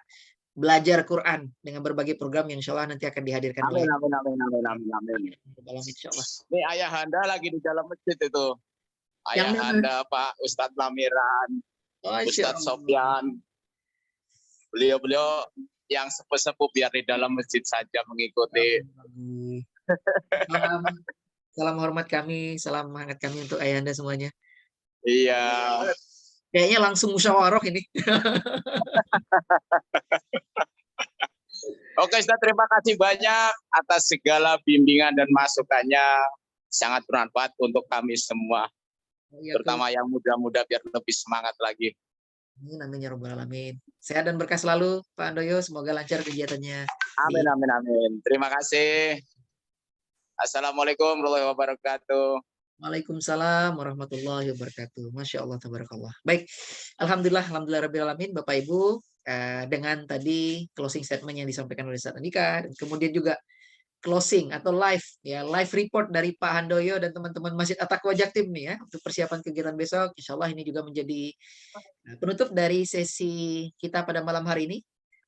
belajar Quran dengan berbagai program yang insya Allah nanti akan dihadirkan. Amin, amin, amin, amin, amin, amin. Insya Allah. Ini ayahanda lagi di dalam masjid itu. Yang Ayahanda Pak Ustadz Lamiran, Ustadz Sofyan. Beliau-beliau yang sepuh-sepuh biar di dalam masjid saja mengikuti. Salam hormat kami, salam hangat kami untuk ayahanda semuanya. Iya. Kayaknya langsung musyawarah ini. Oke, Ustaz, terima kasih banyak atas segala bimbingan dan masukannya. Sangat bermanfaat untuk kami semua. Terutama yang muda-muda biar lebih semangat lagi. Amin ya rabbal alamin. Sehat dan berkah selalu Pak Handoyo, semoga lancar kegiatannya. Amin, amin, amin. Terima kasih. Assalamualaikum warahmatullahi wabarakatuh. Waalaikumsalam warahmatullahi wabarakatuh. Masya Allah, tabarakallah. Baik, alhamdulillah rabbil alamin, Bapak Ibu, dengan tadi closing statement yang disampaikan oleh Ustaz Andika, dan kemudian juga closing atau live report dari Pak Handoyo dan teman-teman Masjid At-Taqwa Jaktim nih ya untuk persiapan kegiatan besok. Insya Allah ini juga menjadi penutup dari sesi kita pada malam hari ini.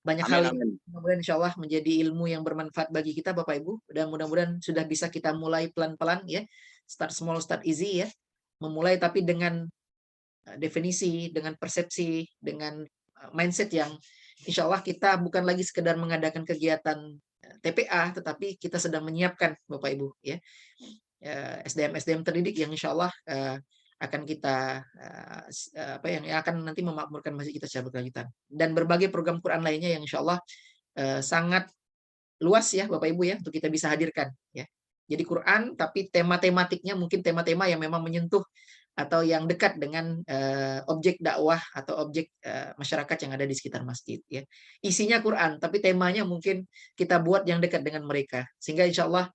Banyak hal yang mudah-mudahan insya Allah menjadi ilmu yang bermanfaat bagi kita Bapak Ibu, dan mudah-mudahan sudah bisa kita mulai pelan-pelan ya, start small start easy ya, memulai tapi dengan definisi, dengan persepsi, dengan mindset yang insya Allah kita bukan lagi sekedar mengadakan kegiatan TPA, tetapi kita sedang menyiapkan Bapak Ibu ya SDM terdidik yang insya Allah akan kita yang akan nanti memakmurkan masjid kita secara berkelanjutan, dan berbagai program Quran lainnya yang insya Allah sangat luas ya Bapak Ibu ya untuk kita bisa hadirkan ya. Jadi Quran tapi tema-tematiknya mungkin tema-tema yang memang menyentuh atau yang dekat dengan objek dakwah atau objek masyarakat yang ada di sekitar masjid ya. Isinya Quran tapi temanya mungkin kita buat yang dekat dengan mereka, sehingga insya Allah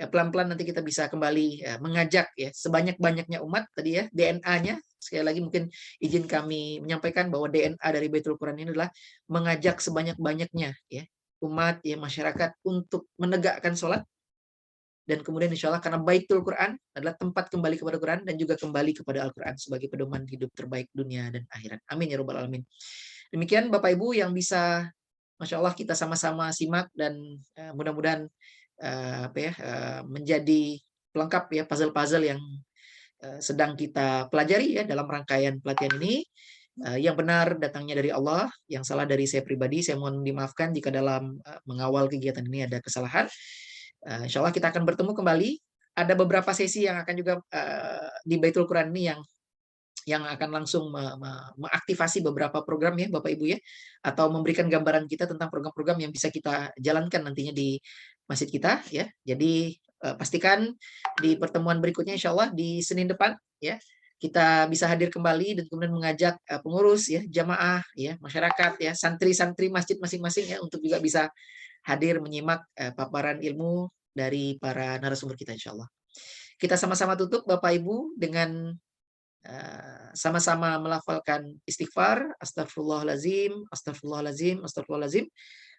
pelan-pelan nanti kita bisa kembali mengajak ya sebanyak-banyaknya umat tadi ya, DNA-nya sekali lagi mungkin izin kami menyampaikan bahwa DNA dari Baitul Quran ini adalah mengajak sebanyak-banyaknya ya umat ya masyarakat untuk menegakkan sholat, dan kemudian insya Allah karena Baitul Quran adalah tempat kembali kepada Quran dan juga kembali kepada Al-Quran sebagai pedoman hidup terbaik dunia dan akhirat. Amin ya rabbal alamin. Demikian Bapak Ibu yang bisa Masya Allah kita sama-sama simak, dan mudah-mudahan menjadi pelengkap ya puzzle-puzzle yang sedang kita pelajari ya dalam rangkaian pelatihan ini. Yang benar datangnya dari Allah, yang salah dari saya pribadi. Saya mohon dimaafkan jika dalam mengawal kegiatan ini ada kesalahan. Insya Allah kita akan bertemu kembali. Ada beberapa sesi yang akan juga di Baitul Quran ini yang akan langsung mengaktifasi beberapa program ya Bapak Ibu ya, atau memberikan gambaran kita tentang program-program yang bisa kita jalankan nantinya di masjid kita ya. Jadi pastikan di pertemuan berikutnya insya Allah di Senin depan ya kita bisa hadir kembali dan kemudian mengajak pengurus ya, jamaah ya, masyarakat ya, santri-santri masjid masing-masing ya untuk juga bisa hadir menyimak paparan ilmu dari para narasumber kita insya Allah. Kita sama-sama tutup Bapak Ibu dengan sama-sama melafalkan istighfar, astagfirullahalazim, astagfirullahalazim, astagfirullahalazim,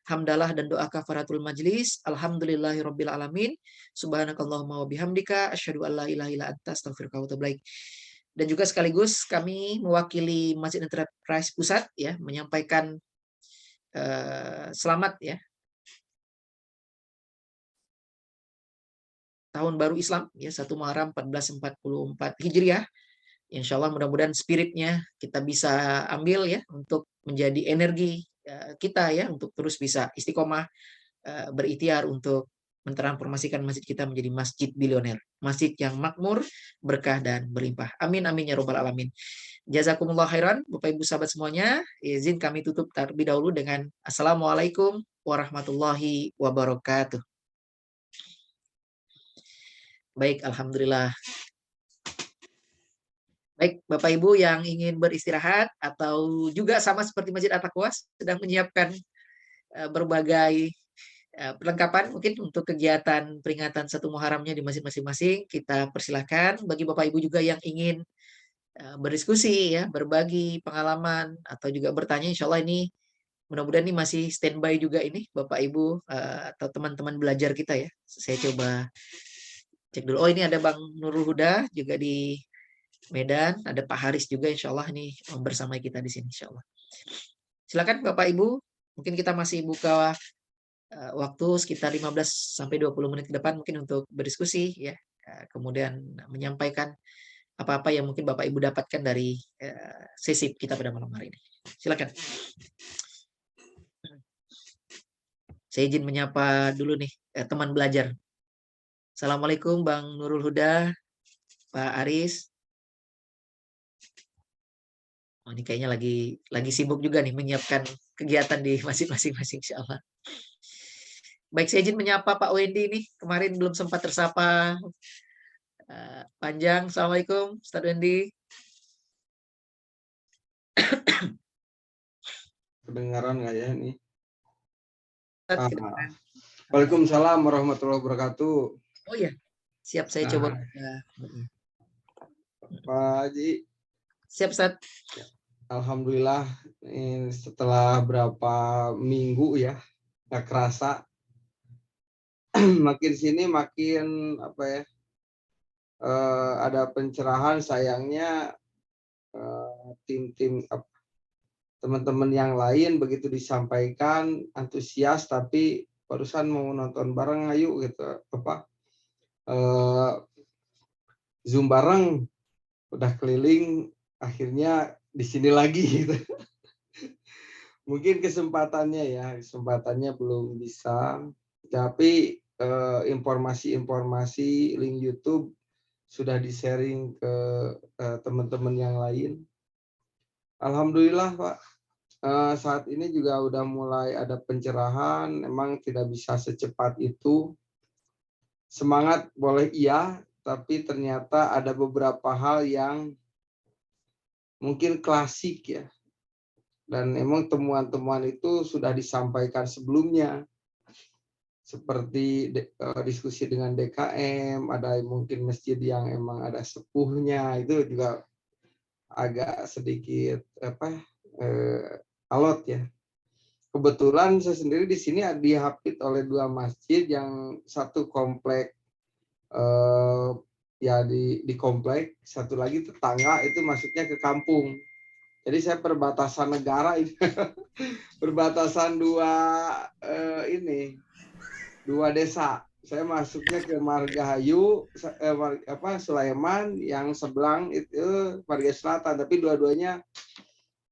hamdalah dan doa kafaratul majlis, alhamdulillahirabbil alamin, subhanakallahumma wa bihamdika, asyhadu an la ilaha illa anta, astaghfiruka wa atubu ilaik. Dan juga sekaligus kami mewakili Masjid Enterprise Pusat ya menyampaikan selamat ya tahun baru Islam ya 1 Muharram 1444 Hijriah. Insya Allah mudah-mudahan spiritnya kita bisa ambil ya untuk menjadi energi kita ya untuk terus bisa istiqomah berikhtiar untuk mentransformasikan masjid kita menjadi masjid bilioner, masjid yang makmur, berkah dan berlimpah. Amin amin ya robbal alamin. Jazakumullah khairan, Bapak Ibu sahabat semuanya. Izin kami tutup terlebih dahulu dengan Assalamualaikum warahmatullahi wabarakatuh. Baik, alhamdulillah. Baik, Bapak Ibu yang ingin beristirahat atau juga sama seperti Masjid At-Taqwa sedang menyiapkan berbagai perlengkapan mungkin untuk kegiatan peringatan 1 Muharramnya di masjid masing-masing, kita persilahkan. Bagi Bapak Ibu juga yang ingin berdiskusi ya, berbagi pengalaman atau juga bertanya, insya Allah ini mudah-mudahan ini masih standby juga ini Bapak Ibu atau teman-teman belajar kita ya. Saya coba cek dulu. Oh, ini ada Bang Nurul Huda juga di Medan, ada Pak Haris juga, insya Allah ini bersama kita di sini, insya Allah. Silakan Bapak Ibu, mungkin kita masih buka waktu sekitar 15 sampai 20 menit ke depan mungkin untuk berdiskusi ya, kemudian menyampaikan apa-apa yang mungkin Bapak Ibu dapatkan dari sesi kita pada malam hari ini. Silakan. Saya izin menyapa dulu nih teman belajar. Assalamualaikum Bang Nurul Huda, Pak Aris. Oh, ini kayaknya lagi sibuk juga nih menyiapkan kegiatan di masing-masing, insya Allah. Baik, saya izin menyapa Pak Wendy nih. Kemarin belum sempat tersapa. Panjang, Assalamualaikum, Ustadz Wendy. Kedengaran nggak ya ini? Waalaikumsalam warahmatullahi wabarakatuh. Oh iya, siap saya coba. Pak Haji. Siap, Ustadz. Alhamdulillah setelah berapa minggu ya, nggak kerasa. Makin sini makin apa ya, ada pencerahan. Sayangnya tim-tim teman-teman yang lain begitu disampaikan antusias, tapi barusan mau nonton bareng, ayo gitu Zoom bareng, udah keliling, akhirnya di sini lagi gitu. Mungkin kesempatannya belum bisa, tapi informasi-informasi link YouTube sudah di-sharing ke teman-teman yang lain. Alhamdulillah Pak, saat ini juga udah mulai ada pencerahan. Memang tidak bisa secepat itu. Semangat boleh iya, tapi ternyata ada beberapa hal yang mungkin klasik ya. Dan memang temuan-temuan itu sudah disampaikan sebelumnya. Seperti diskusi dengan DKM, ada mungkin masjid yang emang ada sepuhnya, itu juga agak sedikit alot ya. Kebetulan saya sendiri di sini dihapit oleh 2 masjid, yang satu komplek ya di komplek, satu lagi tetangga itu masuknya ke kampung. Jadi saya perbatasan negara ini, perbatasan dua desa. Saya masuknya ke Margahayu, Sulaiman, yang sebelang itu Marga Selatan. Tapi dua-duanya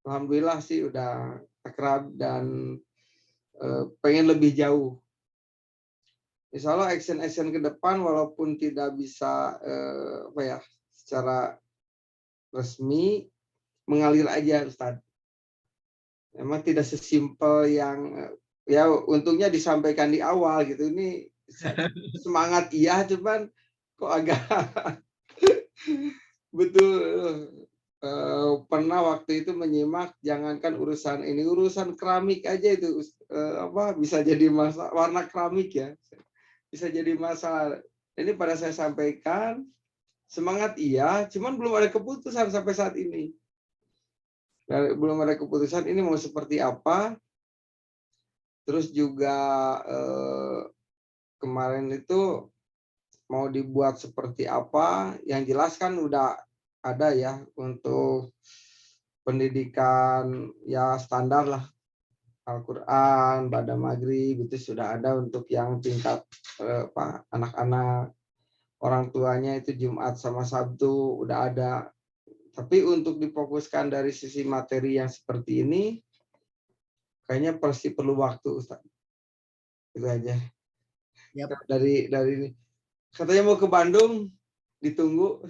alhamdulillah sih udah akrab dan pengen lebih jauh. Insya Allah action ke depan, walaupun tidak bisa secara resmi, mengalir aja Ustadz. Memang tidak sesimpel yang ya untungnya disampaikan di awal gitu. Ini semangat iya, cuman kok agak betul. Pernah waktu itu menyimak, jangankan urusan ini, urusan keramik aja itu bisa jadi masalah, warna keramik ya bisa jadi masalah. Ini pada saya sampaikan semangat iya, cuman belum ada keputusan sampai saat ini. Belum ada keputusan ini mau seperti apa. Terus juga kemarin itu mau dibuat seperti apa, yang jelas kan udah ada ya untuk pendidikan ya standar lah, Al-Quran, Ba'da Maghrib itu sudah ada untuk yang tingkat anak-anak, orang tuanya itu Jumat sama Sabtu udah ada. Tapi untuk difokuskan dari sisi materi yang seperti ini, kayaknya pasti perlu waktu Ustaz. Itu aja. Yap. Dari ini. Katanya mau ke Bandung, ditunggu.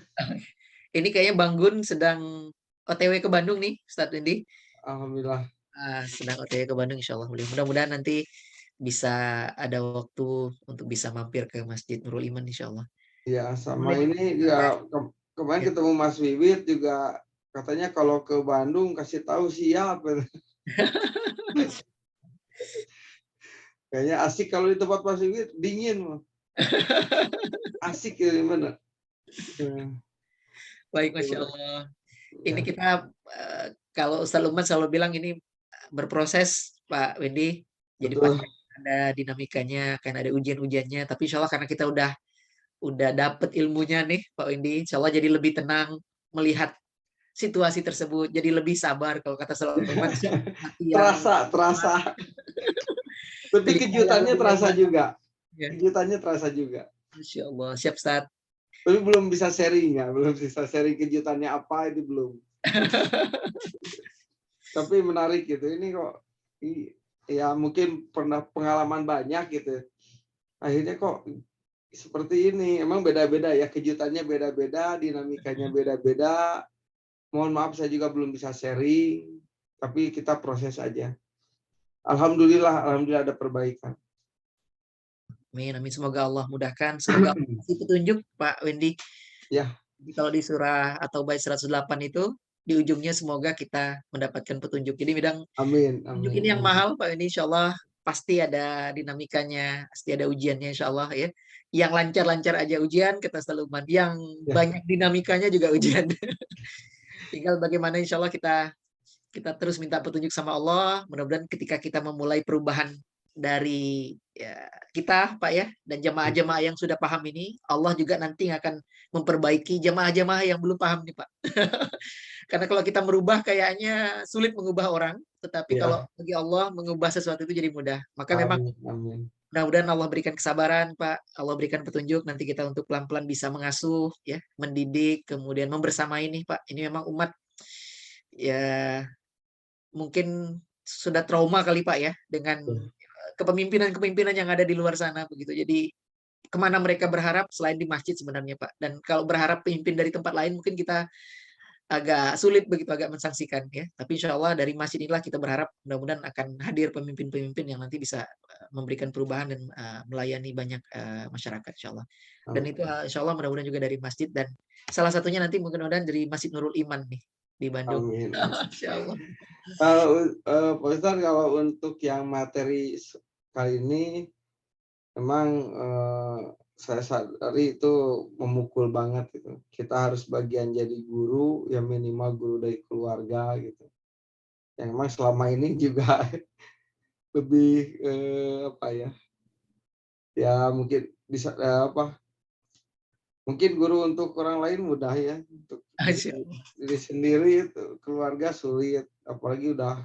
Ini kayaknya Bang Gun sedang OTW ke Bandung nih, Ustadz Wendy. Alhamdulillah. Sedang OTW ke Bandung, insya Allah. Mudah-mudahan nanti bisa ada waktu untuk bisa mampir ke Masjid Nurul Iman, insya Allah. Ya, sama ini ya kemarin ketemu Mas Wiwit juga katanya kalau ke Bandung kasih tahu siap. Kayaknya asik kalau di tempat Mas Wiwit dingin. Asik ya gimana? Baik, Masya Allah. Ini kita kalau Ustaz Lukman selalu bilang ini berproses, Pak Wendy. Jadi pasti ada dinamikanya, akan ada ujian-ujiannya. Tapi insya Allah karena kita udah dapet ilmunya nih, Pak Wendy. Insya Allah jadi lebih tenang melihat situasi tersebut. Jadi lebih sabar kalau kata Ustaz Lukman. Terasa. Tapi kejutannya terasa juga. Kejutannya terasa juga. Masya Allah. Siap, Ustaz. Tapi belum bisa sharing ya, belum bisa sharing kejutannya apa itu belum. Tapi menarik gitu. Ini kok ya mungkin pernah pengalaman banyak gitu. Akhirnya kok seperti ini. Emang beda-beda ya, kejutannya beda-beda, dinamikanya beda-beda. Mohon maaf saya juga belum bisa sharing, tapi kita proses aja. Alhamdulillah ada perbaikan. Amin, amin. Semoga Allah mudahkan. Semoga Allah kasih petunjuk, Pak Wendy. Ya. Jadi kalau di surah atau bait 108 itu, di ujungnya semoga kita mendapatkan petunjuk. Jadi bidang petunjuk ini yang mahal, Pak Wendy. Insya Allah pasti ada dinamikanya, pasti ada ujiannya, insya Allah ya. Yang lancar-lancar aja ujian, kata Ustaz Lukman. Yang banyak dinamikanya juga ujian. Tinggal bagaimana insya Allah kita terus minta petunjuk sama Allah. Mudah-mudahan ketika kita memulai perubahan dari kita, Pak ya, dan jamaah-jamaah yang sudah paham ini, Allah juga nanti akan memperbaiki jamaah-jamaah yang belum paham nih, Pak. Karena kalau kita merubah kayaknya sulit mengubah orang, tetapi kalau bagi Allah mengubah sesuatu itu jadi mudah. Maka memang mudah-mudahan Allah berikan kesabaran, Pak. Allah berikan petunjuk nanti kita untuk pelan-pelan bisa mengasuh, ya, mendidik, kemudian membersamai ini, Pak. Ini memang umat ya mungkin sudah trauma kali, Pak ya, dengan kepemimpinan yang ada di luar sana begitu. Jadi kemana mereka berharap selain di masjid sebenarnya, Pak. Dan kalau berharap pemimpin dari tempat lain mungkin kita agak sulit begitu, agak mensangsikan ya. Tapi insya Allah dari masjid inilah kita berharap mudah-mudahan akan hadir pemimpin-pemimpin yang nanti bisa memberikan perubahan dan melayani banyak masyarakat insya Allah. Dan itu insya Allah mudah-mudahan juga dari masjid, dan salah satunya nanti mudah-mudahan dari Masjid Nurul Iman nih di Bandung. Insya Allah. Pak Ustadz, kalau untuk yang materi kali ini memang saya sadari itu memukul banget gitu. Kita harus bagian jadi guru, ya minimal guru dari keluarga gitu. Yang memang selama ini juga lebih ya mungkin bisa mungkin guru untuk orang lain mudah ya, untuk diri sendiri itu keluarga sulit, apalagi udah.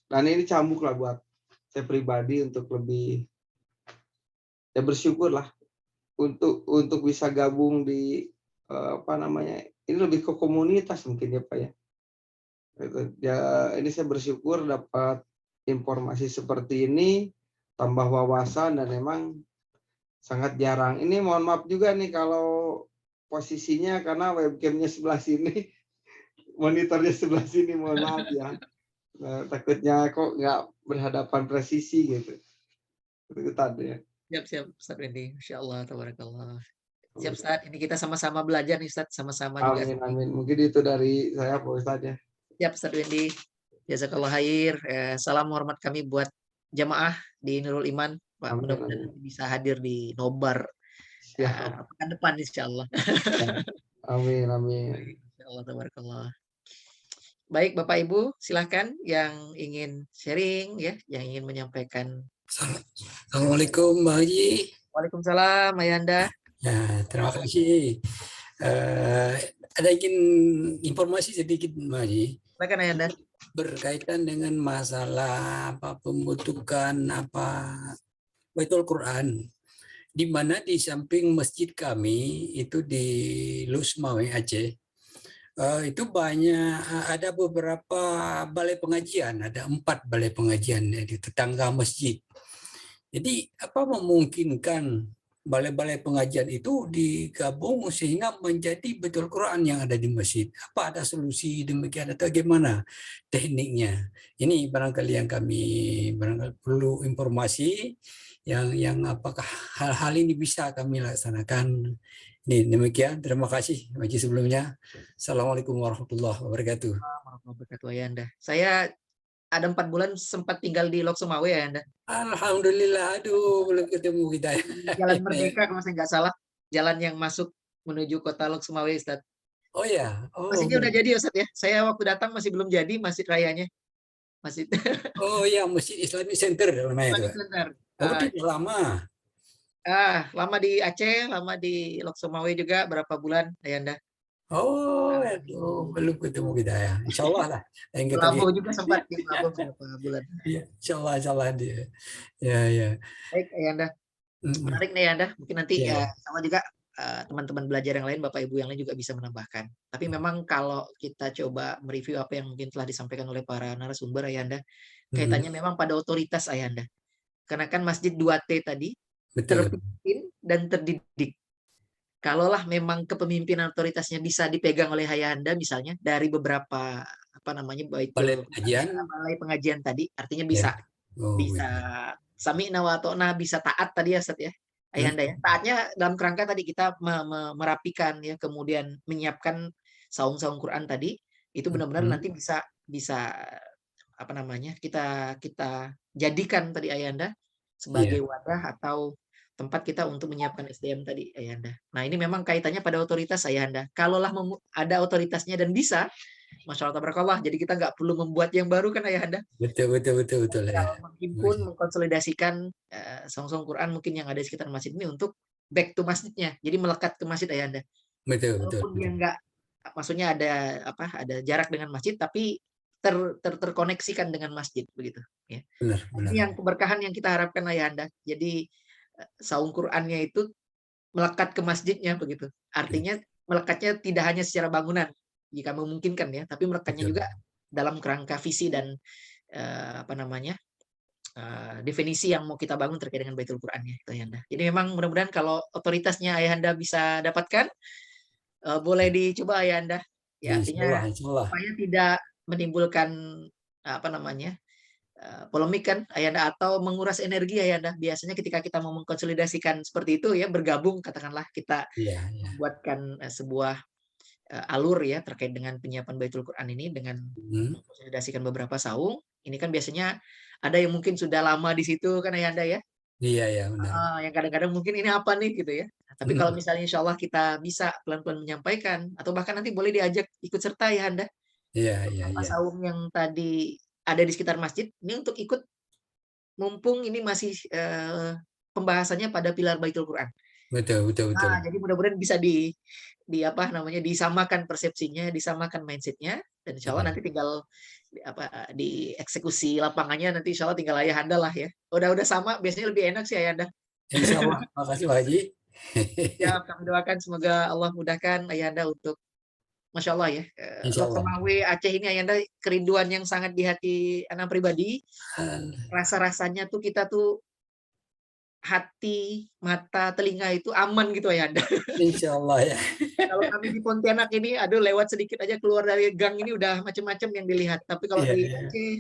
Dan ini cambuk lah buat saya pribadi untuk lebih ya bersyukur lah untuk bisa gabung di ini lebih ke komunitas mungkin ya Pak ya. Ya ini saya bersyukur dapat informasi seperti ini, tambah wawasan, dan memang sangat jarang. Ini mohon maaf juga nih kalau posisinya karena webcamnya sebelah sini, monitornya sebelah sini, mohon maaf ya. Takutnya kok nggak berhadapan presisi gitu. Itu tadi ya. Siap, Ustaz Wendy. Insya Allah, tabarakallah. Siap, Ustaz. Ini kita sama-sama belajar nih, Ustaz. Sama-sama juga. Amin. Mungkin itu dari saya, Pak Ustaz ya. Siap, Ustaz Wendy. Jazakallah khair. Salam hormat kami buat jamaah di Nurul Iman. Pak, mudah-mudahan bisa hadir di Nobar pekan depan, insya Allah. Amin. Insya Allah, tabarakallah. Baik, Bapak Ibu, silahkan yang ingin sharing, ya, yang ingin menyampaikan. Assalamualaikum, Mbak Haji. Waalaikumsalam, Ayanda. Ya, terima kasih. Ada ingin informasi sedikit, Mbak Haji. Silakan, Ayanda. Berkaitan dengan masalah pembentukan Baitul Quran, di mana di samping masjid kami itu di Lusmawe Aceh, itu banyak, ada beberapa balai pengajian, ada 4 balai pengajian di tetangga masjid. Jadi apa memungkinkan balai-balai pengajian itu digabung sehingga menjadi Baitul Quran yang ada di masjid. Apa ada solusi demikian atau bagaimana tekniknya? Ini barangkali yang kami barangkali perlu informasi yang apakah hal-hal ini bisa kami laksanakan. Ini demikian. Terima kasih Haji sebelumnya. Assalamualaikum warahmatullahi wabarakatuh. Warahmatullahi wabarakatuh Ayanda. Saya ada 4 bulan sempat tinggal di Lok Sumawe Ayanda. Alhamdulillah, aduh belum ketemu kita. Jalan Merdeka kalau saya nggak salah, jalan yang masuk menuju kota Lok Sumawe, Ustaz. Oh ya, oh, Masjidnya udah jadi Ustaz ya. Saya waktu datang masih belum jadi masjid rayanya. Masjid oh ya, Masjid Islamic Center namanya itu. Center. Oh, itu lama. Lama di Aceh, lama di Lok Sumawe juga berapa bulan Ayanda. Oh, aduh, belum ketemu kita ya. Insya Allah lah. Yang kita Labuh juga sempat di Labuh berapa bulan. ya, insya Allah dia. Ya. Baik Ayanda. Menarik nih Ayanda. Mungkin nanti sama juga teman-teman belajar yang lain, Bapak Ibu yang lain juga bisa menambahkan. Tapi memang kalau kita coba mereview apa yang mungkin telah disampaikan oleh para narasumber Ayanda, kaitannya memang pada otoritas Ayanda. Karena kan masjid 2T tadi, betul. terpimpin dan terdidik. Kalaulah memang kepemimpinan otoritasnya bisa dipegang oleh Ayanda misalnya dari beberapa balai pengajian tadi, artinya bisa sami'na wa ta'na, bisa taat tadi ya Ustaz ya. Ayanda ya. Taatnya dalam kerangka tadi kita merapikan ya, kemudian menyiapkan saung-saung Quran tadi, itu benar-benar nanti bisa kita jadikan tadi Ayanda sebagai wadah atau tempat kita untuk menyiapkan SDM tadi Ayanda. Nah ini memang kaitannya pada otoritas Ayanda. Kalaulah ada otoritasnya dan bisa, Masya Allah tabarakallah, jadi kita nggak perlu membuat yang baru kan Ayanda. Betul ya. Menghimpun, mengkonsolidasikan saung-saung Quran mungkin yang ada di sekitar masjid ini untuk back to masjidnya. Jadi melekat ke masjid Ayanda. Betul. Walaupun dia nggak, maksudnya ada jarak dengan masjid, tapi terkoneksikan dengan masjid begitu. Ya. Benar. Ini yang keberkahan yang kita harapkan Ayanda. Jadi saung Qur'annya itu melekat ke masjidnya begitu. Artinya melekatnya tidak hanya secara bangunan jika memungkinkan ya, tapi melekatnya juga dalam kerangka visi dan definisi yang mau kita bangun terkait dengan Baitul Qur'annya itu Ayanda. Jadi memang mudah-mudahan kalau otoritasnya Ayanda bisa dapatkan, boleh dicoba Ayanda. Ya, artinya supaya tidak menimbulkan polemik kan Ayanda atau menguras energi Ayanda. Biasanya ketika kita mau mengkonsolidasikan seperti itu ya, bergabung katakanlah kita membuatkan sebuah alur ya terkait dengan penyiapan Baitul Quran ini dengan mengkonsolidasikan beberapa saung. Ini kan biasanya ada yang mungkin sudah lama di situ kan Ayanda ya. Iya benar. Yang kadang-kadang mungkin ini apa nih gitu ya. Tapi kalau misalnya insya Allah kita bisa pelan-pelan menyampaikan atau bahkan nanti boleh diajak ikut serta Ayanda. Iya. Saung yang tadi ada di sekitar masjid ini untuk ikut, mumpung ini masih pembahasannya pada pilar Baitul Quran. Betul. Jadi mudah-mudahan bisa disamakan persepsinya, disamakan mindsetnya, dan insya Allah nanti tinggal dieksekusi lapangannya, nanti insya Allah tinggal Ayahanda lah ya. Udah sama, biasanya lebih enak sih Ayahanda. Insya Allah. Makasih Pak Haji. Ya, kami doakan semoga Allah mudahkan Ayahanda untuk Masya Allah ya. Lok Sumawe Aceh ini Ayanda kerinduan yang sangat di hati anak pribadi. Rasa-rasanya tuh kita tuh hati, mata, telinga itu aman gitu Ayanda. Insya Allah ya. Kalau kami di Pontianak ini, lewat sedikit aja keluar dari gang ini udah macam-macam yang dilihat. Tapi kalau di Aceh,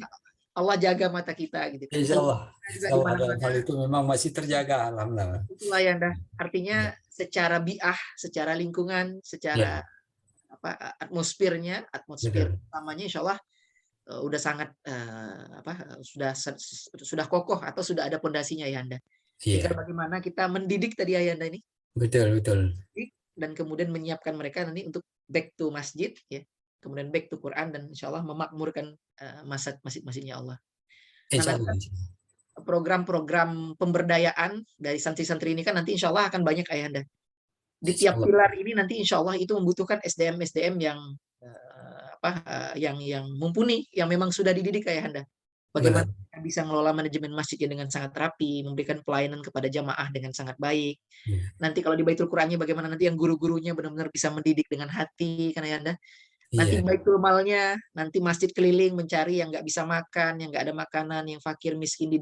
Allah jaga mata kita gitu. Insya Allah. Dalam hal itu memang masih terjaga alhamdulillah. Itulah Ayanda. Artinya secara bi'ah, secara lingkungan, secara atmosfer utamanya insya Allah udah sangat sudah kokoh atau sudah ada pondasinya Ayanda. Tinggal bagaimana kita mendidik tadi Ayanda ini. Betul. Dan kemudian menyiapkan mereka nanti untuk back to masjid ya. Kemudian back to Quran dan insya Allah memakmurkan masjid-masjidnya Allah. Nah, program-program pemberdayaan dari santri-santri ini kan nanti insya Allah akan banyak Ayanda. Di tiap pilar ini nanti insya Allah itu membutuhkan SDM yang mumpuni, yang memang sudah dididik Ayahanda. Bagaimana bisa mengelola manajemen masjidnya dengan sangat rapi, memberikan pelayanan kepada jamaah dengan sangat baik. Nanti kalau di Baitul Qurannya bagaimana nanti yang guru-gurunya benar-benar bisa mendidik dengan hati kan Ayahanda. Nanti Baitul Malnya, nanti masjid keliling mencari yang nggak bisa makan, yang nggak ada makanan, yang fakir miskin di